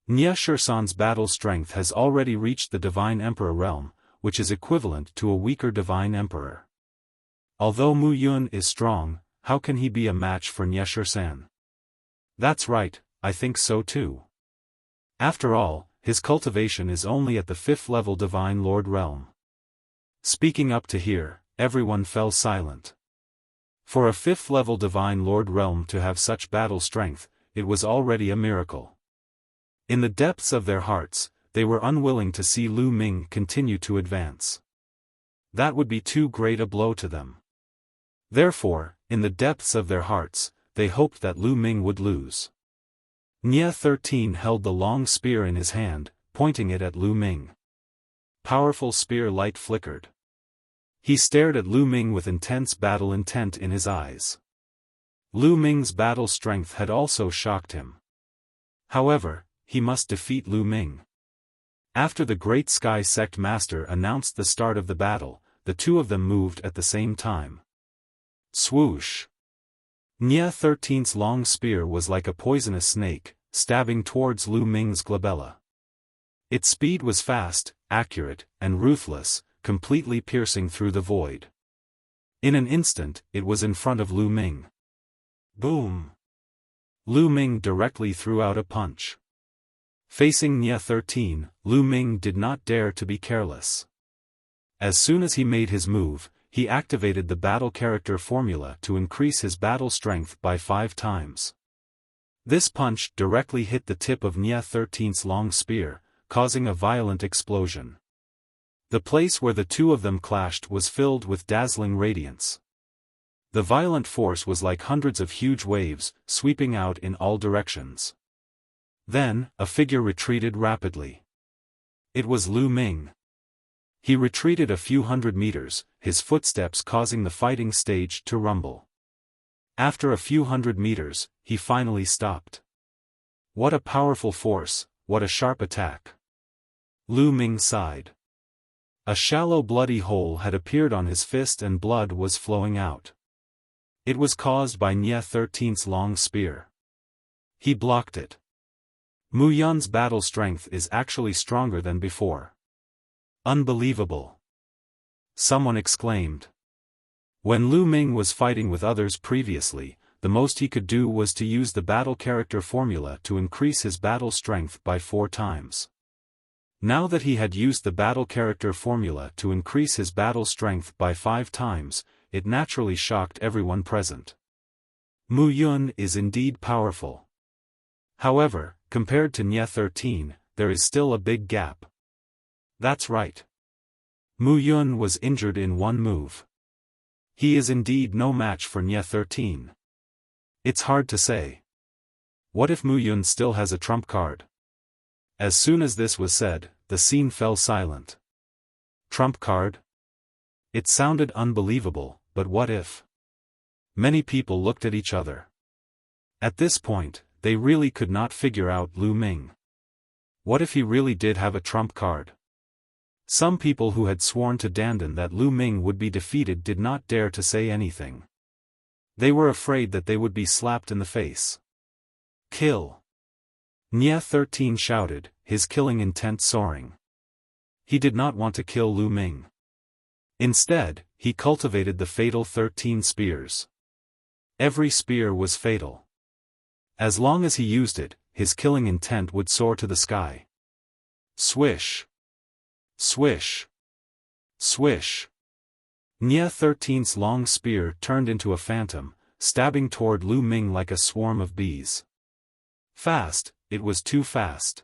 Nie San's battle strength has already reached the Divine Emperor realm, which is equivalent to a weaker Divine Emperor. Although Mu Yun is strong, how can he be a match for Nie San? That's right, I think so too. After all, his cultivation is only at the 5th level Divine Lord realm. Speaking up to here, everyone fell silent. For a 5th level Divine Lord realm to have such battle strength, it was already a miracle. In the depths of their hearts, they were unwilling to see Lu Ming continue to advance. That would be too great a blow to them. Therefore, in the depths of their hearts, they hoped that Lu Ming would lose. Nya 13 held the long spear in his hand, pointing it at Lu Ming. Powerful spear light flickered. He stared at Lu Ming with intense battle intent in his eyes. Lu Ming's battle strength had also shocked him. However, he must defeat Lu Ming. After the Great Sky Sect Master announced the start of the battle, the two of them moved at the same time. Swoosh! Nya 13's long spear was like a poisonous snake, stabbing towards Lu Ming's glabella. Its speed was fast, accurate, and ruthless, completely piercing through the void. In an instant, it was in front of Lu Ming. Boom! Lu Ming directly threw out a punch. Facing Nya 13, Lu Ming did not dare to be careless. As soon as he made his move, he activated the battle character formula to increase his battle strength by 5 times. This punch directly hit the tip of Nya 13's long spear, causing a violent explosion. The place where the two of them clashed was filled with dazzling radiance. The violent force was like hundreds of huge waves, sweeping out in all directions. Then, a figure retreated rapidly. It was Lu Ming. He retreated a few hundred meters, his footsteps causing the fighting stage to rumble. After a few hundred meters, he finally stopped. What a powerful force, what a sharp attack! Lu Ming sighed. A shallow bloody hole had appeared on his fist and blood was flowing out. It was caused by Nya 13's long spear. He blocked it. Mu Yun's battle strength is actually stronger than before. Unbelievable! Someone exclaimed. When Lu Ming was fighting with others previously, the most he could do was to use the battle character formula to increase his battle strength by 4 times. Now that he had used the battle character formula to increase his battle strength by 5 times, it naturally shocked everyone present. Mu Yun is indeed powerful. However, compared to Nya 13, there is still a big gap. That's right. Mu Yun was injured in one move. He is indeed no match for Nya 13. It's hard to say. What if Mu Yun still has a trump card? As soon as this was said, the scene fell silent. Trump card? It sounded unbelievable, but what if? Many people looked at each other. At this point, they really could not figure out Lu Ming. What if he really did have a trump card? Some people who had sworn to Dandan that Lu Ming would be defeated did not dare to say anything. They were afraid that they would be slapped in the face. Kill! Nya 13 shouted, his killing intent soaring. He did not want to kill Lu Ming. Instead, he cultivated the fatal 13 spears. Every spear was fatal. As long as he used it, his killing intent would soar to the sky. Swish! Swish! Swish! Nya 13's long spear turned into a phantom, stabbing toward Lu Ming like a swarm of bees. Fast, it was too fast.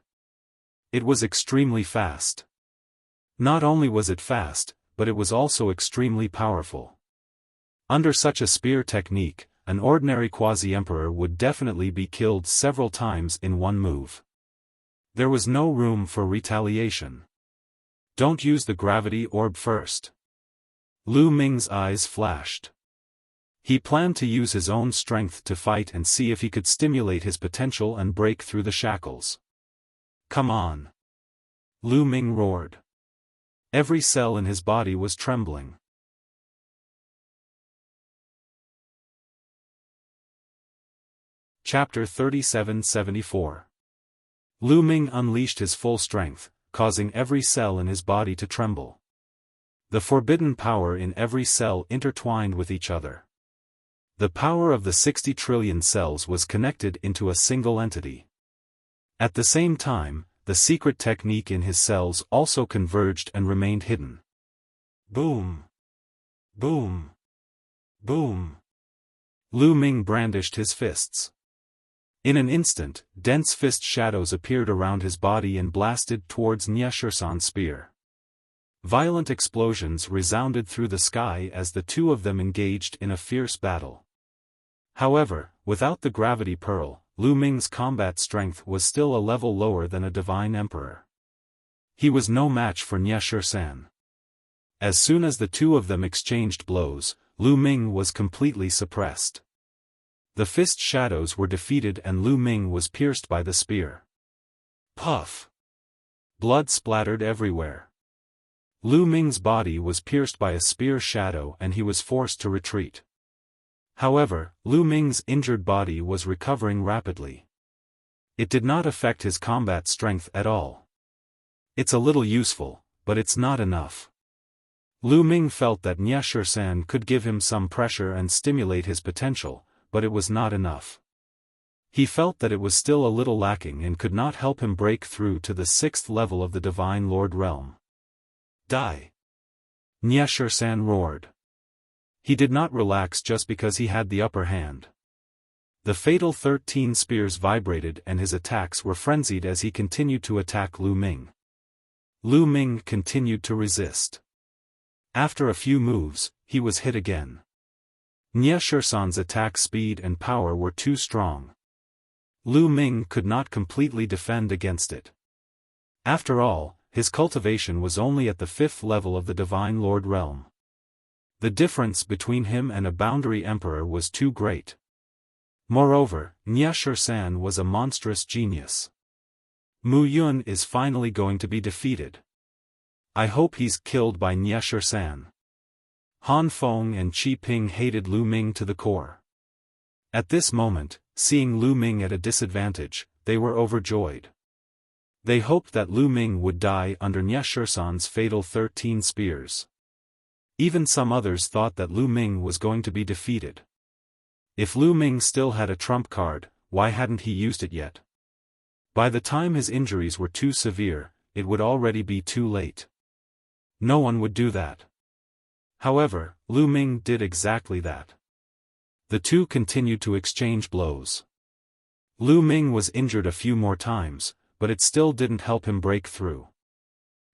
It was extremely fast. Not only was it fast, but it was also extremely powerful. Under such a spear technique, an ordinary quasi-emperor would definitely be killed several times in one move. There was no room for retaliation. Don't use the gravity orb first. Lu Ming's eyes flashed. He planned to use his own strength to fight and see if he could stimulate his potential and break through the shackles. Come on! Lu Ming roared. Every cell in his body was trembling. Chapter 3774. Lu Ming unleashed his full strength, causing every cell in his body to tremble. The forbidden power in every cell intertwined with each other. The power of the 60 trillion cells was connected into a single entity. At the same time, the secret technique in his cells also converged and remained hidden. Boom! Boom! Boom! Lu Ming brandished his fists. In an instant, dense fist shadows appeared around his body and blasted towards Nieshirson's spear. Violent explosions resounded through the sky as the two of them engaged in a fierce battle. However, without the gravity pearl, Lu Ming's combat strength was still a level lower than a divine emperor. He was no match for Nieshirsan. As soon as the two of them exchanged blows, Lu Ming was completely suppressed. The fist shadows were defeated and Lu Ming was pierced by the spear. Puff! Blood splattered everywhere. Lu Ming's body was pierced by a spear shadow and he was forced to retreat. However, Lu Ming's injured body was recovering rapidly. It did not affect his combat strength at all. It's a little useful, but it's not enough. Lu Ming felt that Nieshirsan could give him some pressure and stimulate his potential, but it was not enough. He felt that it was still a little lacking and could not help him break through to the 6th level of the Divine Lord realm. Die! Nieshirsan roared. He did not relax just because he had the upper hand. The fatal 13 spears vibrated and his attacks were frenzied as he continued to attack Lu Ming. Lu Ming continued to resist. After a few moves, he was hit again. Nieshirsan's attack speed and power were too strong. Lu Ming could not completely defend against it. After all, his cultivation was only at the 5th level of the Divine Lord realm. The difference between him and a boundary emperor was too great. Moreover, Nieshirsan was a monstrous genius. Mu Yun is finally going to be defeated. I hope he's killed by Nieshirsan. Han Feng and Qi Ping hated Lu Ming to the core. At this moment, seeing Lu Ming at a disadvantage, they were overjoyed. They hoped that Lu Ming would die under Nieshirsan's fatal 13 spears. Even some others thought that Lu Ming was going to be defeated. If Lu Ming still had a trump card, why hadn't he used it yet? By the time his injuries were too severe, it would already be too late. No one would do that. However, Lu Ming did exactly that. The two continued to exchange blows. Lu Ming was injured a few more times, but it still didn't help him break through.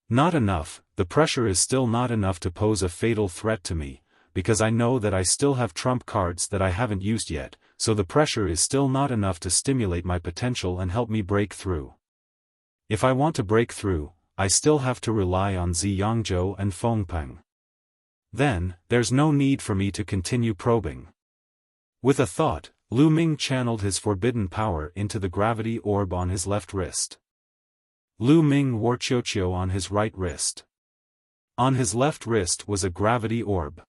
Not enough, the pressure is still not enough to pose a fatal threat to me, because I know that I still have trump cards that I haven't used yet, so the pressure is still not enough to stimulate my potential and help me break through. If I want to break through, I still have to rely on Zi Yangzhou and Fengpeng. Then, there's no need for me to continue probing. With a thought, Lu Ming channeled his forbidden power into the gravity orb on his left wrist. Lu Ming wore Qiuqiu on his right wrist. On his left wrist was a gravity orb.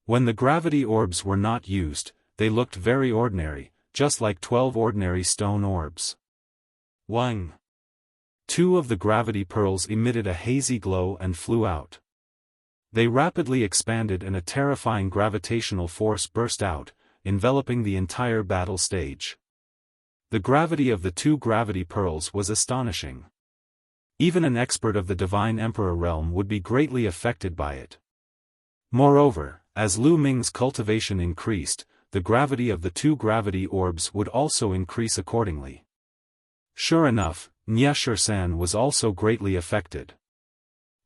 When the gravity orbs were not used, they looked very ordinary, just like 12 ordinary stone orbs. Wang! 2 of the gravity pearls emitted a hazy glow and flew out. They rapidly expanded and a terrifying gravitational force burst out, enveloping the entire battle stage. The gravity of the 2 gravity pearls was astonishing. Even an expert of the Divine Emperor realm would be greatly affected by it. Moreover, as Lu Ming's cultivation increased, the gravity of the 2 gravity orbs would also increase accordingly. Sure enough, Nieshirsan was also greatly affected.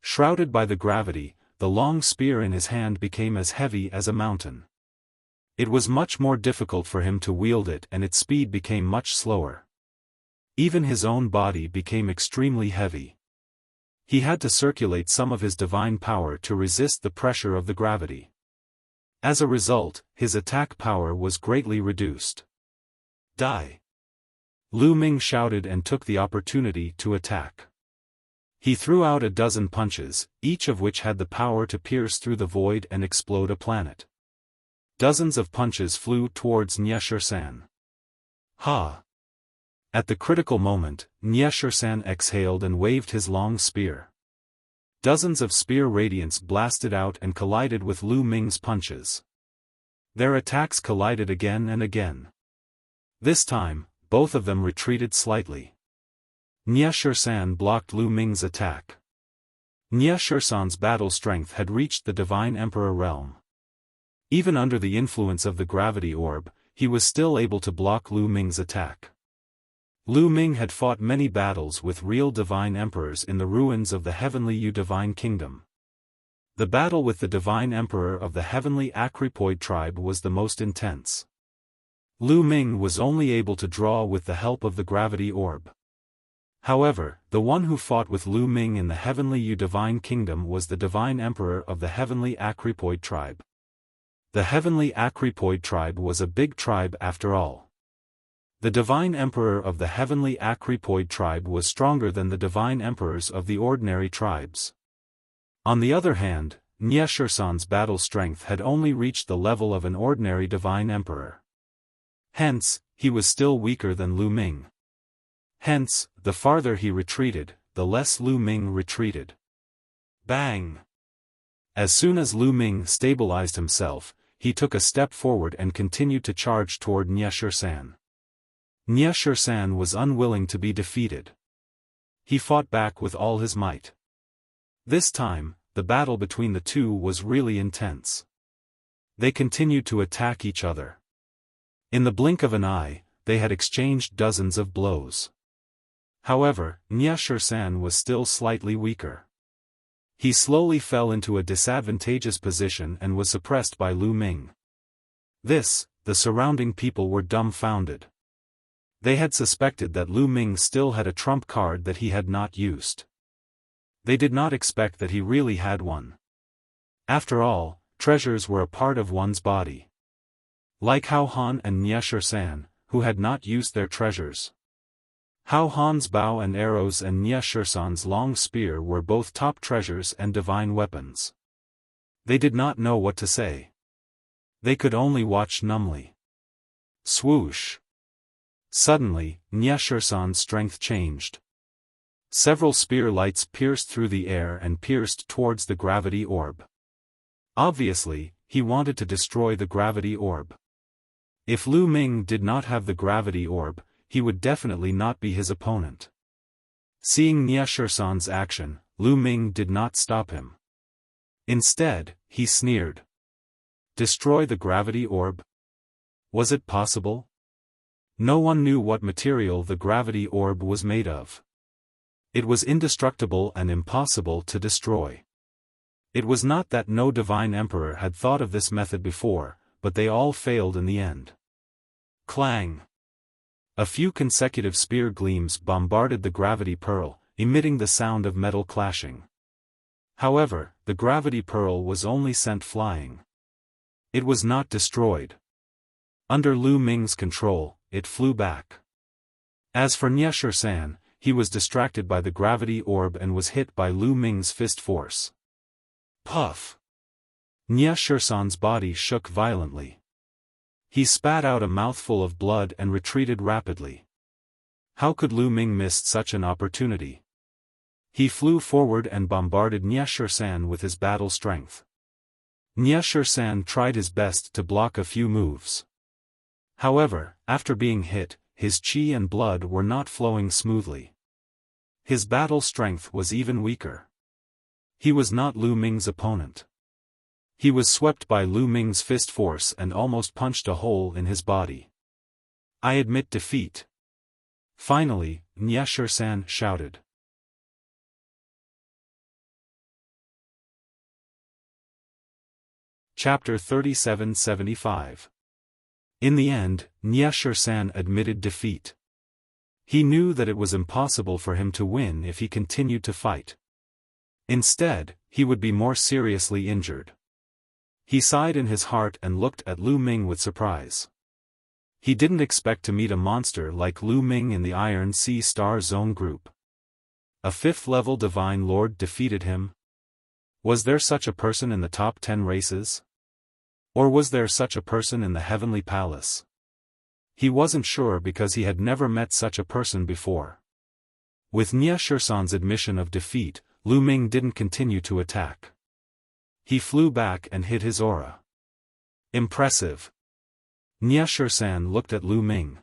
Shrouded by the gravity, the long spear in his hand became as heavy as a mountain. It was much more difficult for him to wield it and its speed became much slower. Even his own body became extremely heavy. He had to circulate some of his divine power to resist the pressure of the gravity. As a result, his attack power was greatly reduced. Die! Lu Ming shouted and took the opportunity to attack. He threw out a dozen punches, each of which had the power to pierce through the void and explode a planet. Dozens of punches flew towards Nieshirsan. Ha! At the critical moment, Nieshirsan exhaled and waved his long spear. Dozens of spear radiance blasted out and collided with Lu Ming's punches. Their attacks collided again and again. This time, both of them retreated slightly. Nieshirsan blocked Lu Ming's attack. Nieshirsan's battle strength had reached the Divine Emperor realm. Even under the influence of the gravity orb, he was still able to block Lu Ming's attack. Lu Ming had fought many battles with real divine emperors in the ruins of the heavenly Yu divine kingdom. The battle with the divine emperor of the heavenly Acrypoid tribe was the most intense. Lu Ming was only able to draw with the help of the gravity orb. However, the one who fought with Lu Ming in the heavenly Yu divine kingdom was the divine emperor of the heavenly Acrypoid tribe. The heavenly Acrypoid tribe was a big tribe after all. The divine emperor of the heavenly Acrypoid tribe was stronger than the divine emperors of the ordinary tribes. On the other hand, Xiaofan battle strength had only reached the level of an ordinary divine emperor. Hence, he was still weaker than Lu Ming. Hence, the farther he retreated, the less Lu Ming retreated. Bang! As soon as Lu Ming stabilized himself, he took a step forward and continued to charge toward Xiaofan. Xiaofan was unwilling to be defeated. He fought back with all his might. This time, the battle between the two was really intense. They continued to attack each other. In the blink of an eye, they had exchanged dozens of blows. However, Xiaofan was still slightly weaker. He slowly fell into a disadvantageous position and was suppressed by Lu Ming. The surrounding people were dumbfounded. They had suspected that Lu Ming still had a trump card that he had not used. They did not expect that he really had one. After all, treasures were a part of one's body. Like Xiaofan and Xiaofan, who had not used their treasures. Xiaofan's bow and arrows and Xiaofan's long spear were both top treasures and divine weapons. They did not know what to say. They could only watch numbly. Swoosh! Suddenly, Xiaofan's strength changed. Several spear lights pierced through the air and pierced towards the gravity orb. Obviously, he wanted to destroy the gravity orb. If Lu Ming did not have the gravity orb, he would definitely not be his opponent. Seeing Xiaofan's action, Lu Ming did not stop him. Instead, he sneered. Destroy the gravity orb? Was it possible? No one knew what material the gravity orb was made of. It was indestructible and impossible to destroy. It was not that no divine emperor had thought of this method before, but they all failed in the end. Clang! A few consecutive spear gleams bombarded the gravity pearl, emitting the sound of metal clashing. However, the gravity pearl was only sent flying. It was not destroyed. Under Lu Ming's control, it flew back. As for Xiaofan, he was distracted by the gravity orb and was hit by Lu Ming's fist force. Puff! Xiaofan's body shook violently. He spat out a mouthful of blood and retreated rapidly. How could Lu Ming miss such an opportunity? He flew forward and bombarded Xiaofan with his battle strength. Xiaofan tried his best to block a few moves. However, after being hit, his qi and blood were not flowing smoothly. His battle strength was even weaker. He was not Lu Ming's opponent. He was swept by Lu Ming's fist force and almost punched a hole in his body. I admit defeat. Finally, Xiaofan shouted. Chapter 3775. In the end, Xiaofan admitted defeat. He knew that it was impossible for him to win if he continued to fight. Instead, he would be more seriously injured. He sighed in his heart and looked at Lu Ming with surprise. He didn't expect to meet a monster like Lu Ming in the Iron Sea Star Zone group. A 5th-level Divine Lord defeated him? Was there such a person in the top 10 races? Or was there such a person in the Heavenly Palace? He wasn't sure because he had never met such a person before. With Xiaofan's admission of defeat, Lu Ming didn't continue to attack. He flew back and hid his aura. Impressive. Xiaofan looked at Lu Ming.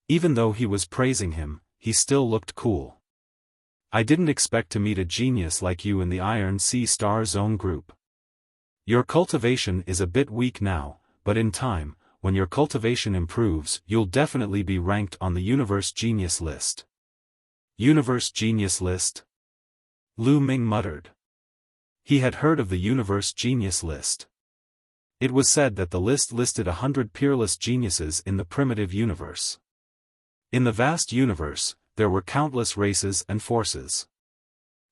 Even though he was praising him, he still looked cool. I didn't expect to meet a genius like you in the Iron Sea Star Zone group. Your cultivation is a bit weak now, but in time, when your cultivation improves, you'll definitely be ranked on the Universe Genius list. Universe Genius list? Lu Ming muttered. He had heard of the Universe Genius list. It was said that the list listed 100 peerless geniuses in the primitive universe. In the vast universe, there were countless races and forces.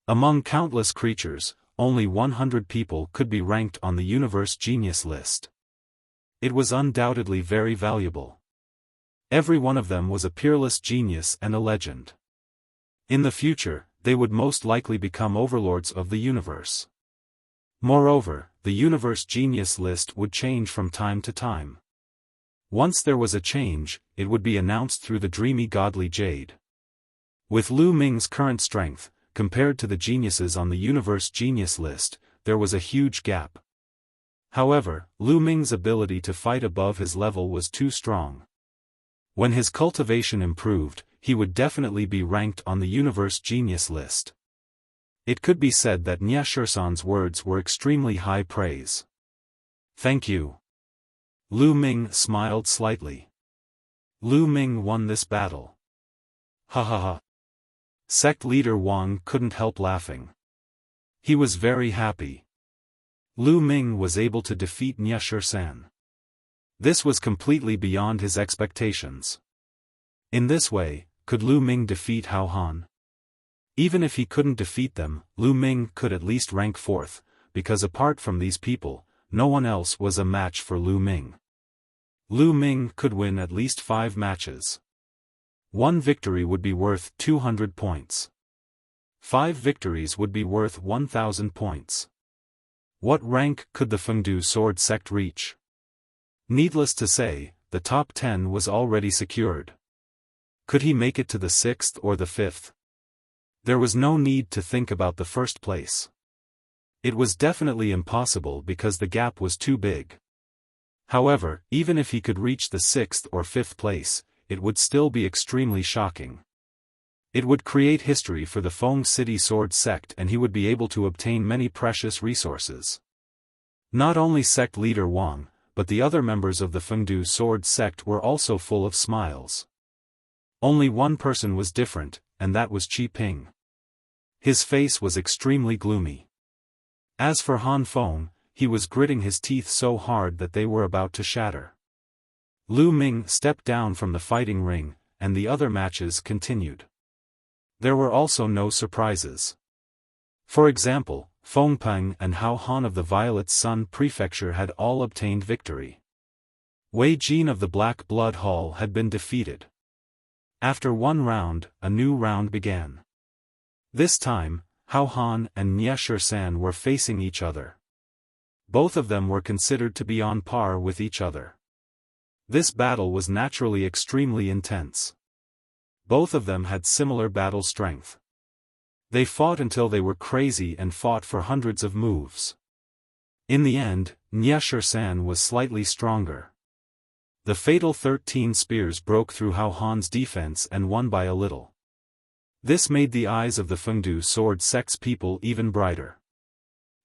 Among countless creatures, only 100 people could be ranked on the Universe Genius list. It was undoubtedly very valuable. Every one of them was a peerless genius and a legend. In the future, they would most likely become overlords of the universe. Moreover, the Universe Genius list would change from time to time. Once there was a change, it would be announced through the dreamy godly jade. With Lu Ming's current strength, compared to the geniuses on the Universe Genius list, there was a huge gap. However, Lu Ming's ability to fight above his level was too strong. When his cultivation improved, he would definitely be ranked on the Universe Genius list. It could be said that Xiaofan's words were extremely high praise. Thank you. Lu Ming smiled slightly. Lu Ming won this battle. Ha ha ha. Sect leader Wang couldn't help laughing. He was very happy. Lu Ming was able to defeat Xiaofan. This was completely beyond his expectations. In this way, could Lu Ming defeat Hao Han? Even if he couldn't defeat them, Lu Ming could at least rank 4th, because apart from these people, no one else was a match for Lu Ming. Lu Ming could win at least 5 matches. One victory would be worth 200 points. 5 victories would be worth 1,000 points. What rank could the Fengdu sword sect reach? Needless to say, the top 10 was already secured. Could he make it to the 6th or the 5th? There was no need to think about the first place. It was definitely impossible because the gap was too big. However, even if he could reach the 6th or 5th place, it would still be extremely shocking. It would create history for the Feng City Sword Sect and he would be able to obtain many precious resources. Not only sect leader Wang, but the other members of the Fengdu Sword Sect were also full of smiles. Only one person was different, and that was Qi Ping. His face was extremely gloomy. As for Han Feng, he was gritting his teeth so hard that they were about to shatter. Lu Ming stepped down from the fighting ring, and the other matches continued. There were also no surprises. For example, Feng Peng and Hao Han of the Violet Sun Prefecture had all obtained victory. Wei Jin of the Black Blood Hall had been defeated. After one round, a new round began. This time, Hao Han and Xiaofan were facing each other. Both of them were considered to be on par with each other. This battle was naturally extremely intense. Both of them had similar battle strength. They fought until they were crazy and fought for hundreds of moves. In the end, Xiaofan was slightly stronger. The fatal 13 spears broke through Hao Han's defense and won by a little. This made the eyes of the Fengdu Sword Sect's people even brighter.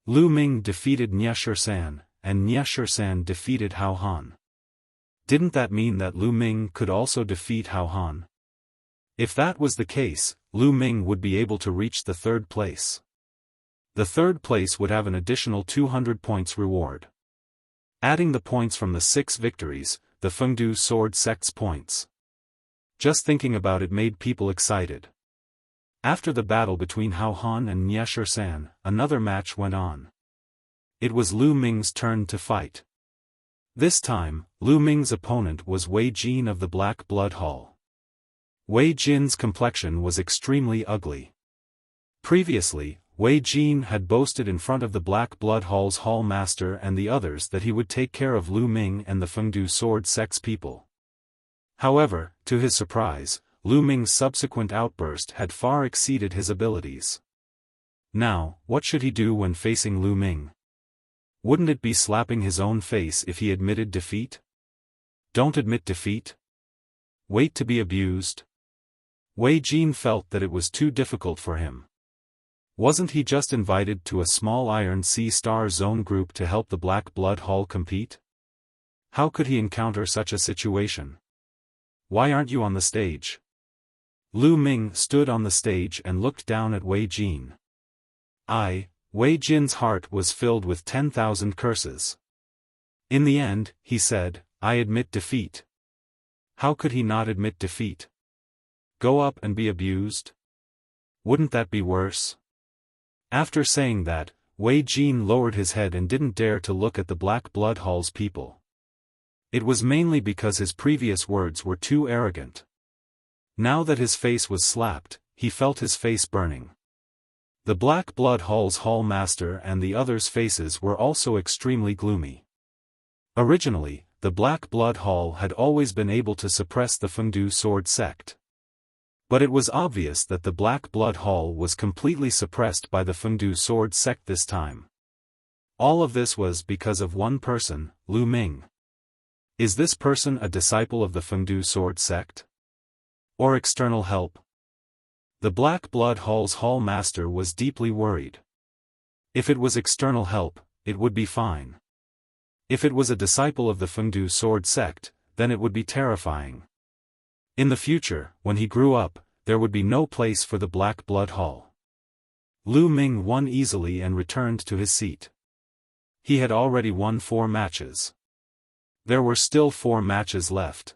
Lu Ming defeated Xiaofan, and Xiaofan defeated Hao Han. Didn't that mean that Lu Ming could also defeat Hao Han? If that was the case, Lu Ming would be able to reach the 3rd place. The 3rd place would have an additional 200 points reward. Adding the points from the 6 victories, the Fengdu Sword Sect's points. Just thinking about it made people excited. After the battle between Hao Han and Xiaofan, another match went on. It was Lu Ming's turn to fight. This time, Lu Ming's opponent was Wei Jin of the Black Blood Hall. Wei Jin's complexion was extremely ugly. Previously, Wei Jin had boasted in front of the Black Blood Hall's Hall Master and the others that he would take care of Lu Ming and the Fengdu Sword Sect's people. However, to his surprise, Lu Ming's subsequent outburst had far exceeded his abilities. Now, what should he do when facing Lu Ming? Wouldn't it be slapping his own face if he admitted defeat? Don't admit defeat. Wait to be abused. Wei Jin felt that it was too difficult for him. Wasn't he just invited to a small Iron Sea Star Zone group to help the Black Blood Hall compete? How could he encounter such a situation? Why aren't you on the stage? Lu Ming stood on the stage and looked down at Wei Jin. Wei Jin's heart was filled with 10,000 curses. In the end, he said, I admit defeat. How could he not admit defeat? Go up and be abused? Wouldn't that be worse? After saying that, Wei Jin lowered his head and didn't dare to look at the Black Blood Hall's people. It was mainly because his previous words were too arrogant. Now that his face was slapped, he felt his face burning. The Black Blood Hall's Hall Master and the others' faces were also extremely gloomy. Originally, the Black Blood Hall had always been able to suppress the Fengdu sword sect. But it was obvious that the Black Blood Hall was completely suppressed by the Fengdu sword sect this time. All of this was because of one person, Lu Ming. Is this person a disciple of the Fengdu sword sect? Or external help? The Black Blood Hall's Hall Master was deeply worried. If it was external help, it would be fine. If it was a disciple of the Fengdu sword sect, then it would be terrifying. In the future, when he grew up, there would be no place for the Black Blood Hall. Lu Ming won easily and returned to his seat. He had already won 4 matches. There were still 4 matches left.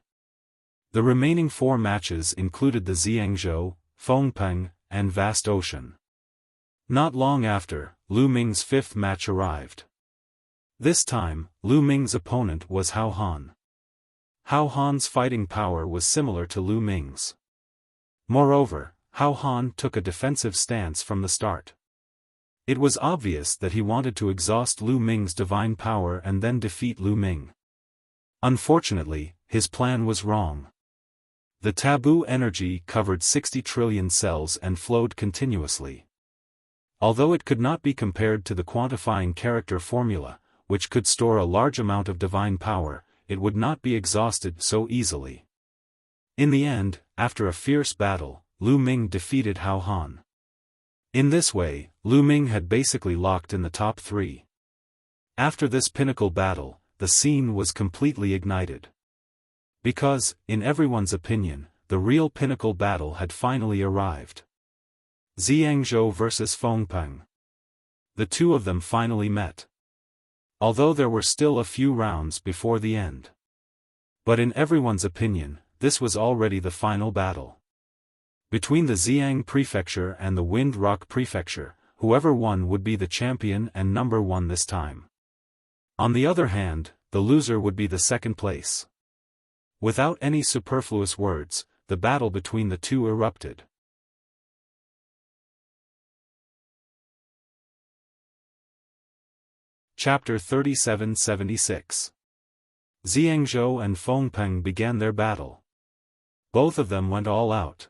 The remaining 4 matches included the Xiangzhou, Fengpeng, and Vast Ocean. Not long after, Lu Ming's 5th match arrived. This time, Lu Ming's opponent was Hao Han. Hao Han's fighting power was similar to Lu Ming's. Moreover, Hao Han took a defensive stance from the start. It was obvious that he wanted to exhaust Lu Ming's divine power and then defeat Lu Ming. Unfortunately, his plan was wrong. The taboo energy covered 60 trillion cells and flowed continuously. Although it could not be compared to the quantifying character formula, which could store a large amount of divine power, it would not be exhausted so easily. In the end, after a fierce battle, Lu Ming defeated Hao Han. In this way, Lu Ming had basically locked in the top 3. After this pinnacle battle, the scene was completely ignited. Because, in everyone's opinion, the real pinnacle battle had finally arrived. Xiangzhou versus Fengpeng. The two of them finally met. Although there were still a few rounds before the end. But in everyone's opinion, this was already the final battle. Between the Xiang Prefecture and the Wind Rock Prefecture, whoever won would be the champion and number 1 this time. On the other hand, the loser would be the 2nd place. Without any superfluous words, the battle between the two erupted. Chapter 3776. Xiangzhou and Fengpeng began their battle. Both of them went all out.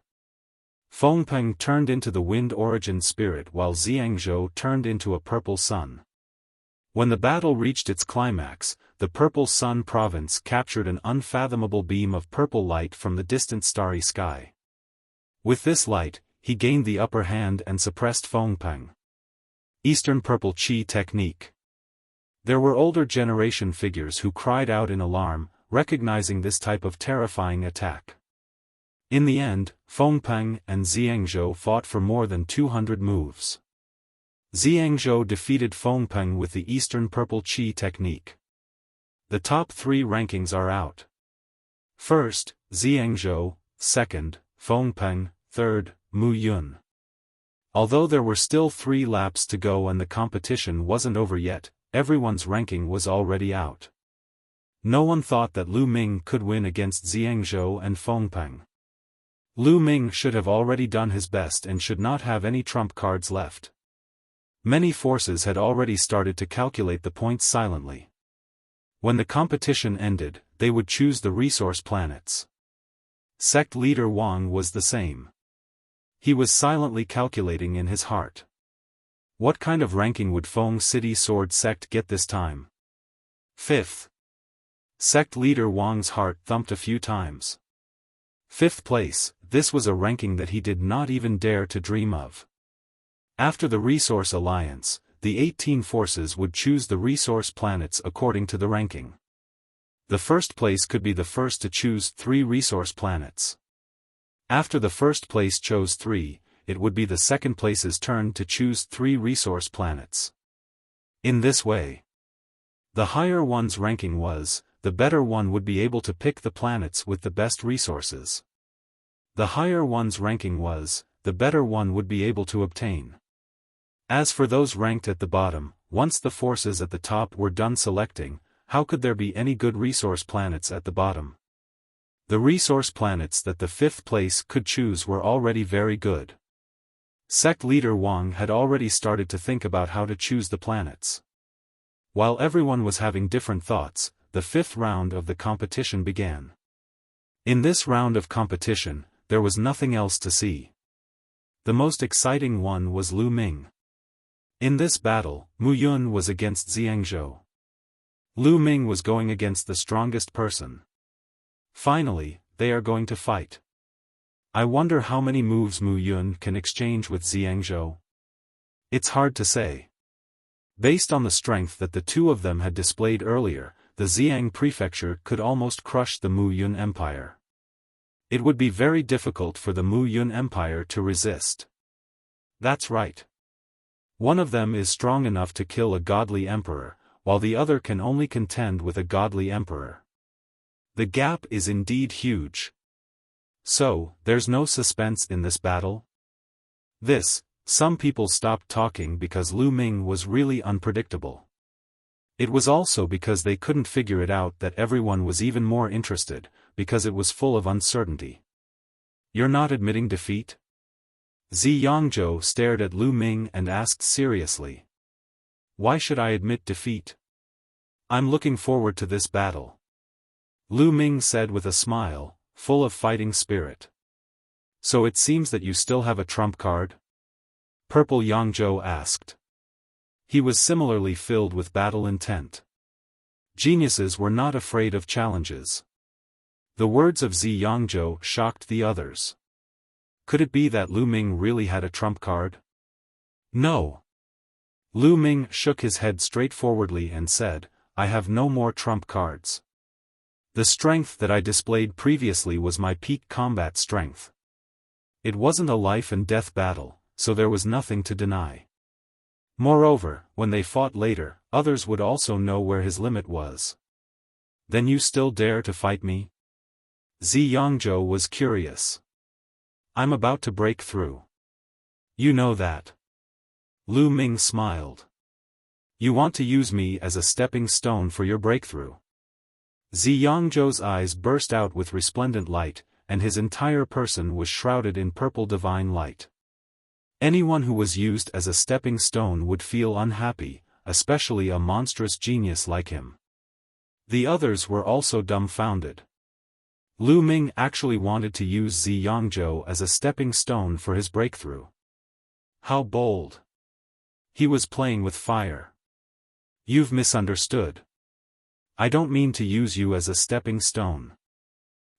Fengpeng turned into the wind origin spirit while Xiangzhou turned into a purple sun. When the battle reached its climax, the purple sun province captured an unfathomable beam of purple light from the distant starry sky. With this light, he gained the upper hand and suppressed Fengpeng. Eastern Purple Qi Technique. There were older generation figures who cried out in alarm, recognizing this type of terrifying attack. In the end, Fengpeng and Xiangzhou fought for more than 200 moves. Xiangzhou defeated Fengpeng with the Eastern Purple Qi technique. The top 3 rankings are out. First, Xiangzhou, 2nd, Fengpeng, 3rd, Mu Yun. Although there were still 3 laps to go and the competition wasn't over yet, everyone's ranking was already out. No one thought that Lu Ming could win against Xiangzhou and Fengpeng. Lu Ming should have already done his best and should not have any trump cards left. Many forces had already started to calculate the points silently. When the competition ended, they would choose the resource planets. Sect leader Wang was the same. He was silently calculating in his heart. What kind of ranking would Feng City Sword Sect get this time? 5th. Sect leader Wang's heart thumped a few times. 5th place, this was a ranking that he did not even dare to dream of. After the Resource Alliance, the 18 forces would choose the resource planets according to the ranking. The first place could be the first to choose 3 resource planets. After the first place chose 3, it would be the second place's turn to choose 3 resource planets. In this way, the higher one's ranking was, the better one would be able to pick the planets with the best resources. The higher one's ranking was, the better one would be able to obtain. As for those ranked at the bottom, once the forces at the top were done selecting, how could there be any good resource planets at the bottom? The resource planets that the 5th place could choose were already very good. Sect leader Wang had already started to think about how to choose the planets. While everyone was having different thoughts, the 5th round of the competition began. In this round of competition, there was nothing else to see. The most exciting one was Lu Ming. In this battle, Mu Yun was against Xiangzhou. Lu Ming was going against the strongest person. Finally, they are going to fight. I wonder how many moves Mu Yun can exchange with Xiangzhou. It's hard to say. Based on the strength that the two of them had displayed earlier, the Xiang prefecture could almost crush the Mu Yun Empire. It would be very difficult for the Mu Yun Empire to resist. That's right. One of them is strong enough to kill a godly emperor, while the other can only contend with a godly emperor. The gap is indeed huge. So, there's no suspense in this battle? Some people stopped talking because Lu Ming was really unpredictable. It was also because they couldn't figure it out that everyone was even more interested, because it was full of uncertainty. You're not admitting defeat? Xiangzhou stared at Lu Ming and asked seriously. Why should I admit defeat? I'm looking forward to this battle. Lu Ming said with a smile, full of fighting spirit. So it seems that you still have a trump card? Purple Yangzhou asked. He was similarly filled with battle intent. Geniuses were not afraid of challenges. The words of Xiangzhou shocked the others. Could it be that Lu Ming really had a trump card? No. Lu Ming shook his head straightforwardly and said, I have no more trump cards. The strength that I displayed previously was my peak combat strength. It wasn't a life and death battle, so there was nothing to deny. Moreover, when they fought later, others would also know where his limit was. Then you still dare to fight me? Xiangzhou was curious. I'm about to break through. You know that. Lu Ming smiled. You want to use me as a stepping stone for your breakthrough. Xiangzhou's eyes burst out with resplendent light, and his entire person was shrouded in purple divine light. Anyone who was used as a stepping stone would feel unhappy, especially a monstrous genius like him. The others were also dumbfounded. Lu Ming actually wanted to use Xiangzhou as a stepping stone for his breakthrough. How bold! He was playing with fire. You've misunderstood. I don't mean to use you as a stepping stone.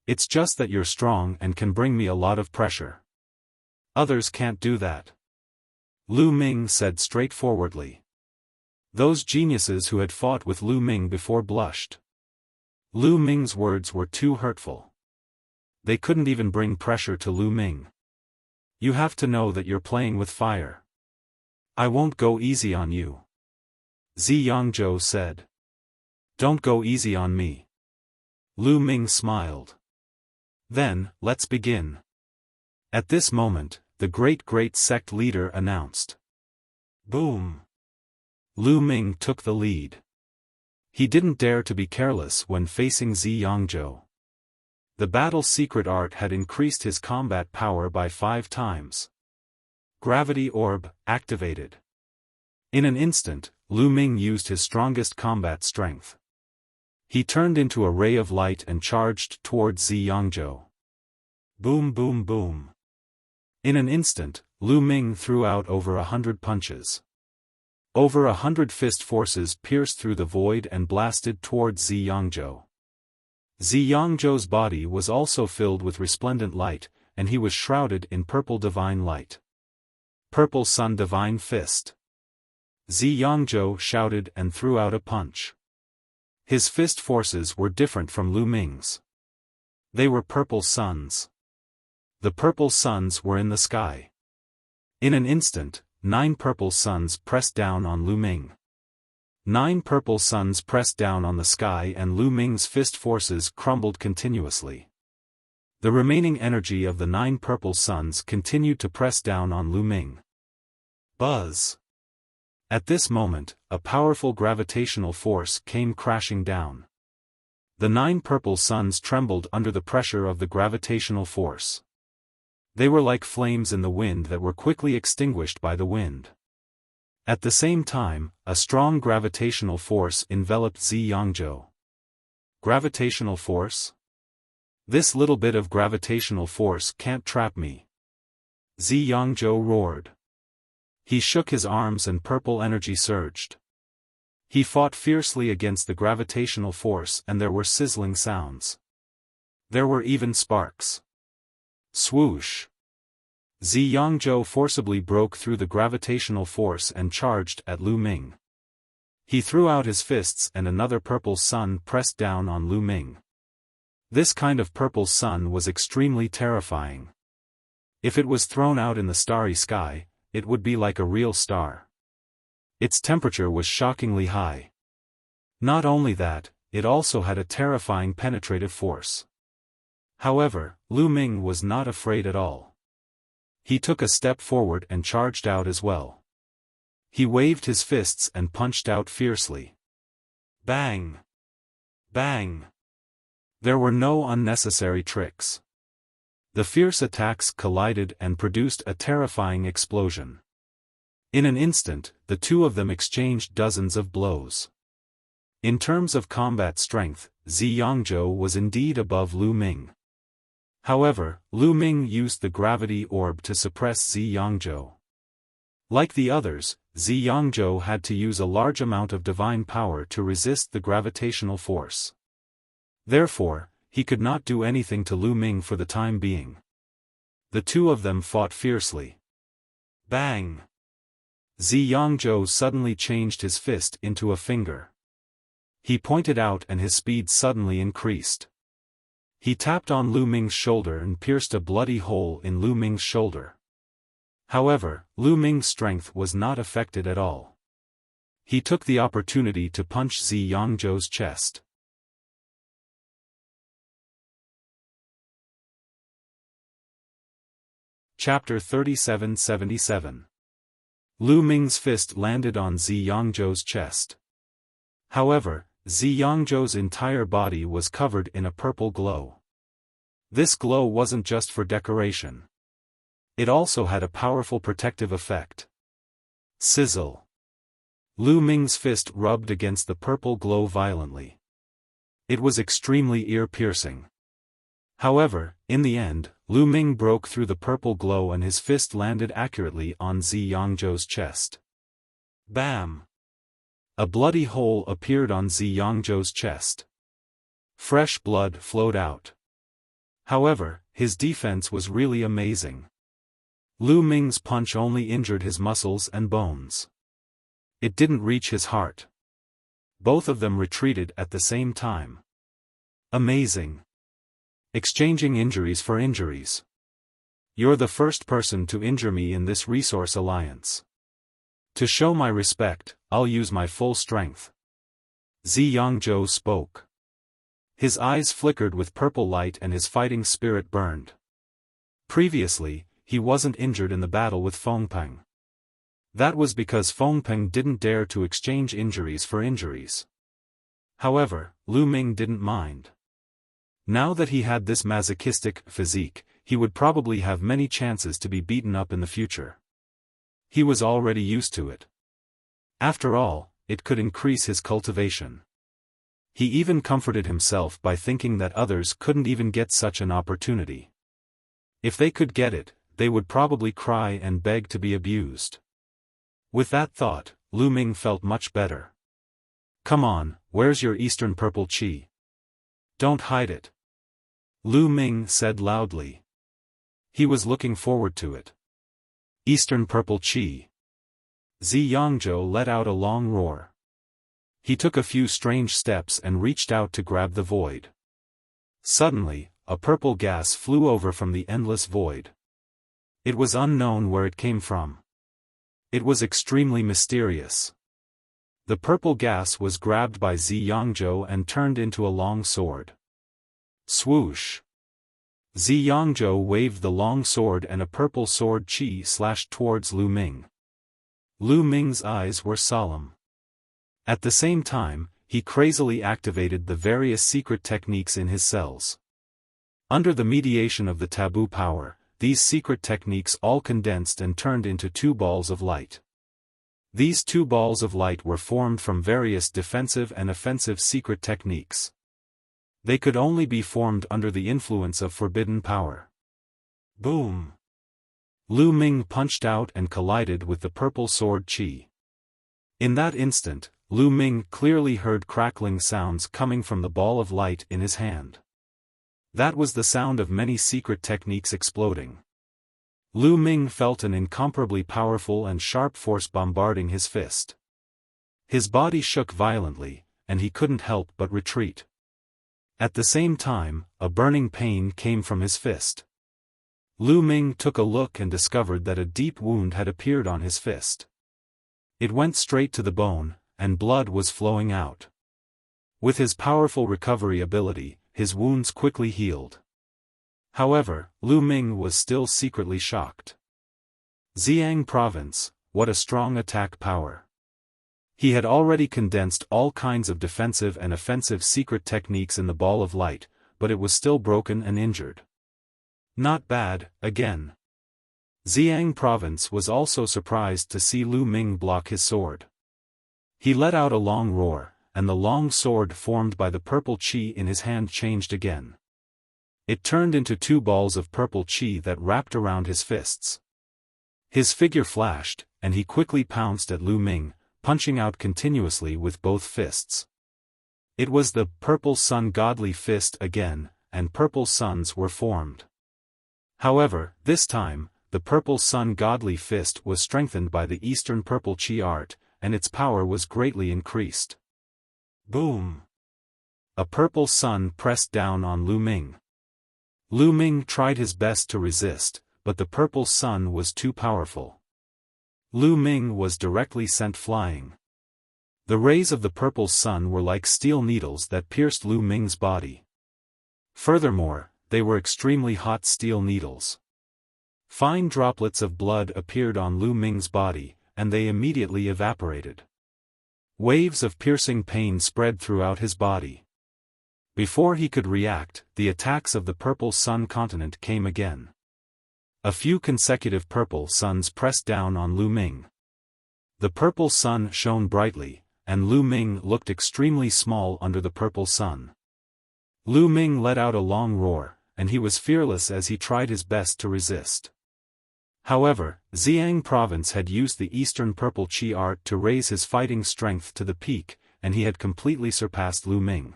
It's just that you're strong and can bring me a lot of pressure. Others can't do that. Lu Ming said straightforwardly. Those geniuses who had fought with Lu Ming before blushed. Lu Ming's words were too hurtful. They couldn't even bring pressure to Lu Ming. You have to know that you're playing with fire. I won't go easy on you. Xiangzhou said. Don't go easy on me. Lu Ming smiled. Then, let's begin. At this moment, the great sect leader announced. Boom! Lu Ming took the lead. He didn't dare to be careless when facing Xiangzhou. The battle secret art had increased his combat power by 5 times. Gravity orb, activated. In an instant, Lu Ming used his strongest combat strength. He turned into a ray of light and charged towards Xiangzhou. Boom boom boom. In an instant, Lu Ming threw out over 100 punches. Over 100 fist forces pierced through the void and blasted towards Xiangzhou. Xiangzhou's body was also filled with resplendent light, and he was shrouded in purple divine light. Purple Sun Divine Fist. Xiangzhou shouted and threw out a punch. His fist forces were different from Lu Ming's. They were purple suns. The purple suns were in the sky. In an instant, 9 purple suns pressed down on Lu Ming. 9 purple suns pressed down on the sky and Lu Ming's fist forces crumbled continuously. The remaining energy of the 9 purple suns continued to press down on Lu Ming. Buzz! At this moment, a powerful gravitational force came crashing down. The 9 purple suns trembled under the pressure of the gravitational force. They were like flames in the wind that were quickly extinguished by the wind. At the same time, a strong gravitational force enveloped Zi Yangzhou. Gravitational force? This little bit of gravitational force can't trap me. Zi Yangzhou roared. He shook his arms and purple energy surged. He fought fiercely against the gravitational force and there were sizzling sounds. There were even sparks. Swoosh! Zi Yangzhou forcibly broke through the gravitational force and charged at Lu Ming. He threw out his fists and another purple sun pressed down on Lu Ming. This kind of purple sun was extremely terrifying. If it was thrown out in the starry sky, it would be like a real star. Its temperature was shockingly high. Not only that, it also had a terrifying penetrative force. However, Lu Ming was not afraid at all. He took a step forward and charged out as well. He waved his fists and punched out fiercely. Bang! Bang! There were no unnecessary tricks. The fierce attacks collided and produced a terrifying explosion. In an instant, the two of them exchanged dozens of blows. In terms of combat strength, Zi Yangzhou was indeed above Lu Ming. However, Lu Ming used the gravity orb to suppress Zi Yangzhou. Like the others, Zi Yangzhou had to use a large amount of divine power to resist the gravitational force. Therefore, he could not do anything to Lu Ming for the time being. The two of them fought fiercely. Bang! Zi Yangzhou suddenly changed his fist into a finger. He pointed out and his speed suddenly increased. He tapped on Lu Ming's shoulder and pierced a bloody hole in Lu Ming's shoulder. However, Lu Ming's strength was not affected at all. He took the opportunity to punch Zi Yangzhou's chest. Chapter 3777. Lu Ming's fist landed on Zi Yangzhou's chest. However, Zi Yangzhou's entire body was covered in a purple glow. This glow wasn't just for decoration. It also had a powerful protective effect. Sizzle! Lu Ming's fist rubbed against the purple glow violently. It was extremely ear-piercing. However, in the end, Lu Ming broke through the purple glow and his fist landed accurately on Zi Yangzhou's chest. Bam! A bloody hole appeared on Zi Yangzhou's chest. Fresh blood flowed out. However, his defense was really amazing. Lu Ming's punch only injured his muscles and bones. It didn't reach his heart. Both of them retreated at the same time. Amazing. Exchanging injuries for injuries. You're the first person to injure me in this resource alliance. To show my respect, I'll use my full strength. Zi Yangzhou spoke. His eyes flickered with purple light and his fighting spirit burned. Previously, he wasn't injured in the battle with Fengpeng. That was because Fengpeng didn't dare to exchange injuries for injuries. However, Lu Ming didn't mind. Now that he had this masochistic physique, he would probably have many chances to be beaten up in the future. He was already used to it. After all, it could increase his cultivation. He even comforted himself by thinking that others couldn't even get such an opportunity. If they could get it, they would probably cry and beg to be abused. With that thought, Lu Ming felt much better. Come on, where's your Eastern Purple Qi? Don't hide it. Lu Ming said loudly. He was looking forward to it. Eastern Purple Qi. Zi Yangzhou let out a long roar. He took a few strange steps and reached out to grab the void. Suddenly, a purple gas flew over from the endless void. It was unknown where it came from. It was extremely mysterious. The purple gas was grabbed by Ziyangzhou and turned into a long sword. Swoosh! Ziyangzhou waved the long sword and a purple sword qi slashed towards Lu Ming. Lu Ming's eyes were solemn. At the same time, he crazily activated the various secret techniques in his cells. Under the mediation of the taboo power, these secret techniques all condensed and turned into 2 balls of light. These 2 balls of light were formed from various defensive and offensive secret techniques. They could only be formed under the influence of forbidden power. Boom! Lu Ming punched out and collided with the purple sword qi. In that instant, Lu Ming clearly heard crackling sounds coming from the ball of light in his hand. That was the sound of many secret techniques exploding. Lu Ming felt an incomparably powerful and sharp force bombarding his fist. His body shook violently, and he couldn't help but retreat. At the same time, a burning pain came from his fist. Lu Ming took a look and discovered that a deep wound had appeared on his fist. It went straight to the bone, and blood was flowing out. With his powerful recovery ability, his wounds quickly healed. However, Lu Ming was still secretly shocked. Xiang Province, what a strong attack power. He had already condensed all kinds of defensive and offensive secret techniques in the ball of light, but it was still broken and injured. Not bad, again. Xiang Province was also surprised to see Lu Ming block his sword. He let out a long roar, and the long sword formed by the purple qi in his hand changed again. It turned into 2 balls of purple qi that wrapped around his fists. His figure flashed, and he quickly pounced at Lu Ming, punching out continuously with both fists. It was the purple sun godly fist again, and purple suns were formed. However, this time, the purple sun godly fist was strengthened by the Eastern purple qi art, and its power was greatly increased. Boom! A purple sun pressed down on Lu Ming. Lu Ming tried his best to resist, but the purple sun was too powerful. Lu Ming was directly sent flying. The rays of the purple sun were like steel needles that pierced Lu Ming's body. Furthermore, they were extremely hot steel needles. Fine droplets of blood appeared on Lu Ming's body, and they immediately evaporated. Waves of piercing pain spread throughout his body. Before he could react, the attacks of the purple sun continent came again. A few consecutive purple suns pressed down on Lu Ming. The purple sun shone brightly, and Lu Ming looked extremely small under the purple sun. Lu Ming let out a long roar, and he was fearless as he tried his best to resist. However, Xiang Province had used the Eastern purple qi art to raise his fighting strength to the peak, and he had completely surpassed Lu Ming.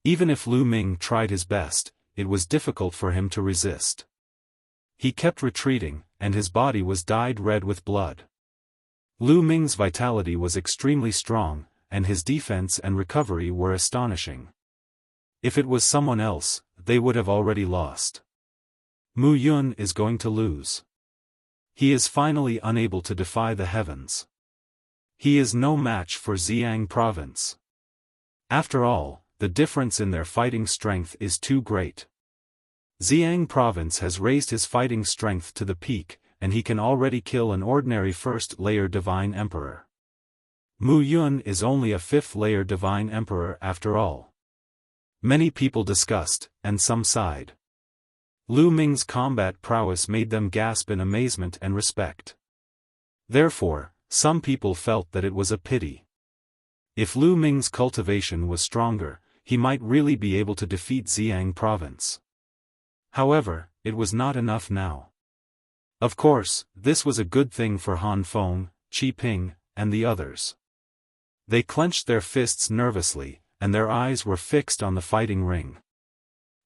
Even if Lu Ming tried his best, it was difficult for him to resist. He kept retreating, and his body was dyed red with blood. Lu Ming's vitality was extremely strong, and his defense and recovery were astonishing. If it was someone else, they would have already lost. Mu Yun is going to lose. He is finally unable to defy the heavens. He is no match for Xiang Province. After all, the difference in their fighting strength is too great. Xiang Province has raised his fighting strength to the peak, and he can already kill an ordinary first-layer Divine Emperor. Mu Yun is only a fifth-layer Divine Emperor after all. Many people discussed, and some sighed. Lu Ming's combat prowess made them gasp in amazement and respect. Therefore, some people felt that it was a pity. If Lu Ming's cultivation was stronger, he might really be able to defeat Xiang Province. However, it was not enough now. Of course, this was a good thing for Han Feng, Qi Ping, and the others. They clenched their fists nervously, and their eyes were fixed on the fighting ring.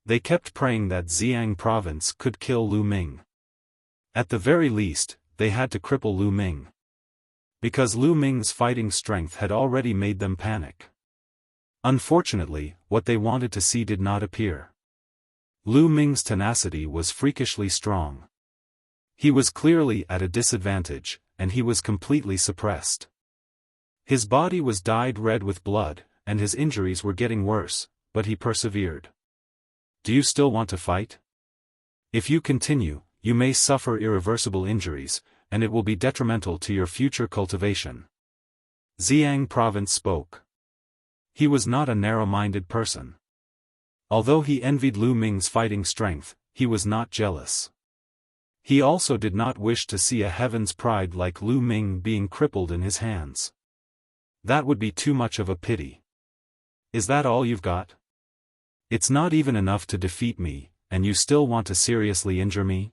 They kept praying that Xiang Province could kill Lu Ming. At the very least, they had to cripple Lu Ming. because Lu Ming's fighting strength had already made them panic. Unfortunately, what they wanted to see did not appear. Lu Ming's tenacity was freakishly strong. He was clearly at a disadvantage, and he was completely suppressed. His body was dyed red with blood, and his injuries were getting worse, but he persevered. Do you still want to fight? If you continue, you may suffer irreversible injuries, and it will be detrimental to your future cultivation. Xiang Province spoke. He was not a narrow-minded person. Although he envied Lu Ming's fighting strength, he was not jealous. He also did not wish to see a heaven's pride like Lu Ming being crippled in his hands. That would be too much of a pity. Is that all you've got? It's not even enough to defeat me, and you still want to seriously injure me?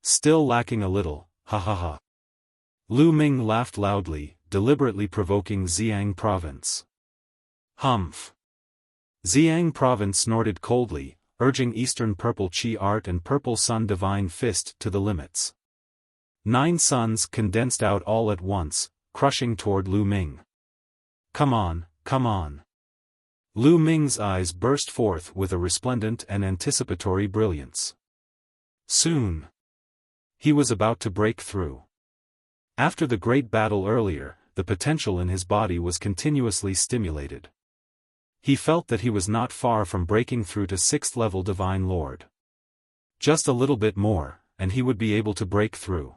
Still lacking a little, ha ha ha. Lu Ming laughed loudly, deliberately provoking Xiang Province. Humph. Xiang Province snorted coldly, urging Eastern Purple Chi Art and Purple Sun Divine Fist to the limits. 9 suns condensed out all at once, crushing toward Lu Ming. Come on, come on. Lu Ming's eyes burst forth with a resplendent and anticipatory brilliance. Soon. He was about to break through. After the great battle earlier, the potential in his body was continuously stimulated. He felt that he was not far from breaking through to 6th level Divine Lord. Just a little bit more, and he would be able to break through.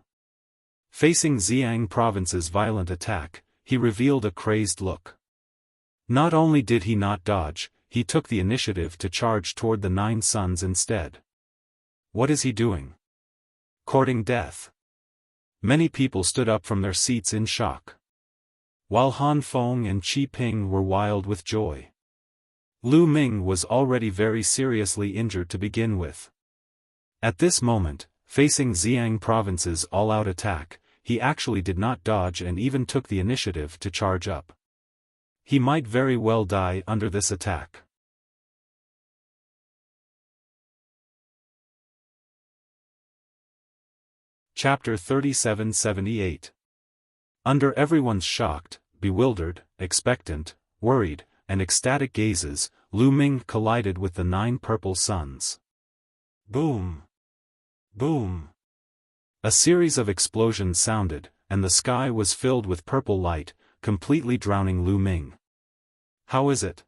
Facing Xiang Province's violent attack, he revealed a crazed look. Not only did he not dodge, he took the initiative to charge toward the 9 suns instead. What is he doing? Courting death. Many people stood up from their seats in shock. While Han Feng and Qi Ping were wild with joy. Lu Ming was already very seriously injured to begin with. At this moment, facing Xiang Province's all-out attack, he actually did not dodge and even took the initiative to charge up. He might very well die under this attack. Chapter 3778. Under everyone's shocked, bewildered, expectant, worried, and ecstatic gazes, Lu Ming collided with the 9 purple suns. Boom! Boom! A series of explosions sounded, and the sky was filled with purple light, completely drowning Lu Ming. How is it?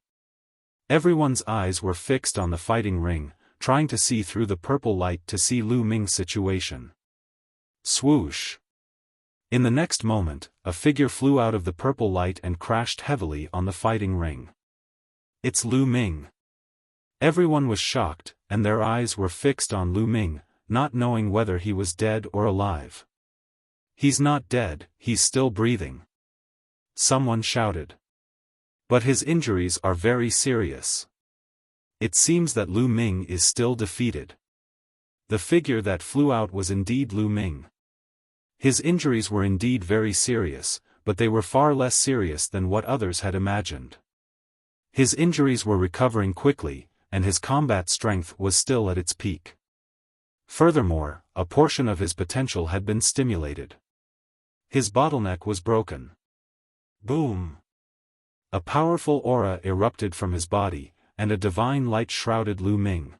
Everyone's eyes were fixed on the fighting ring, trying to see through the purple light to see Lu Ming's situation. Swoosh! In the next moment, a figure flew out of the purple light and crashed heavily on the fighting ring. It's Lu Ming. Everyone was shocked, and their eyes were fixed on Lu Ming, not knowing whether he was dead or alive. He's not dead, he's still breathing. Someone shouted. But his injuries are very serious. It seems that Lu Ming is still defeated. The figure that flew out was indeed Lu Ming. His injuries were indeed very serious, but they were far less serious than what others had imagined. His injuries were recovering quickly, and his combat strength was still at its peak. Furthermore, a portion of his potential had been stimulated. His bottleneck was broken. Boom! A powerful aura erupted from his body, and a divine light shrouded Lu Ming.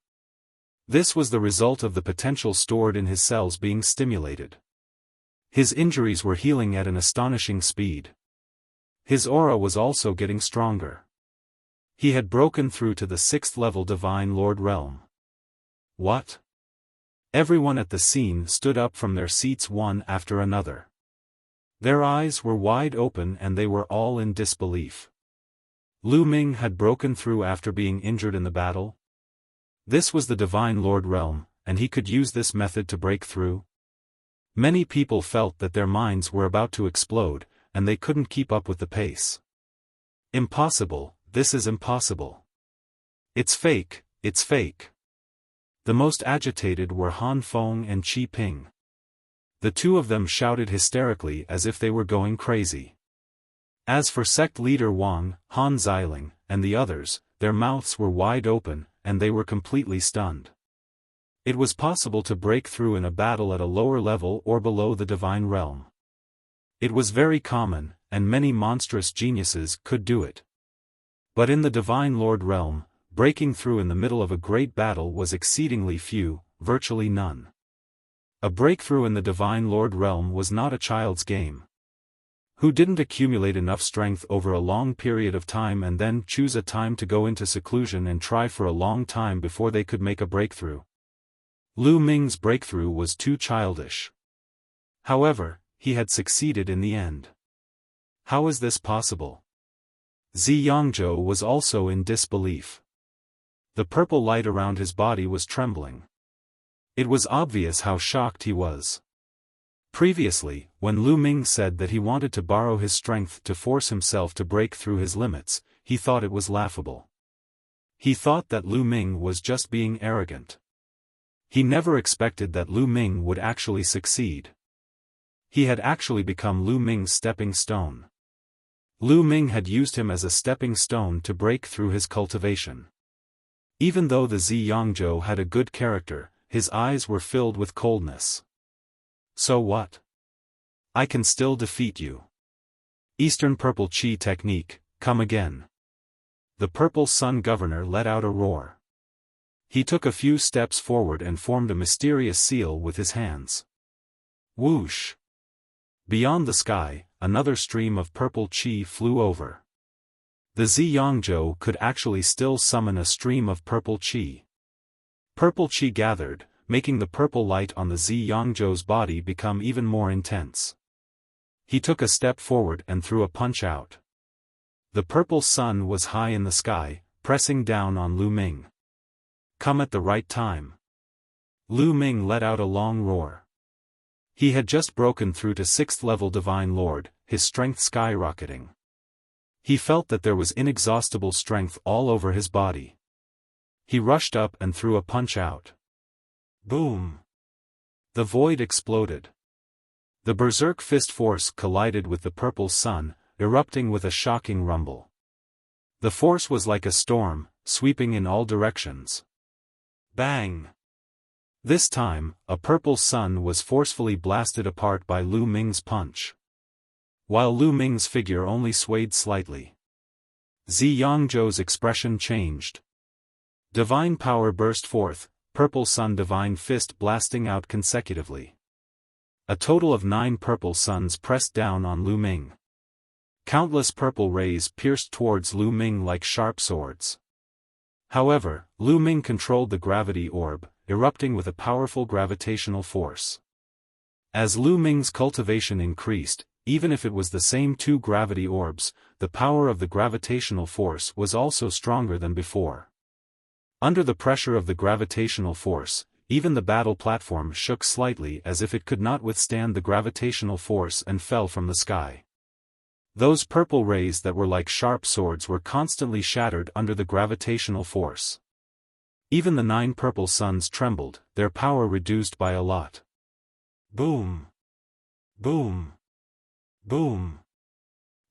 This was the result of the potential stored in his cells being stimulated. His injuries were healing at an astonishing speed. His aura was also getting stronger. He had broken through to the 6th level Divine Lord realm. What? Everyone at the scene stood up from their seats one after another. Their eyes were wide open and they were all in disbelief. Lu Ming had broken through after being injured in the battle? This was the Divine Lord realm, and he could use this method to break through? Many people felt that their minds were about to explode, and they couldn't keep up with the pace. Impossible, this is impossible. It's fake, it's fake. The most agitated were Han Feng and Qi Ping. The two of them shouted hysterically as if they were going crazy. As for sect leader Wang, Han Xiling, and the others, their mouths were wide open, and they were completely stunned. It was possible to break through in a battle at a lower level or below the divine realm. It was very common, and many monstrous geniuses could do it. But in the Divine Lord realm, breaking through in the middle of a great battle was exceedingly few, virtually none. A breakthrough in the Divine Lord realm was not a child's game. Who didn't accumulate enough strength over a long period of time and then choose a time to go into seclusion and try for a long time before they could make a breakthrough? Lu Ming's breakthrough was too childish. However, he had succeeded in the end. How is this possible? Zi Yongzhou was also in disbelief. The purple light around his body was trembling. It was obvious how shocked he was. Previously, when Lu Ming said that he wanted to borrow his strength to force himself to break through his limits, he thought it was laughable. He thought that Lu Ming was just being arrogant. He never expected that Lu Ming would actually succeed. He had actually become Lu Ming's stepping stone. Lu Ming had used him as a stepping stone to break through his cultivation. Even though the Zi Yongzhou had a good character, his eyes were filled with coldness. So what? I can still defeat you. Eastern Purple Chi Technique, come again. The Purple Sun Governor let out a roar. He took a few steps forward and formed a mysterious seal with his hands. Whoosh! Beyond the sky, another stream of purple chi flew over. The Zi Yongzhou could actually still summon a stream of purple chi. Purple chi gathered, making the purple light on the Zi Yongzhou's body become even more intense. He took a step forward and threw a punch out. The purple sun was high in the sky, pressing down on Lu Ming. Come at the right time. Lu Ming let out a long roar. He had just broken through to 6th level Divine Lord, his strength skyrocketing. He felt that there was inexhaustible strength all over his body. He rushed up and threw a punch out. Boom! The void exploded. The berserk fist force collided with the purple sun, erupting with a shocking rumble. The force was like a storm, sweeping in all directions. Bang! This time, a purple sun was forcefully blasted apart by Lu Ming's punch. While Lu Ming's figure only swayed slightly. Zi Yongzhou's expression changed. Divine power burst forth, purple sun divine fist blasting out consecutively. A total of 9 purple suns pressed down on Lu Ming. Countless purple rays pierced towards Lu Ming like sharp swords. However, Lu Ming controlled the gravity orb, erupting with a powerful gravitational force. As Lu Ming's cultivation increased, even if it was the same 2 gravity orbs, the power of the gravitational force was also stronger than before. Under the pressure of the gravitational force, even the battle platform shook slightly as if it could not withstand the gravitational force and fell from the sky. Those purple rays that were like sharp swords were constantly shattered under the gravitational force. Even the 9 purple suns trembled, their power reduced by a lot. Boom! Boom! Boom!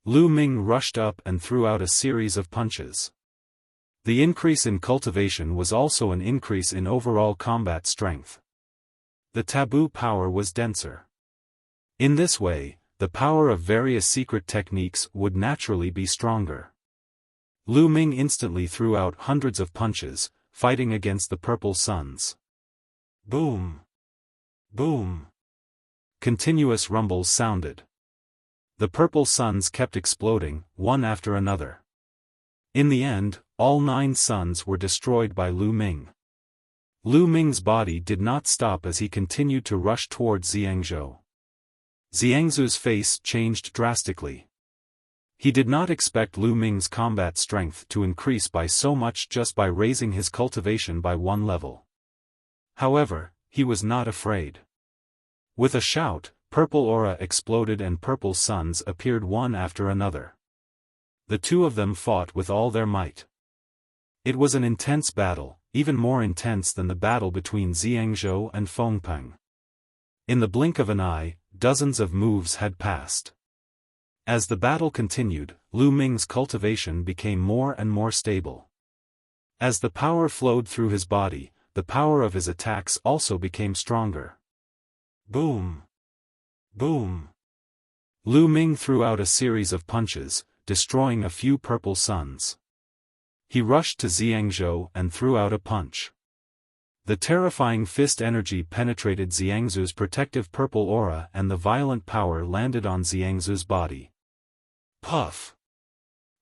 Lu Ming rushed up and threw out a series of punches. The increase in cultivation was also an increase in overall combat strength. The taboo power was denser. In this way, the power of various secret techniques would naturally be stronger. Lu Ming instantly threw out hundreds of punches, fighting against the purple suns. Boom! Boom! Continuous rumbles sounded. The purple suns kept exploding, one after another. In the end, all 9 suns were destroyed by Lu Ming. Lu Ming's body did not stop as he continued to rush towards Xiangzhou. Xiangzhu's face changed drastically. He did not expect Lu Ming's combat strength to increase by so much just by raising his cultivation by 1 level. However, he was not afraid. With a shout, purple aura exploded and purple suns appeared one after another. The 2 of them fought with all their might. It was an intense battle, even more intense than the battle between Xiangzhou and Fengpeng. In the blink of an eye, dozens of moves had passed. As the battle continued, Lu Ming's cultivation became more and more stable. As the power flowed through his body, the power of his attacks also became stronger. Boom! Boom! Lu Ming threw out a series of punches, destroying a few purple suns. He rushed to Xiangzhou and threw out a punch. The terrifying fist energy penetrated Xiangzu's protective purple aura and the violent power landed on Xiangzu's body. Puff!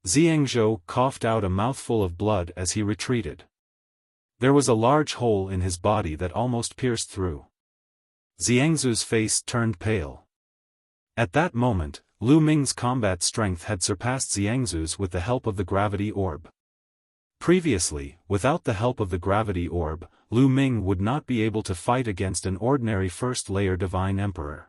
Xiangzhou coughed out a mouthful of blood as he retreated. There was a large hole in his body that almost pierced through. Xiangzu's face turned pale. At that moment, Lu Ming's combat strength had surpassed Xiangzu's with the help of the gravity orb. Previously, without the help of the gravity orb, Lu Ming would not be able to fight against an ordinary first-layer Divine Emperor.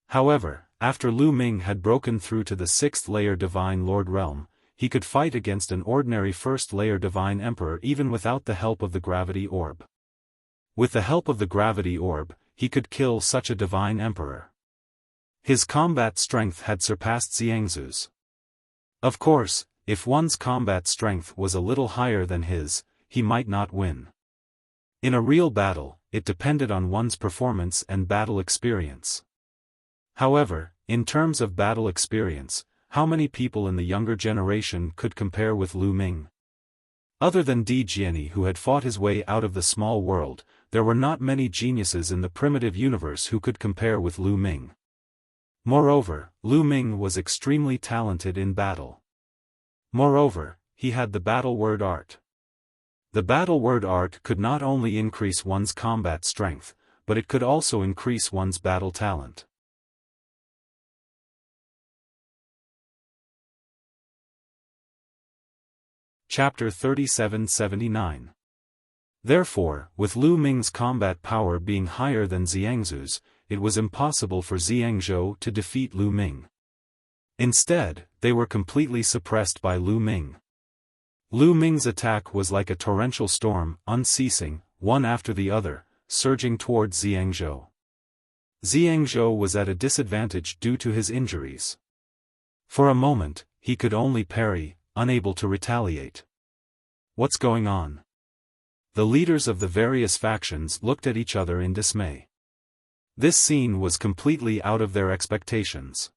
However, after Lu Ming had broken through to the 6th-layer Divine Lord Realm, he could fight against an ordinary first-layer Divine Emperor even without the help of the gravity orb. With the help of the gravity orb, he could kill such a Divine Emperor. His combat strength had surpassed Xiangzu's. Of course, if one's combat strength was a little higher than his, he might not win. In a real battle, it depended on one's performance and battle experience. However, in terms of battle experience, how many people in the younger generation could compare with Lu Ming? Other than Di Jiani, who had fought his way out of the small world, there were not many geniuses in the primitive universe who could compare with Lu Ming. Moreover, Lu Ming was extremely talented in battle. Moreover, he had the battle word art. The battle word art could not only increase one's combat strength, but it could also increase one's battle talent. Chapter 3779. Therefore, with Lu Ming's combat power being higher than Xiangzu's, it was impossible for Xiangzhou to defeat Lu Ming. Instead, they were completely suppressed by Lu Ming. Lu Ming's attack was like a torrential storm, unceasing, one after the other, surging towards Xiangzhou. Xiangzhou was at a disadvantage due to his injuries. For a moment, he could only parry, unable to retaliate. What's going on? The leaders of the various factions looked at each other in dismay. This scene was completely out of their expectations.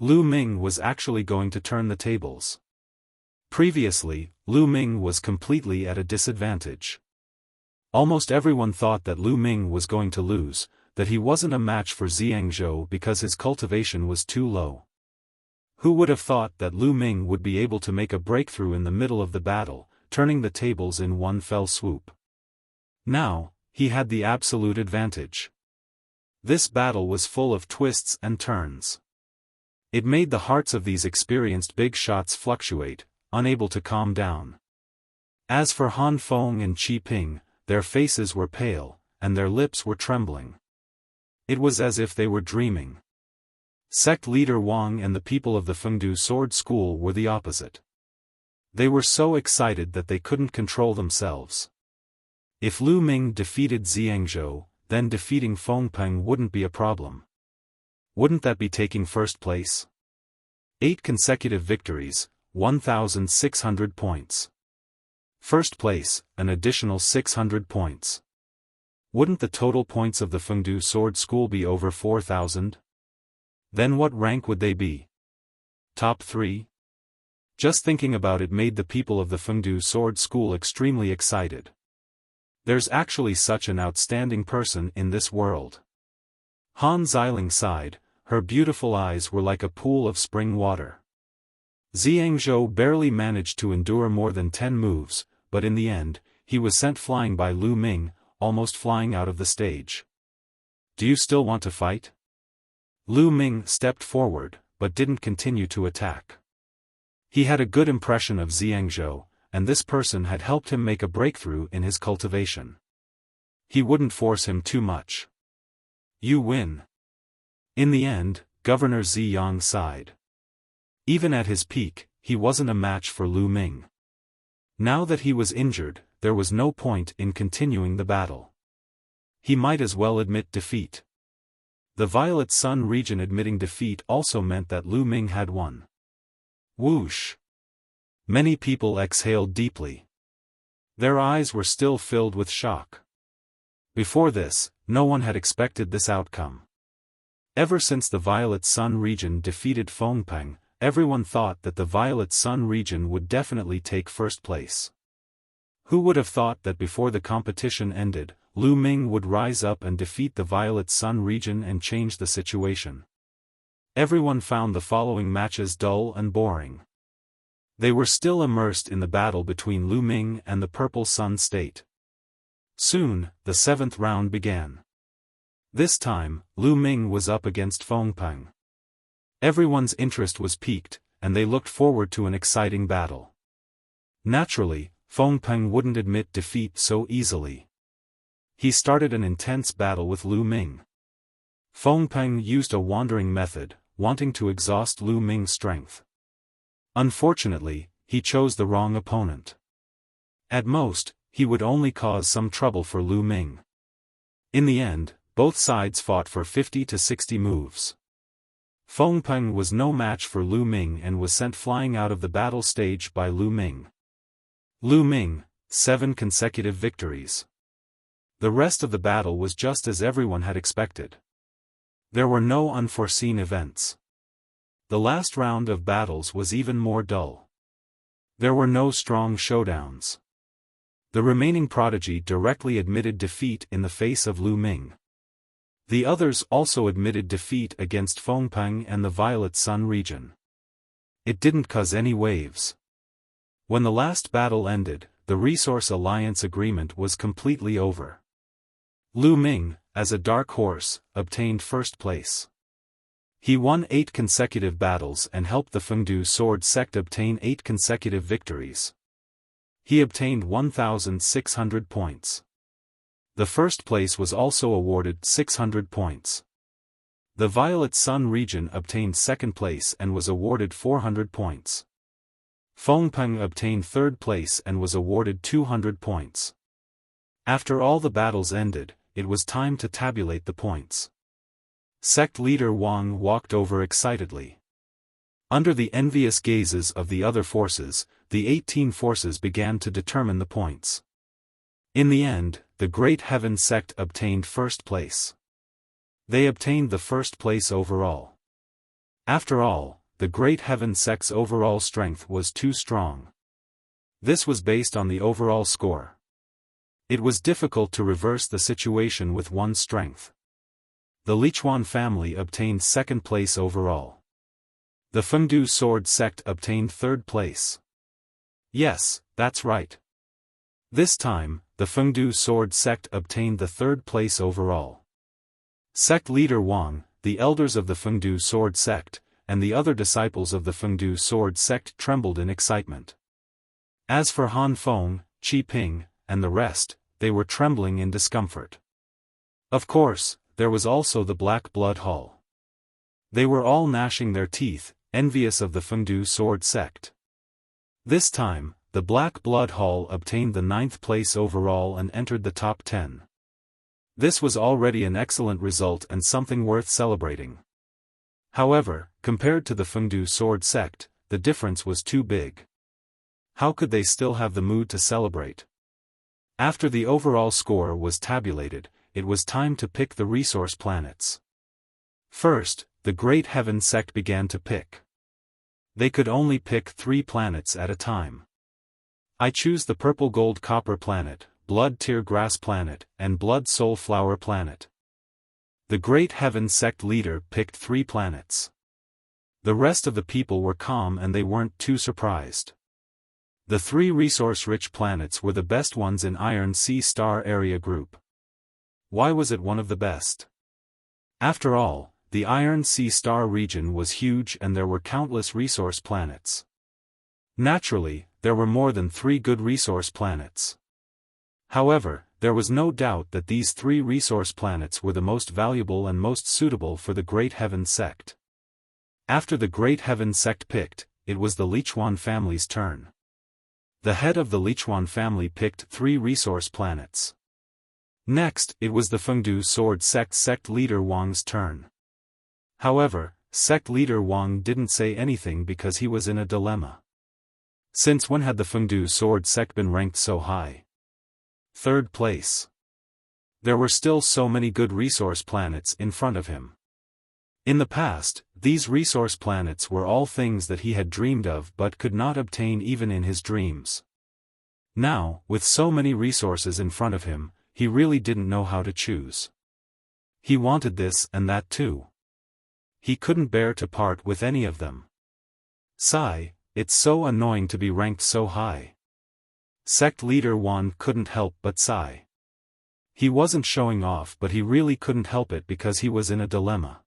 Lu Ming was actually going to turn the tables. Previously, Lu Ming was completely at a disadvantage. Almost everyone thought that Lu Ming was going to lose, that he wasn't a match for Xiangzhou because his cultivation was too low. Who would have thought that Lu Ming would be able to make a breakthrough in the middle of the battle, turning the tables in one fell swoop? Now, he had the absolute advantage. This battle was full of twists and turns. It made the hearts of these experienced big shots fluctuate, unable to calm down. As for Han Feng and Qi Ping, their faces were pale, and their lips were trembling. It was as if they were dreaming. Sect leader Wang and the people of the Fengdu Sword School were the opposite. They were so excited that they couldn't control themselves. If Lu Ming defeated Xiangzhou, then defeating Feng Peng wouldn't be a problem. Wouldn't that be taking first place? 8 consecutive victories, 1,600 points. First place, an additional 600 points. Wouldn't the total points of the Fengdu Sword School be over 4,000? Then what rank would they be? Top 3? Just thinking about it made the people of the Fengdu Sword School extremely excited. There's actually such an outstanding person in this world. Han Xiling sighed, her beautiful eyes were like a pool of spring water. Xiangzhou barely managed to endure more than 10 moves, but in the end, he was sent flying by Lu Ming, almost flying out of the stage. Do you still want to fight? Lu Ming stepped forward, but didn't continue to attack. He had a good impression of Xiangzhou, and this person had helped him make a breakthrough in his cultivation. He wouldn't force him too much. You win. In the end, Governor Ziyang sighed. Even at his peak, he wasn't a match for Lu Ming. Now that he was injured, there was no point in continuing the battle. He might as well admit defeat. The Violet Sun region admitting defeat also meant that Lu Ming had won. Whoosh! Many people exhaled deeply. Their eyes were still filled with shock. Before this, no one had expected this outcome. Ever since the Violet Sun region defeated Fengpeng, everyone thought that the Violet Sun region would definitely take first place. Who would have thought that before the competition ended, Lu Ming would rise up and defeat the Violet Sun region and change the situation? Everyone found the following matches dull and boring. They were still immersed in the battle between Lu Ming and the Purple Sun State. Soon, the 7th round began. This time, Lu Ming was up against Fengpeng. Everyone's interest was piqued, and they looked forward to an exciting battle. Naturally, Fengpeng wouldn't admit defeat so easily. He started an intense battle with Lu Ming. Fengpeng used a wandering method, wanting to exhaust Lu Ming's strength. Unfortunately, he chose the wrong opponent. At most, he would only cause some trouble for Lu Ming. In the end, both sides fought for 50 to 60 moves. Fengpeng was no match for Lu Ming and was sent flying out of the battle stage by Lu Ming. Lu Ming, 7 consecutive victories. The rest of the battle was just as everyone had expected. There were no unforeseen events. The last round of battles was even more dull. There were no strong showdowns. The remaining prodigy directly admitted defeat in the face of Lu Ming. The others also admitted defeat against Fengpeng and the Violet Sun region. It didn't cause any waves. When the last battle ended, the Resource Alliance agreement was completely over. Lu Ming, as a dark horse, obtained first place. He won 8 consecutive battles and helped the Fengdu Sword Sect obtain 8 consecutive victories. He obtained 1,600 points. The first place was also awarded 600 points. The Violet Sun region obtained second place and was awarded 400 points. Fengpeng obtained third place and was awarded 200 points. After all the battles ended, it was time to tabulate the points. Sect leader Wang walked over excitedly. Under the envious gazes of the other forces, the 18 forces began to determine the points. In the end, the Great Heaven Sect obtained first place. They obtained the first place overall. After all, the Great Heaven Sect's overall strength was too strong. This was based on the overall score. It was difficult to reverse the situation with one's strength. The Lichuan family obtained second place overall. The Fengdu Sword Sect obtained third place. Yes, that's right. This time, the Fengdu Sword Sect obtained the third place overall. Sect leader Wang, the elders of the Fengdu Sword Sect, and the other disciples of the Fengdu Sword Sect trembled in excitement. As for Han Feng, Qi Ping, and the rest, they were trembling in discomfort. Of course, there was also the Black Blood Hall. They were all gnashing their teeth, envious of the Fengdu Sword Sect. This time, the Black Blood Hall obtained the 9th place overall and entered the top 10. This was already an excellent result and something worth celebrating. However, compared to the Fengdu Sword Sect, the difference was too big. How could they still have the mood to celebrate? After the overall score was tabulated, it was time to pick the resource planets. First, the Great Heaven Sect began to pick. They could only pick 3 planets at a time. I choose the Purple Gold Copper Planet, Blood Tear Grass Planet, and Blood Soul Flower Planet. The Great Heaven Sect leader picked 3 planets. The rest of the people were calm and they weren't too surprised. The 3 resource-rich planets were the best ones in Iron Sea Star Area Group. Why was it one of the best? After all, the Iron Sea Star region was huge and there were countless resource planets. Naturally, there were more than 3 good resource planets. However, there was no doubt that these 3 resource planets were the most valuable and most suitable for the Great Heaven Sect. After the Great Heaven Sect picked, it was the Lichuan family's turn. The head of the Lichuan family picked 3 resource planets. Next, it was the Fengdu Sword Sect leader Wang's turn. However, Sect leader Wang didn't say anything because he was in a dilemma. Since when had the Fengdu Sword Sect been ranked so high? 3rd place. There were still so many good resource planets in front of him. In the past, these resource planets were all things that he had dreamed of but could not obtain even in his dreams. Now, with so many resources in front of him, he really didn't know how to choose. He wanted this and that too. He couldn't bear to part with any of them. Sigh, it's so annoying to be ranked so high. Sect leader Wan couldn't help but sigh. He wasn't showing off, but he really couldn't help it because he was in a dilemma.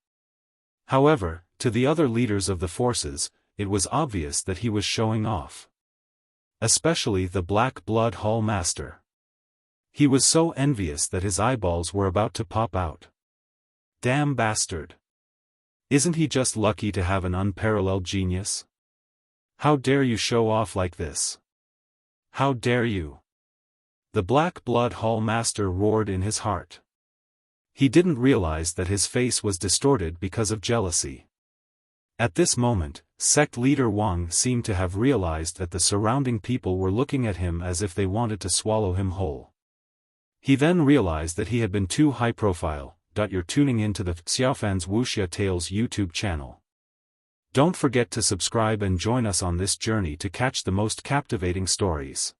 However, to the other leaders of the forces, it was obvious that he was showing off. Especially the Black Blood Hall Master. He was so envious that his eyeballs were about to pop out. Damn bastard. Isn't he just lucky to have an unparalleled genius? How dare you show off like this? How dare you? The Black Blood Hall Master roared in his heart. He didn't realize that his face was distorted because of jealousy. At this moment, sect leader Wang seemed to have realized that the surrounding people were looking at him as if they wanted to swallow him whole. He then realized that he had been too high profile. You're tuning into the Xiaofan's Wuxia Tales YouTube channel. Don't forget to subscribe and join us on this journey to catch the most captivating stories.